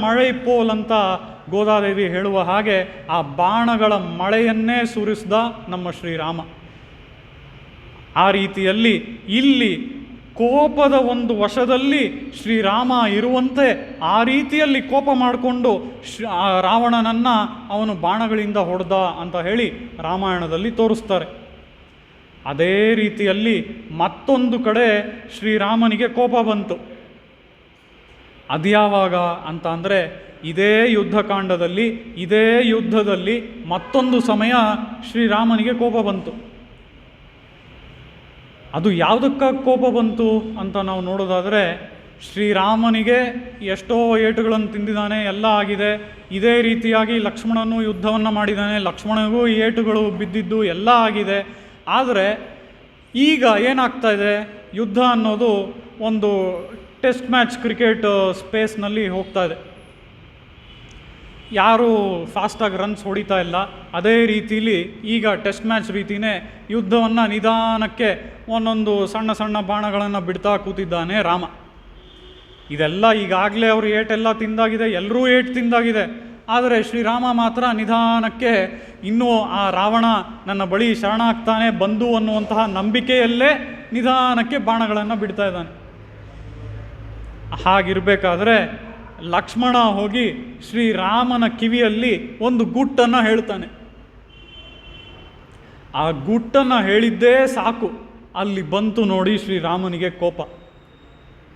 ಮಳೆ ಪೋಲ್ ಅಂತ ಗೋದಾದೇವಿ ಹೇಳುವ ಹಾಗೆ ಆ ಬಾಣಗಳ ಮಳೆಯನ್ನೇ ಸುರಿಸ್ದ ನಮ್ಮ ಶ್ರೀರಾಮ. ಆ ರೀತಿಯಲ್ಲಿ ಇಲ್ಲಿ ಕೋಪದ ಒಂದು ವಶದಲ್ಲಿ ಶ್ರೀರಾಮ ಇರುವಂತೆ ಆ ರೀತಿಯಲ್ಲಿ ಕೋಪ ಮಾಡಿಕೊಂಡು ರಾವಣನನ್ನು ಅವನು ಬಾಣಗಳಿಂದ ಹೊಡೆದ ಅಂತ ಹೇಳಿ ರಾಮಾಯಣದಲ್ಲಿ ತೋರಿಸ್ತಾರೆ. ಅದೇ ರೀತಿಯಲ್ಲಿ ಮತ್ತೊಂದು ಕಡೆ ಶ್ರೀರಾಮನಿಗೆ ಕೋಪ ಬಂತು. ಅದ್ಯಾವಾಗ ಅಂತ ಅಂದರೆ, ಇದೇ ಯುದ್ಧದಲ್ಲಿ ಮತ್ತೊಂದು ಸಮಯ ಶ್ರೀರಾಮನಿಗೆ ಕೋಪ ಬಂತು. ಅದು ಯಾವುದಕ್ಕಾಗಿ ಕೋಪ ಬಂತು ಅಂತ ನಾವು ನೋಡೋದಾದರೆ, ಶ್ರೀರಾಮನಿಗೆ ಎಷ್ಟೋ ಏಟುಗಳನ್ನು ತಿಂದಿದ್ದಾನೆ, ಎಲ್ಲ ಆಗಿದೆ. ಇದೇ ರೀತಿಯಾಗಿ ಲಕ್ಷ್ಮಣನು ಯುದ್ಧವನ್ನು ಮಾಡಿದ್ದಾನೆ, ಲಕ್ಷ್ಮಣನಿಗೂ ಏಟುಗಳು ಬಿದ್ದಿದ್ದು ಎಲ್ಲ ಆಗಿದೆ. ಆದರೆ ಈಗ ಏನಾಗ್ತಾ ಇದೆ, ಯುದ್ಧ ಅನ್ನೋದು ಒಂದು ಟೆಸ್ಟ್ ಮ್ಯಾಚ್ ಕ್ರಿಕೆಟ್ ಸ್ಪೇಸ್ನಲ್ಲಿ ಹೋಗ್ತಾ ಇದೆ. ಯಾರೂ ಫಾಸ್ಟಾಗಿ ರನ್ಸ್ ಹೊಡಿತಾ ಇಲ್ಲ. ಅದೇ ರೀತಿಲಿ ಈಗ ಟೆಸ್ಟ್ ಮ್ಯಾಚ್ ರೀತಿಯೇ ಯುದ್ಧವನ್ನು ನಿಧಾನಕ್ಕೆ ಒಂದೊಂದು ಸಣ್ಣ ಸಣ್ಣ ಬಾಣಗಳನ್ನು ಬಿಡ್ತಾ ಕೂತಿದ್ದಾನೆ ರಾಮ. ಇದೆಲ್ಲ ಈಗಾಗಲೇ ಅವರು ಏಟೆಲ್ಲ ತಿಂದಾಗಿದೆ, ಎಲ್ಲರೂ ಏಟು ತಿಂದಾಗಿದೆ. ಆದರೆ ಶ್ರೀರಾಮ ಮಾತ್ರ ನಿಧಾನಕ್ಕೆ ಇನ್ನೂ ಆ ರಾವಣ ನನ್ನ ಬಳಿ ಶರಣಾಗ್ತಾನೆ ಬಂದು ಅನ್ನುವಂತಹ ನಂಬಿಕೆಯಲ್ಲೇ ನಿಧಾನಕ್ಕೆ ಬಾಣಗಳನ್ನು ಬಿಡ್ತಾ ಇದ್ದಾನೆ. ಹಾಗಿರಬೇಕಾದ್ರೆ ಲಕ್ಷ್ಮಣ ಹೋಗಿ ಶ್ರೀರಾಮನ ಕಿವಿಯಲ್ಲಿ ಒಂದು ಗುಟ್ಟನ್ನು ಹೇಳ್ತಾನೆ. ಆ ಗುಟ್ಟನ್ನು ಹೇಳಿದ್ದೇ ಸಾಕು, ಅಲ್ಲಿ ಬಂತು ನೋಡಿ ಶ್ರೀರಾಮನಿಗೆ ಕೋಪ.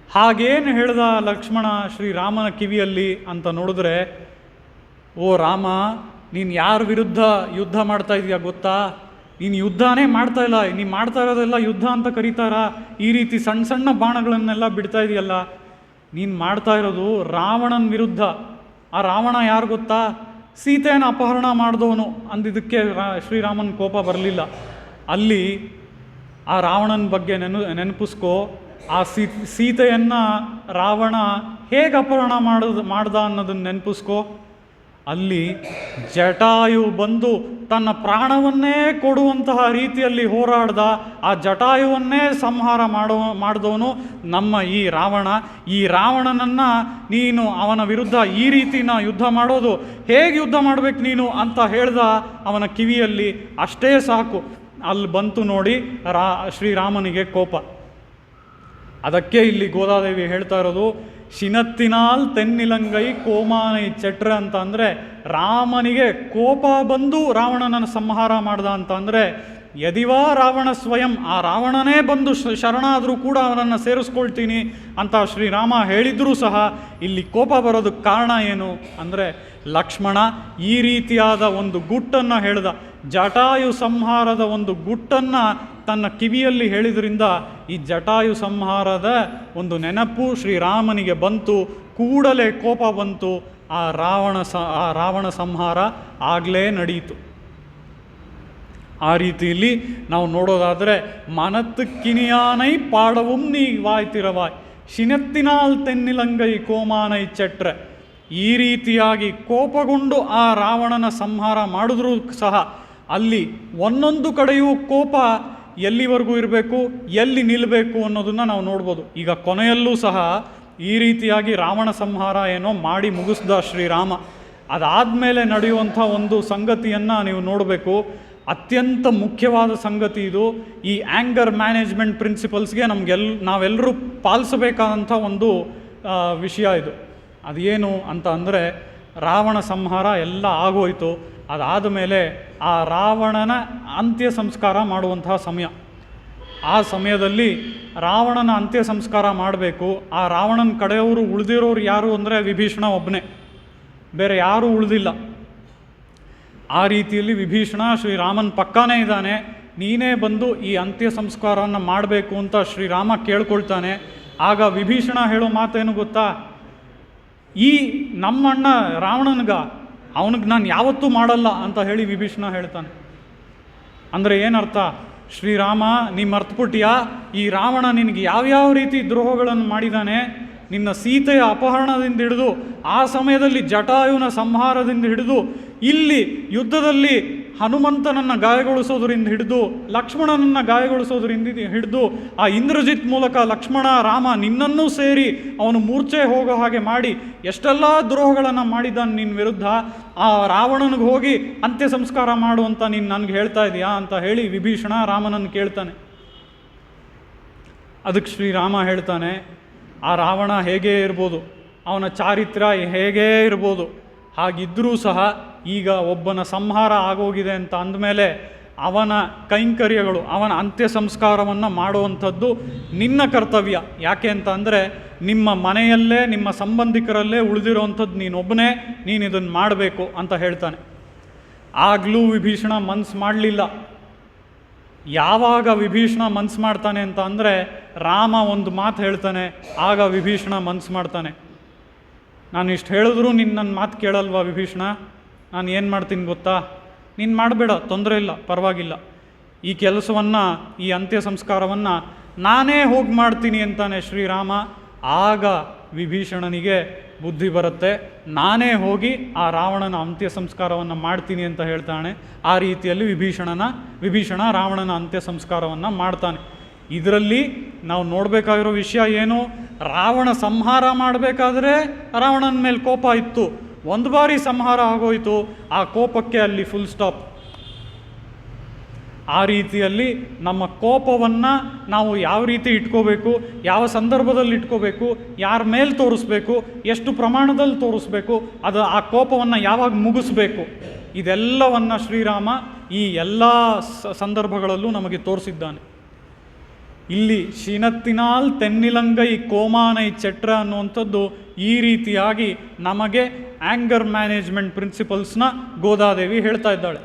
ಹಾಗೇನು ಹೇಳ್ದ ಲಕ್ಷ್ಮಣ ಶ್ರೀರಾಮನ ಕಿವಿಯಲ್ಲಿ ಅಂತ ನೋಡಿದ್ರೆ, ಓ ರಾಮ, ನೀನು ಯಾರ ವಿರುದ್ಧ ಯುದ್ಧ ಮಾಡ್ತಾ ಇದೀಯ ಗೊತ್ತಾ? ನೀನು ಯುದ್ಧನೇ ಮಾಡ್ತಾ ಇಲ್ಲ, ನೀನು ಮಾಡ್ತಾ ಇರೋದೆಲ್ಲ ಯುದ್ಧ ಅಂತ ಕರೀತಾರಾ? ಈ ರೀತಿ ಸಣ್ಣ ಸಣ್ಣ ಬಾಣಗಳನ್ನೆಲ್ಲ ಬಿಡ್ತಾ ಇದೆಯಲ್ಲ, ನೀನು ಮಾಡ್ತಾ ಇರೋದು ರಾವಣನ ವಿರುದ್ಧ. ಆ ರಾವಣ ಯಾರು ಗೊತ್ತಾ? ಸೀತೆಯನ್ನು ಅಪಹರಣ ಮಾಡಿದವನು ಅಂದಿದ್ದಕ್ಕೆ ಶ್ರೀರಾಮನ ಕೋಪ ಬರಲಿಲ್ಲ. ಅಲ್ಲಿ ಆ ರಾವಣನ ಬಗ್ಗೆ ನೆನಪಿಸ್ಕೋ. ಆ ಸೀತೆಯನ್ನು ರಾವಣ ಹೇಗೆ ಅಪಹರಣ ಮಾಡ್ದ ಅನ್ನೋದನ್ನು ನೆನಪಿಸ್ಕೋ. ಅಲ್ಲಿ ಜಟಾಯು ಬಂದು ತನ್ನ ಪ್ರಾಣವನ್ನೇ ಕೊಡುವಂತಹ ರೀತಿಯಲ್ಲಿ ಹೋರಾಡ್ದ. ಆ ಜಟಾಯುವನ್ನೇ ಸಂಹಾರ ಮಾಡಿದವನು ನಮ್ಮ ಈ ರಾವಣ. ಈ ರಾವಣನನ್ನು ನೀನು ಅವನ ವಿರುದ್ಧ ಈ ರೀತಿನ ಯುದ್ಧ ಮಾಡೋದು, ಹೇಗೆ ಯುದ್ಧ ಮಾಡಬೇಕು ನೀನು ಅಂತ ಹೇಳ್ದ ಅವನ ಕಿವಿಯಲ್ಲಿ. ಅಷ್ಟೇ ಸಾಕು, ಅಲ್ಲಿ ಬಂತು ನೋಡಿ ಶ್ರೀರಾಮನಿಗೆ ಕೋಪ. ಅದಕ್ಕೆ ಇಲ್ಲಿ ಗೋದಾದೇವಿ ಹೇಳ್ತಾ ಇರೋದು, ಶಿನತ್ತಿನಾಲ್ ತೆನ್ನಿಲಂಗೈ ಕೋಮಾನೈ ಚಟ್ರ ಅಂತ ಅಂದರೆ, ರಾಮನಿಗೆ ಕೋಪ ಬಂದು ರಾವಣನನ್ನು ಸಂಹಾರ ಮಾಡ್ದ ಅಂತ ಅಂದರೆ, ಯದಿವಾ ರಾವಣ ಸ್ವಯಂ, ಆ ರಾವಣನೇ ಬಂದು ಶರಣಾದರೂ ಕೂಡ ಅವನನ್ನು ಸೇರಿಸ್ಕೊಳ್ತೀನಿ ಅಂತ ಶ್ರೀರಾಮ ಹೇಳಿದರೂ ಸಹ ಇಲ್ಲಿ ಕೋಪ ಬರೋದಕ್ಕೆ ಕಾರಣ ಏನು ಅಂದರೆ, ಲಕ್ಷ್ಮಣ ಈ ರೀತಿಯಾದ ಒಂದು ಗುಟ್ಟನ್ನು ಹೇಳ್ದ. ಜಟಾಯು ಸಂಹಾರದ ಒಂದು ಗುಟ್ಟನ್ನು ತನ್ನ ಕಿವಿಯಲ್ಲಿ ಹೇಳಿದ್ರಿಂದ ಈ ಜಟಾಯು ಸಂಹಾರದ ಒಂದು ನೆನಪು ಶ್ರೀರಾಮನಿಗೆ ಬಂತು. ಕೂಡಲೇ ಕೋಪ ಬಂತು. ಆ ರಾವಣ ಸಂಹಾರ ಆಗಲೇ ನಡೆಯಿತು. ಆ ರೀತಿಯಲ್ಲಿ ನಾವು ನೋಡೋದಾದರೆ, ಮನತ್ತು ಕಿನಿಯಾನೈ ಪಾಡவும் ನೀ ವಾಯ್ತಿರವಾಯ್ ಶಿನತ್ತಿನಾಲ್ ತೆನ್ನಿಲಂಗೈ ಕೋಮಾನೈ ಚಟ್ರೆ. ಈ ರೀತಿಯಾಗಿ ಕೋಪಗೊಂಡು ಆ ರಾವಣನ ಸಂಹಾರ ಮಾಡಿದ್ರೂ ಸಹ ಅಲ್ಲಿ ಒಂದೊಂದು ಕಡೆಯೂ ಕೋಪ ಎಲ್ಲಿವರೆಗೂ ಇರಬೇಕು, ಎಲ್ಲಿ ನಿಲ್ಲಬೇಕು ಅನ್ನೋದನ್ನು ನಾವು ನೋಡ್ಬೋದು. ಈಗ ಕೊನೆಯಲ್ಲೂ ಸಹ ಈ ರೀತಿಯಾಗಿ ರಾವಣ ಸಂಹಾರ ಏನೋ ಮಾಡಿ ಮುಗಿಸ್ದ ಶ್ರೀರಾಮ. ಅದಾದಮೇಲೆ ನಡೆಯುವಂಥ ಒಂದು ಸಂಗತಿಯನ್ನು ನೀವು ನೋಡಬೇಕು. ಅತ್ಯಂತ ಮುಖ್ಯವಾದ ಸಂಗತಿ ಇದು. ಈ ಆ್ಯಂಗರ್ ಮ್ಯಾನೇಜ್ಮೆಂಟ್ ಪ್ರಿನ್ಸಿಪಲ್ಸ್ಗೆ ನಾವೆಲ್ಲರೂ ಪಾಲಿಸಬೇಕಾದಂಥ ಒಂದು ವಿಷಯ ಇದು. ಅದೇನು ಅಂತ ಅಂದರೆ ರಾವಣ ಸಂಹಾರ ಎಲ್ಲ ಆಗೋಯ್ತು. ಅದಾದ ಮೇಲೆ ಆ ರಾವಣನ ಅಂತ್ಯ ಸಂಸ್ಕಾರ ಮಾಡುವಂತಹ ಸಮಯ. ಆ ಸಮಯದಲ್ಲಿ ರಾವಣನ ಅಂತ್ಯ ಸಂಸ್ಕಾರ ಮಾಡಬೇಕು. ಆ ರಾವಣನ ಕಡೆಯವರು ಉಳಿದಿರೋರು ಯಾರು ಅಂದರೆ ವಿಭೀಷಣ ಒಬ್ಬನೇ, ಬೇರೆ ಯಾರೂ ಉಳಿದಿಲ್ಲ. ಆ ರೀತಿಯಲ್ಲಿ ವಿಭೀಷಣ ಶ್ರೀರಾಮನ ಪಕ್ಕನೇ ಇದ್ದಾನೆ. ನೀನೇ ಬಂದು ಈ ಅಂತ್ಯ ಸಂಸ್ಕಾರವನ್ನು ಮಾಡಬೇಕು ಅಂತ ಶ್ರೀರಾಮ ಕೇಳ್ಕೊಳ್ತಾನೆ. ಆಗ ವಿಭೀಷಣ ಹೇಳೋ ಮಾತೇನು ಗೊತ್ತಾ? ಈ ನಮ್ಮಣ್ಣ ರಾವಣನಿಗ ಅವನಿಗೆ ನಾನು ಯಾವತ್ತೂ ಮಾಡಲ್ಲ ಅಂತ ಹೇಳಿ ವಿಭೀಷಣ ಹೇಳ್ತಾನೆ. ಅಂದರೆ ಏನರ್ಥ? ಶ್ರೀರಾಮ, ನೀ ಮರ್ತುಬಿಟ್ಟಿಯಾ? ಈ ರಾವಣ ನಿನಗೆ ಯಾವ್ಯಾವ ರೀತಿ ದ್ರೋಹಗಳನ್ನು ಮಾಡಿದ್ದಾನೆ. ನಿನ್ನ ಸೀತೆಯ ಅಪಹರಣದಿಂದ ಹಿಡಿದು, ಆ ಸಮಯದಲ್ಲಿ ಜಟಾಯುನ ಸಂಹಾರದಿಂದ ಹಿಡಿದು, ಇಲ್ಲಿ ಯುದ್ಧದಲ್ಲಿ ಹನುಮಂತನನ್ನು ಗಾಯಗೊಳಿಸೋದ್ರಿಂದ ಹಿಡಿದು, ಲಕ್ಷ್ಮಣನನ್ನು ಗಾಯಗೊಳಿಸೋದ್ರಿಂದ ಹಿಡಿದು, ಆ ಇಂದ್ರಜಿತ್ ಮೂಲಕ ಲಕ್ಷ್ಮಣ ರಾಮ ನಿನ್ನನ್ನೂ ಸೇರಿ ಅವನು ಮೂರ್ಛೆ ಹೋಗೋ ಹಾಗೆ ಮಾಡಿ ಎಷ್ಟೆಲ್ಲ ದ್ರೋಹಗಳನ್ನು ಮಾಡಿದ್ದಾನೆ ನಿನ್ನ ವಿರುದ್ಧ. ಆ ರಾವಣನಿಗೆ ಹೋಗಿ ಅಂತ್ಯ ಸಂಸ್ಕಾರ ಮಾಡು ಅಂತ ನೀನು ನನಗೆ ಹೇಳ್ತಾ ಇದೆಯಾ ಅಂತ ಹೇಳಿ ವಿಭೀಷಣ ರಾಮನನ್ನು ಕೇಳ್ತಾನೆ. ಅದಕ್ಕೆ ಶ್ರೀರಾಮ ಹೇಳ್ತಾನೆ, ಆ ರಾವಣ ಹೇಗೇ ಇರ್ಬೋದು, ಅವನ ಚಾರಿತ್ರ್ಯ ಹೇಗೇ ಇರ್ಬೋದು, ಹಾಗಿದ್ದರೂ ಸಹ ಈಗ ಒಬ್ಬನ ಸಂಹಾರ ಆಗೋಗಿದೆ ಅಂತ ಅಂದಮೇಲೆ ಅವನ ಕೈಂಕರ್ಯಗಳು, ಅವನ ಅಂತ್ಯ ಸಂಸ್ಕಾರವನ್ನು ಮಾಡುವಂಥದ್ದು ನಿನ್ನ ಕರ್ತವ್ಯ. ಯಾಕೆ ಅಂತ ಅಂದರೆ ನಿಮ್ಮ ಮನೆಯಲ್ಲೇ, ನಿಮ್ಮ ಸಂಬಂಧಿಕರಲ್ಲೇ ಉಳಿದಿರೋವಂಥದ್ದು ನೀನೊಬ್ಬನೇ, ನೀನು ಇದನ್ನು ಮಾಡಬೇಕು ಅಂತ ಹೇಳ್ತಾನೆ. ಆಗಲೂ ವಿಭೀಷಣ ಮನಸ್ಸು ಮಾಡಲಿಲ್ಲ. ಯಾವಾಗ ವಿಭೀಷಣ ಮನಸ್ಸು ಮಾಡ್ತಾನೆ ಅಂತ ಅಂದರೆ ರಾಮ ಒಂದು ಮಾತು ಹೇಳ್ತಾನೆ, ಆಗ ವಿಭೀಷಣ ಮನಸ್ಸು ಮಾಡ್ತಾನೆ. ನಾನು ಇಷ್ಟು ಹೇಳಿದ್ರೂ ನೀನು ನನ್ನ ಮಾತು ಕೇಳಲ್ವಾ ವಿಭೀಷಣ? ನಾನು ಏನು ಮಾಡ್ತೀನಿ ಗೊತ್ತಾ? ನೀನು ಮಾಡಬೇಡ, ತೊಂದರೆ ಇಲ್ಲ, ಪರವಾಗಿಲ್ಲ. ಈ ಕೆಲಸವನ್ನು, ಈ ಅಂತ್ಯ ಸಂಸ್ಕಾರವನ್ನು ನಾನೇ ಹೋಗಿ ಮಾಡ್ತೀನಿ ಅಂತಾನೆ ಶ್ರೀರಾಮ. ಆಗ ವಿಭೀಷಣನಿಗೆ ಬುದ್ಧಿ ಬರುತ್ತೆ. ನಾನೇ ಹೋಗಿ ಆ ರಾವಣನ ಅಂತ್ಯ ಸಂಸ್ಕಾರವನ್ನು ಮಾಡ್ತೀನಿ ಅಂತ ಹೇಳ್ತಾನೆ. ಆ ರೀತಿಯಲ್ಲಿ ವಿಭೀಷಣ ರಾವಣನ ಅಂತ್ಯ ಸಂಸ್ಕಾರವನ್ನು ಮಾಡ್ತಾನೆ. ಇದರಲ್ಲಿ ನಾವು ನೋಡಬೇಕಾಗಿರೋ ವಿಷಯ ಏನು? ರಾವಣ ಸಂಹಾರ ಮಾಡಬೇಕಾದ್ರೆ ರಾವಣನ ಮೇಲೆ ಕೋಪ ಇತ್ತು. ಒಂದು ಬಾರಿ ಸಂಹಾರ ಆಗೋಯಿತು, ಆ ಕೋಪಕ್ಕೆ ಅಲ್ಲಿ ಫುಲ್ ಸ್ಟಾಪ್. ಆ ರೀತಿಯಲ್ಲಿ ನಮ್ಮ ಕೋಪವನ್ನು ನಾವು ಯಾವ ರೀತಿ ಇಟ್ಕೋಬೇಕು, ಯಾವ ಸಂದರ್ಭದಲ್ಲಿ ಇಟ್ಕೋಬೇಕು, ಯಾರ ಮೇಲೆ ತೋರಿಸ್ಬೇಕು, ಎಷ್ಟು ಪ್ರಮಾಣದಲ್ಲಿ ತೋರಿಸ್ಬೇಕು, ಅದು ಆ ಕೋಪವನ್ನು ಯಾವಾಗ ಮುಗಿಸ್ಬೇಕು, ಇದೆಲ್ಲವನ್ನು ಶ್ರೀರಾಮ ಈ ಎಲ್ಲ ಸಂದರ್ಭಗಳಲ್ಲೂ ನಮಗೆ ತೋರಿಸಿದ್ದಾನೆ. ಇಲ್ಲಿ ಶೀನತ್ತಿನಾಲ್ ತೆನ್ನಿಲಂಗೈ ಕೋಮಾನೈ ಚಟ್ರ ಅನ್ನುವಂಥದ್ದು ಈ ರೀತಿಯಾಗಿ ನಮಗೆ ಆ್ಯಂಗರ್ ಮ್ಯಾನೇಜ್ಮೆಂಟ್ ಪ್ರಿನ್ಸಿಪಲ್ಸ್ನ ಗೋದಾದೇವಿ ಹೇಳ್ತಾ ಇದ್ದಾಳೆ.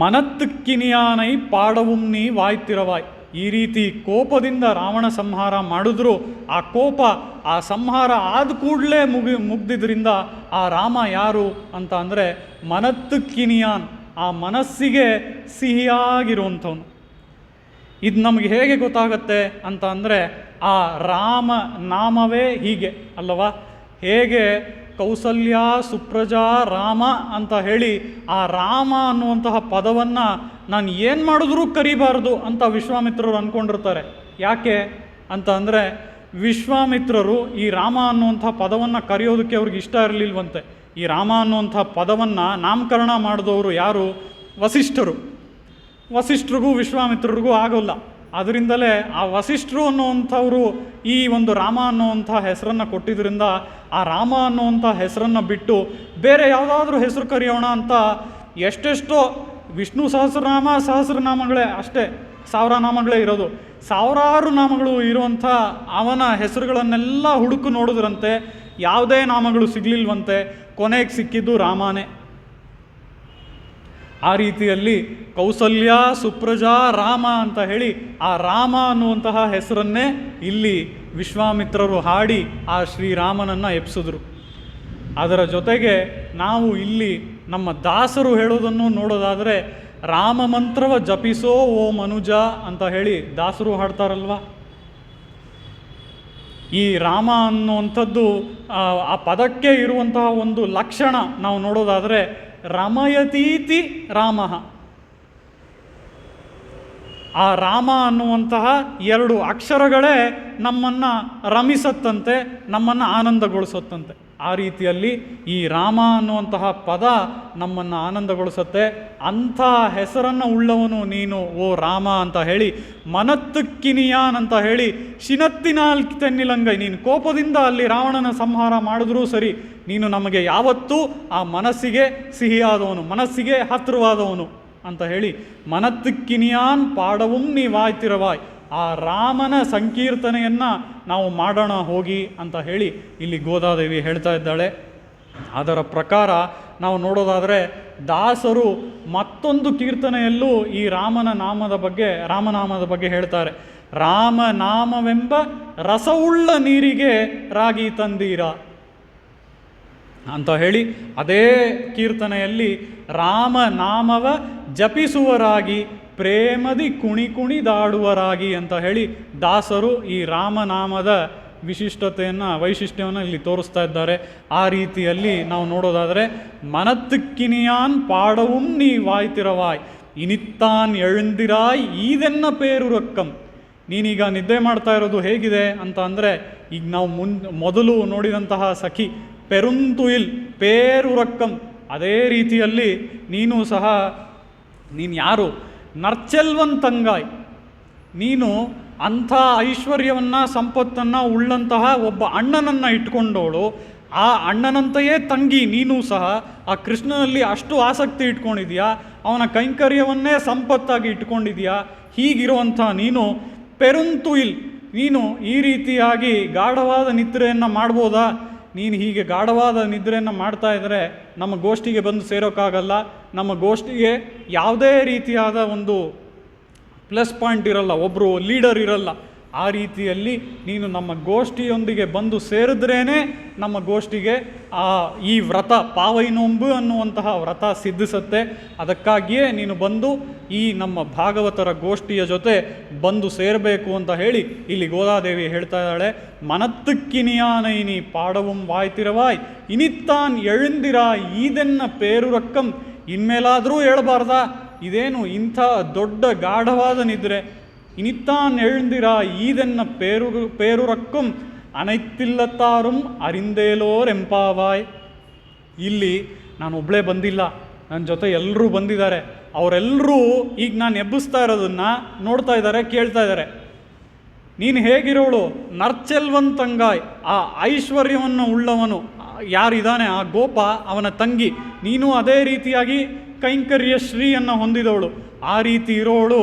ಮನತ್ತಕ್ಕಿನಿಯಾನೈ ಪಾಡವುಂ ನೀ ವಾಯ್ತಿರವಾಯ್. ಈ ರೀತಿ ಕೋಪದಿಂದ ರಾವಣ ಸಂಹಾರ ಮಾಡಿದ್ರು ಆ ಕೋಪ, ಆ ಸಂಹಾರ ಆದ ಕೂಡಲೇ ಮುಗ್ದಿದ್ರಿಂದ ಆ ರಾಮ ಯಾರು ಅಂತ ಅಂದರೆ ಮನತ್ತಕ್ಕಿನಿಯಾನ್, ಆ ಮನಸ್ಸಿಗೆ ಸಿಹಿಯಾಗಿರುವಂಥವನು. ಇದು ನಮಗೆ ಹೇಗೆ ಗೊತ್ತಾಗತ್ತೆ ಅಂತ ಅಂದರೆ ಆ ರಾಮ ನಾಮವೇ ಹೀಗೆ ಅಲ್ಲವಾ? ಹೇಗೆ ಕೌಸಲ್ಯ ಸುಪ್ರಜಾ ರಾಮ ಅಂತ ಹೇಳಿ ಆ ರಾಮ ಅನ್ನುವಂತಹ ಪದವನ್ನು ನಾನು ಏನು ಮಾಡಿದ್ರೂ ಕರಿಬಾರ್ದು ಅಂತ ವಿಶ್ವಾಮಿತ್ರರು ಅಂದ್ಕೊಂಡಿರ್ತಾರೆ. ಯಾಕೆ ಅಂತ ಅಂದರೆ ವಿಶ್ವಾಮಿತ್ರರು ಈ ರಾಮ ಅನ್ನುವಂಥ ಪದವನ್ನು ಕರೆಯೋದಕ್ಕೆ ಅವ್ರಿಗೆ ಇಷ್ಟ ಇರಲಿಲ್ವಂತೆ. ಈ ರಾಮ ಅನ್ನುವಂಥ ಪದವನ್ನು ನಾಮಕರಣ ಮಾಡಿದವರು ಯಾರು? ವಸಿಷ್ಠರಿಗೂ ವಿಶ್ವಾಮಿತ್ರರಿಗೂ ಆಗೋಲ್ಲ. ಅದರಿಂದಲೇ ಆ ವಸಿಷ್ಠರು ಅನ್ನುವಂಥವರು ಈ ಒಂದು ರಾಮ ಅನ್ನುವಂಥ ಹೆಸರನ್ನು ಕೊಟ್ಟಿದ್ದರಿಂದ ಆ ರಾಮ ಅನ್ನುವಂಥ ಹೆಸರನ್ನು ಬಿಟ್ಟು ಬೇರೆ ಯಾವುದಾದ್ರೂ ಹೆಸರು ಕರೆಯೋಣ ಅಂತ ಎಷ್ಟೆಷ್ಟೋ ವಿಷ್ಣು ಸಹಸ್ರನಾಮಗಳೇ ಅಷ್ಟೇ, 1000 ನಾಮಗಳೇ ಇರೋದು. 1000 ನಾಮಗಳು ಇರುವಂಥ ಅವನ ಹೆಸರುಗಳನ್ನೆಲ್ಲ ಹುಡುಕು ನೋಡಿದ್ರಂತೆ ಯಾವುದೇ ನಾಮಗಳು ಸಿಗಲಿಲ್ವಂತೆ. ಕೊನೆಗೆ ಸಿಕ್ಕಿದ್ದು ರಾಮನೇ. ಆ ರೀತಿಯಲ್ಲಿ ಕೌಸಲ್ಯ ಸುಪ್ರಜಾ ರಾಮ ಅಂತ ಹೇಳಿ ಆ ರಾಮ ಅನ್ನುವಂತಹ ಹೆಸರನ್ನೇ ಇಲ್ಲಿ ವಿಶ್ವಾಮಿತ್ರರು ಹಾಡಿ ಆ ಶ್ರೀರಾಮನನ್ನು ಎಬ್ಸಿದ್ರು. ಅದರ ಜೊತೆಗೆ ನಾವು ಇಲ್ಲಿ ನಮ್ಮ ದಾಸರು ಹೇಳೋದನ್ನು ನೋಡೋದಾದರೆ ರಾಮ ಮಂತ್ರವ ಜಪಿಸೋ ಓ ಮನುಜ ಅಂತ ಹೇಳಿ ದಾಸರು ಹಾಡ್ತಾರಲ್ವ. ಈ ರಾಮ ಅನ್ನುವಂಥದ್ದು ಆ ಪದಕ್ಕೆ ಇರುವಂತಹ ಒಂದು ಲಕ್ಷಣ ನಾವು ನೋಡೋದಾದರೆ ರಮಯತೀತಿ ರಾಮ. ಆ ರಾಮ ಅನ್ನುವಂತಹ 2 ಅಕ್ಷರಗಳೇ ನಮ್ಮನ್ನು ರಮಿಸತ್ತಂತೆ, ನಮ್ಮನ್ನು ಆನಂದಗೊಳಿಸತ್ತಂತೆ. ಆ ರೀತಿಯಲ್ಲಿ ಈ ರಾಮ ಅನ್ನುವಂತಹ ಪದ ನಮ್ಮನ್ನು ಆನಂದಗೊಳಿಸುತ್ತೆ. ಅಂಥ ಹೆಸರನ್ನು ಉಳ್ಳವನು ನೀನು ಓ ರಾಮ ಅಂತ ಹೇಳಿ, ಮನತ್ತಕ್ಕಿನಿಯಾನ್ ಅಂತ ಹೇಳಿ, ಶಿನತ್ತಿನಾಲ್ ತೆನ್ನಿಲಂಗೈ, ನೀನು ಕೋಪದಿಂದ ಅಲ್ಲಿ ರಾವಣನ ಸಂಹಾರ ಮಾಡಿದ್ರೂ ಸರಿ, ನೀನು ನಮಗೆ ಯಾವತ್ತೂ ಆ ಮನಸ್ಸಿಗೆ ಸಿಹಿಯಾದವನು, ಮನಸ್ಸಿಗೆ ಹತ್ತಿರವಾದವನು ಅಂತ ಹೇಳಿ, ಮನತ್ತಕ್ಕಿನಿಯಾನ್ ಪಾಡவும் ನೀ ವಾಯ್ತಿರವಾಯ್, ಆ ರಾಮನ ಸಂಕೀರ್ತನೆಯನ್ನು ನಾವು ಮಾಡೋಣ ಹೋಗಿ ಅಂತ ಹೇಳಿ ಇಲ್ಲಿ ಗೋದಾದೇವಿ ಹೇಳ್ತಾ ಇದ್ದಾಳೆ. ಅದರ ಪ್ರಕಾರ ನಾವು ನೋಡೋದಾದರೆ ದಾಸರು ಮತ್ತೊಂದು ಕೀರ್ತನೆಯಲ್ಲೂ ಈ ರಾಮನಾಮದ ಬಗ್ಗೆ ಹೇಳ್ತಾರೆ. ರಾಮನಾಮವೆಂಬ ರಸವುಳ್ಳ ನೀರಿಗೆ ರಾಗಿ ತಂದೀರ ಅಂತ ಹೇಳಿ, ಅದೇ ಕೀರ್ತನೆಯಲ್ಲಿ ರಾಮನಾಮವ ಜಪಿಸುವರಾಗಿ ಪ್ರೇಮದಿ ಕುಣಿದಾಡುವರಾಗಿ ಅಂತ ಹೇಳಿ ದಾಸರು ಈ ರಾಮನಾಮದ ವೈಶಿಷ್ಟ್ಯವನ್ನು ಇಲ್ಲಿ ತೋರಿಸ್ತಾ ಇದ್ದಾರೆ. ಆ ರೀತಿಯಲ್ಲಿ ನಾವು ನೋಡೋದಾದರೆ, ಮನತ್ತಕ್ಕಿನಿಯಾನ್ ಪಾಡவும் ನೀ ವಾಯ್ತಿರವಾಯ್, ಇನಿತ್ತಾನ್ ಎഴുந்திರಾಯ್ ಈದೆನ್ನ ಪೇರುರಕ್ಕಂ. ನೀನೀಗ ನಿದ್ದೆ ಮಾಡ್ತಾ ಇರೋದು ಹೇಗಿದೆ ಅಂತ ಅಂದರೆ, ಈಗ ನಾವು ಮೊದಲು ನೋಡಿದಂತಹ ಸಖಿ ಪೆರುಂತುಯಿಲ್ ಪೇರುರಕ್ಕಂ, ಅದೇ ರೀತಿಯಲ್ಲಿ ನೀನು ಸಹ ನೀನು ಯಾರು ನರ್ಚೆಲ್ವಂತಂಗಾಯ್, ನೀನು ಅಂಥ ಐಶ್ವರ್ಯವನ್ನು ಸಂಪತ್ತನ್ನು ಉಳ್ಳಂತಹ ಒಬ್ಬ ಅಣ್ಣನನ್ನು ಇಟ್ಕೊಂಡವಳು, ಆ ಅಣ್ಣನಂತೆಯೇ ತಂಗಿ ನೀನು ಸಹ ಆ ಕೃಷ್ಣನಲ್ಲಿ ಅಷ್ಟು ಆಸಕ್ತಿ ಇಟ್ಕೊಂಡಿದೆಯಾ, ಅವನ ಕೈಂಕರ್ಯವನ್ನೇ ಸಂಪತ್ತಾಗಿ ಇಟ್ಕೊಂಡಿದೆಯಾ. ಹೀಗಿರುವಂಥ ನೀನು ಪೆರುಂತುಯಿಲ್, ನೀನು ಈ ರೀತಿಯಾಗಿ ಗಾಢವಾದ ನಿದ್ರೆಯನ್ನು ಮಾಡ್ಬೋದಾ? ನೀನು ಹೀಗೆ ಗಾಢವಾದ ನಿದ್ರೆಯನ್ನು ಮಾಡ್ತಾ ಇದ್ದರೆ ನಮ್ಮ ಗೋಷ್ಠಿಗೆ ಬಂದು ಸೇರೋಕ್ಕಾಗಲ್ಲ, ನಮ್ಮ ಗೋಷ್ಠಿಗೆ ಯಾವುದೇ ರೀತಿಯಾದ ಒಂದು ಪ್ಲಸ್ ಪಾಯಿಂಟ್ ಇರಲ್ಲ, ಒಬ್ಬರು ಲೀಡರ್ ಇರಲ್ಲ. ಆ ರೀತಿಯಲ್ಲಿ ನೀನು ನಮ್ಮ ಗೋಷ್ಠಿಯೊಂದಿಗೆ ಬಂದು ಸೇರಿದ್ರೇ ನಮ್ಮ ಗೋಷ್ಠಿಗೆ ಈ ವ್ರತ ಪಾವೈನೊಂಬು ಅನ್ನುವಂತಹ ವ್ರತ ಸಿದ್ಧಿಸುತ್ತೆ. ಅದಕ್ಕಾಗಿಯೇ ನೀನು ಬಂದು ಈ ನಮ್ಮ ಭಾಗವತರ ಗೋಷ್ಠಿಯ ಜೊತೆ ಬಂದು ಸೇರಬೇಕು ಅಂತ ಹೇಳಿ ಇಲ್ಲಿ ಗೋದಾದೇವಿ ಹೇಳ್ತಾ ಇದ್ದಾಳೆ. ಮನತ್ತಕ್ಕಿನಿಯಾನೈನಿ ಪಾಡவும் ವಾಯ್ತಿರವಾಯ್, ಇನಿತ್ತಾನ್ ಎഴുந்திರಾ ಈದೆನ್ನ ಪೇರುರಕ್ಕಂ. ಇನ್ಮೇಲಾದರೂ ಹೇಳ್ಬಾರ್ದಾ, ಇದೇನು ಇಂಥ ದೊಡ್ಡ ಗಾಢವಾದ ನಿದ್ರೆ, ಇನಿತ್ತಾನ್ ಎഴുந்திರಾ ಈದೆನ್ನ ಪೇರುರಕ್ಕಂ ಅನೈತ್ತಿಲ್ಲತ್ತಾರುಂ ಅರಿಂದೇಲೋರೆಂಪಾವಾಯ್. ಇಲ್ಲಿ ನಾನು ಒಬ್ಬಳೇ ಬಂದಿಲ್ಲ, ನನ್ನ ಜೊತೆ ಎಲ್ಲರೂ ಬಂದಿದ್ದಾರೆ. ಅವರೆಲ್ಲರೂ ಈಗ ನಾನು ಎಬ್ಬಿಸ್ತಾ ಇರೋದನ್ನು ನೋಡ್ತಾ ಇದ್ದಾರೆ, ಕೇಳ್ತಾ ಇದ್ದಾರೆ. ನೀನು ಹೇಗಿರೋಳು? ನರ್ಚೆಲ್ವಂತಂಗಾಯ್, ಆ ಐಶ್ವರ್ಯವನ್ನು ಉಳ್ಳವನು ಯಾರಿದ್ದಾನೆ ಆ ಗೋಪ, ಅವನ ತಂಗಿ. ನೀನು ಅದೇ ರೀತಿಯಾಗಿ ಕೈಂಕರ್ಯ ಶ್ರೀಯನ್ನು ಹೊಂದಿದವಳು. ಆ ರೀತಿ ಇರೋಳು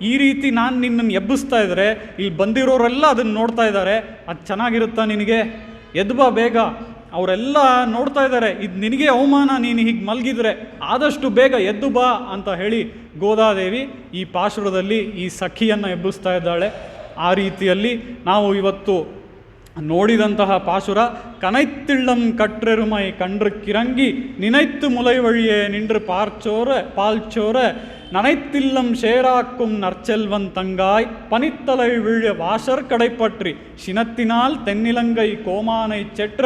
ಈ ರೀತಿ ನಾನು ನಿನ್ನನ್ನು ಎಬ್ಬಿಸ್ತಾ ಇದ್ದರೆ ಇಲ್ಲಿ ಬಂದಿರೋರೆಲ್ಲ ಅದನ್ನು ನೋಡ್ತಾ ಇದ್ದಾರೆ. ಅದು ಚೆನ್ನಾಗಿರುತ್ತಾ ನಿನಗೆ? ಎದ್ದು ಬಾ ಬೇಗ, ಅವರೆಲ್ಲ ನೋಡ್ತಾ ಇದ್ದಾರೆ, ಇದು ನಿನಗೆ ಅವಮಾನ, ನೀನು ಹೀಗೆ ಮಲಗಿದ್ರೆ ಆದಷ್ಟು ಬೇಗ ಎದ್ದು ಬಾ ಅಂತ ಹೇಳಿ ಗೋದಾದೇವಿ ಈ ಪಾಶುರದಲ್ಲಿ ಈ ಸಖಿಯನ್ನು ಎಬ್ಬಿಸ್ತಾ ಇದ್ದಾಳೆ. ಆ ರೀತಿಯಲ್ಲಿ ನಾವು ಇವತ್ತು ನೋಡಿದಂತಹ ಪಾಶುರ, ಕನೈತ್ತಿಳ್ಳಂ ಕಟ್ರೆರುಮೈ ಕಂಡ್ರು ಕಿರಂಗಿ ನಿನೈತ್ತು ಮುಲೈ ವழியே நின்று பால்ச்சோர நனைத்தில்லம் சேராக்கும் நற்செல்வந்தங்காய் பனித்தலை விழ வாசர் கடைப்பற்றி சினத்தினால் தென்னிலங்கை கோமானை செற்ற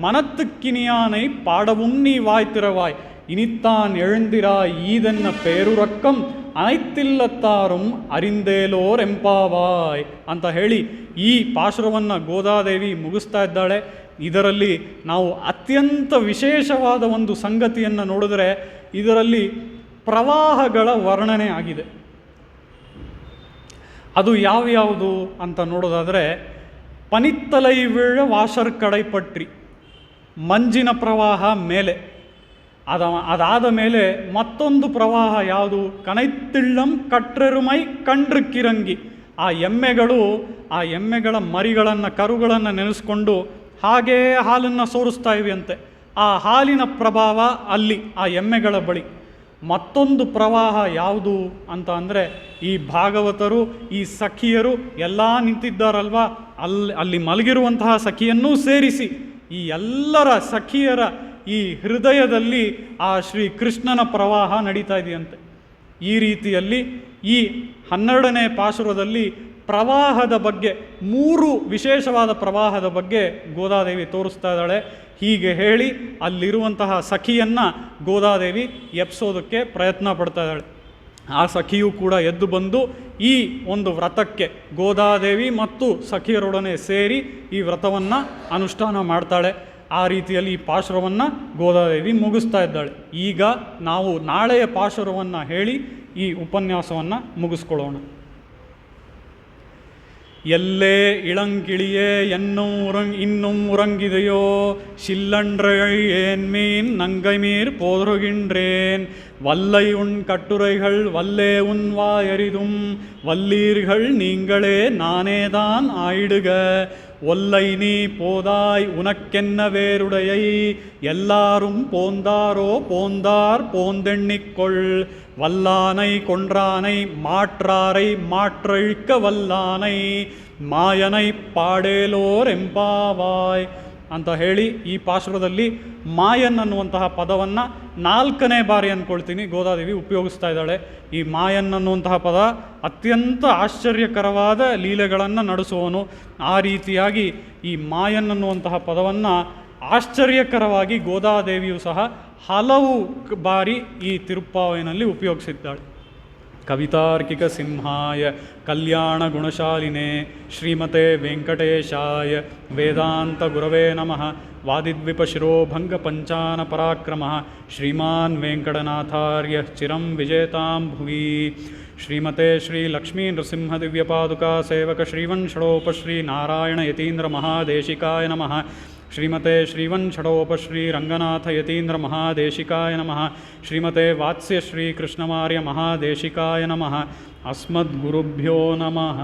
மனத்துக்கினியானை பாடவும் நீ வாய்த்திரவாய், இனித்தான் எழுந்திராய் ಈದೆನ್ನ ಪೇರುರಕ್ಕಂ ಅನೈತ್ತಿಲ್ಲತ್ತಾರುಂ ಅರಿಂದೇಲೋರೆಂಪಾವಾಯ್ ಅಂತ ಹೇಳಿ ಈ ಪಾಶುರವನ್ನು ಗೋದಾದೇವಿ ಮುಗಿಸ್ತಾ ಇದ್ದಾಳೆ. ಇದರಲ್ಲಿ ನಾವು ಅತ್ಯಂತ ವಿಶೇಷವಾದ ಒಂದು ಸಂಗತಿಯನ್ನು ನೋಡಿದರೆ, ಇದರಲ್ಲಿ ಪ್ರವಾಹಗಳ ವರ್ಣನೆ ಆಗಿದೆ. ಅದು ಯಾವ್ಯಾವುದು ಅಂತ ನೋಡೋದಾದರೆ, ಪನಿತ್ತಲೈ ವಿழ ವಾಶರ್ ಕಡೈಪಟ್ರಿ, ಮಂಜಿನ ಪ್ರವಾಹ ಮೇಲೆ, ಅದಾದ ಮೇಲೆ ಮತ್ತೊಂದು ಪ್ರವಾಹ ಯಾವುದು? ಕನೈತ್ತಿಳ್ಳಂ ಕಟ್ರೆರುಮೈ ಕಂಡ್ರು ಕಿರಂಗಿ, ಆ ಎಮ್ಮೆಗಳ ಮರಿಗಳನ್ನು ಕರುಗಳನ್ನು ನೆನೆಸ್ಕೊಂಡು ಹಾಗೇ ಹಾಲನ್ನು ಸೋರಿಸ್ತಾ ಇವೆಯಂತೆ. ಆ ಹಾಲಿನ ಪ್ರಭಾವ ಅಲ್ಲಿ ಆ ಎಮ್ಮೆಗಳ ಬಳಿ. ಮತ್ತೊಂದು ಪ್ರವಾಹ ಯಾವುದು ಅಂತ ಅಂದರೆ, ಈ ಭಾಗವತರು ಈ ಸಖಿಯರು ಎಲ್ಲ ನಿಂತಿದ್ದಾರಲ್ವ, ಅಲ್ಲಿ ಮಲಗಿರುವಂತಹ ಸಖಿಯನ್ನೂ ಸೇರಿಸಿ ಈ ಎಲ್ಲರ ಸಖಿಯರ ಈ ಹೃದಯದಲ್ಲಿ ಆ ಶ್ರೀ ಕೃಷ್ಣನ ಪ್ರವಾಹ ನಡೀತಾ ಇದೆಯಂತೆ. ಈ ರೀತಿಯಲ್ಲಿ ಈ 12ನೇ ಪಾಶುರದಲ್ಲಿ ಪ್ರವಾಹದ ಬಗ್ಗೆ, 3 ವಿಶೇಷವಾದ ಪ್ರವಾಹದ ಬಗ್ಗೆ ಗೋದಾದೇವಿ ತೋರಿಸ್ತಾ ಇದ್ದಾಳೆ. ಹೀಗೆ ಹೇಳಿ ಅಲ್ಲಿರುವಂತಹ ಸಖಿಯನ್ನು ಗೋದಾದೇವಿ ಎಬ್ಸೋದಕ್ಕೆ ಪ್ರಯತ್ನ ಪಡ್ತಾ ಇದ್ದಾಳೆ. ಆ ಸಖಿಯು ಕೂಡ ಎದ್ದು ಬಂದು ಈ ಒಂದು ವ್ರತಕ್ಕೆ ಗೋದಾದೇವಿ ಮತ್ತು ಸಖಿಯರೊಡನೆ ಸೇರಿ ಈ ವ್ರತವನ್ನು ಅನುಷ್ಠಾನ ಮಾಡ್ತಾಳೆ. ಆ ರೀತಿಯಲ್ಲಿ ಈ ಪಾಶುರವನ್ನು ಗೋದಾದೇವಿ ಮುಗಿಸ್ತಾ ಇದ್ದಾಳೆ. ಈಗ ನಾವು ನಾಳೆಯ ಪಾಶುರವನ್ನು ಹೇಳಿ ಈ ಉಪನ್ಯಾಸವನ್ನು ಮುಗಿಸ್ಕೊಳ್ಳೋಣ. ಎಲ್ಲೇ இளங்கிளியே இன்னும் உறங்கிதையோ சில்லன்றை ஏன்மீன் நங்கைமீர் போதுகின்றேன் வல்லை உன் கட்டுரைகள் வல்லே உன் வாயறிதும் வல்லீர்கள் நீங்களே நானேதான் ஆயிடுக ஒல்லை நீ போதாய் உனக்கென்ன வேறுடையை எல்லாரும் போந்தாரோ போந்தார் போந்தெண்ணிக்கொள் வல்லானை கொன்றானை மாற்றாரை மாற்றழிக்க வல்லானை ಮಾಯನೈ ಪಾಡೇಲೋರ್ ಎಂಪಾವಾಯ್ ಅಂತ ಹೇಳಿ ಈ ಪಾಶುರದಲ್ಲಿ ಮಾಯನ್ ಅನ್ನುವಂತಹ ಪದವನ್ನು 4ನೇ ಬಾರಿ ಅಂದ್ಕೊಳ್ತೀನಿ ಗೋದಾದೇವಿ ಉಪಯೋಗಿಸ್ತಾ ಇದ್ದಾಳೆ. ಈ ಮಾಯನ್ ಅನ್ನುವಂತಹ ಪದ ಅತ್ಯಂತ ಆಶ್ಚರ್ಯಕರವಾದ ಲೀಲೆಗಳನ್ನು ನಡೆಸುವನು. ಆ ರೀತಿಯಾಗಿ ಈ ಮಾಯನ್ ಅನ್ನುವಂತಹ ಪದವನ್ನು ಆಶ್ಚರ್ಯಕರವಾಗಿ ಗೋದಾದೇವಿಯು ಸಹ ಹಲವು ಬಾರಿ ಈ ತಿರುಪ್ಪಾವೈನಲ್ಲಿ ಉಪಯೋಗಿಸಿದ್ದಾಳೆ. ಕವಿತಾರ್ಕಿಕ ಸಿಂಹಾಯ ಕಲ್ಯಾಣ ಗುಣಶಾಲಿನೇ ಶ್ರೀಮತೆ ವೆಂಕಟೇಶಾಯ ವೇದಾಂತ ಗುರವೇ ನಮಃ. ವಾದಿದ್ವಿಪಶಿರೋಭಂಗ ಪಂಚಾನ ಪರಾಕ್ರಮಃ ಶ್ರೀಮಾನ್ ವೆಂಕಟನಾಥಾರ್ಯ ಚಿರಂ ವಿಜೇತಾಂ ಭುವಿ. ಶ್ರೀಮತೆ ಶ್ರೀ ಲಕ್ಷ್ಮೀ ನೃಸಿಂಹ ದಿವ್ಯಪಾದುಕಾ ಸೇವಕ ಶ್ರೀವನ್ಷಡೋಪಶ್ರೀ ನಾರಾಯಣ ಯತೀಂದ್ರ ಮಹಾದೇಶಿಕಾಯ ನಮಃ. ಶ್ರೀಮತೆ ಶ್ರೀವನ್ಷಡೋಪಶ್ರೀ ರಂಗನಾಥ ಯತೀಂದ್ರ ಮಹಾದೇಶಿಕಾಯ ನಮಃ. ಶ್ರೀಮತೆ ವಾತ್ಸ್ಯ ಶ್ರೀ ಕೃಷ್ಣಮಾರ್ಯ ಮಹಾದೇಶಿಕಾಯ ನಮಃ. ಅಸ್ಮದ್ಗುರುಭ್ಯೋ ನಮಃ.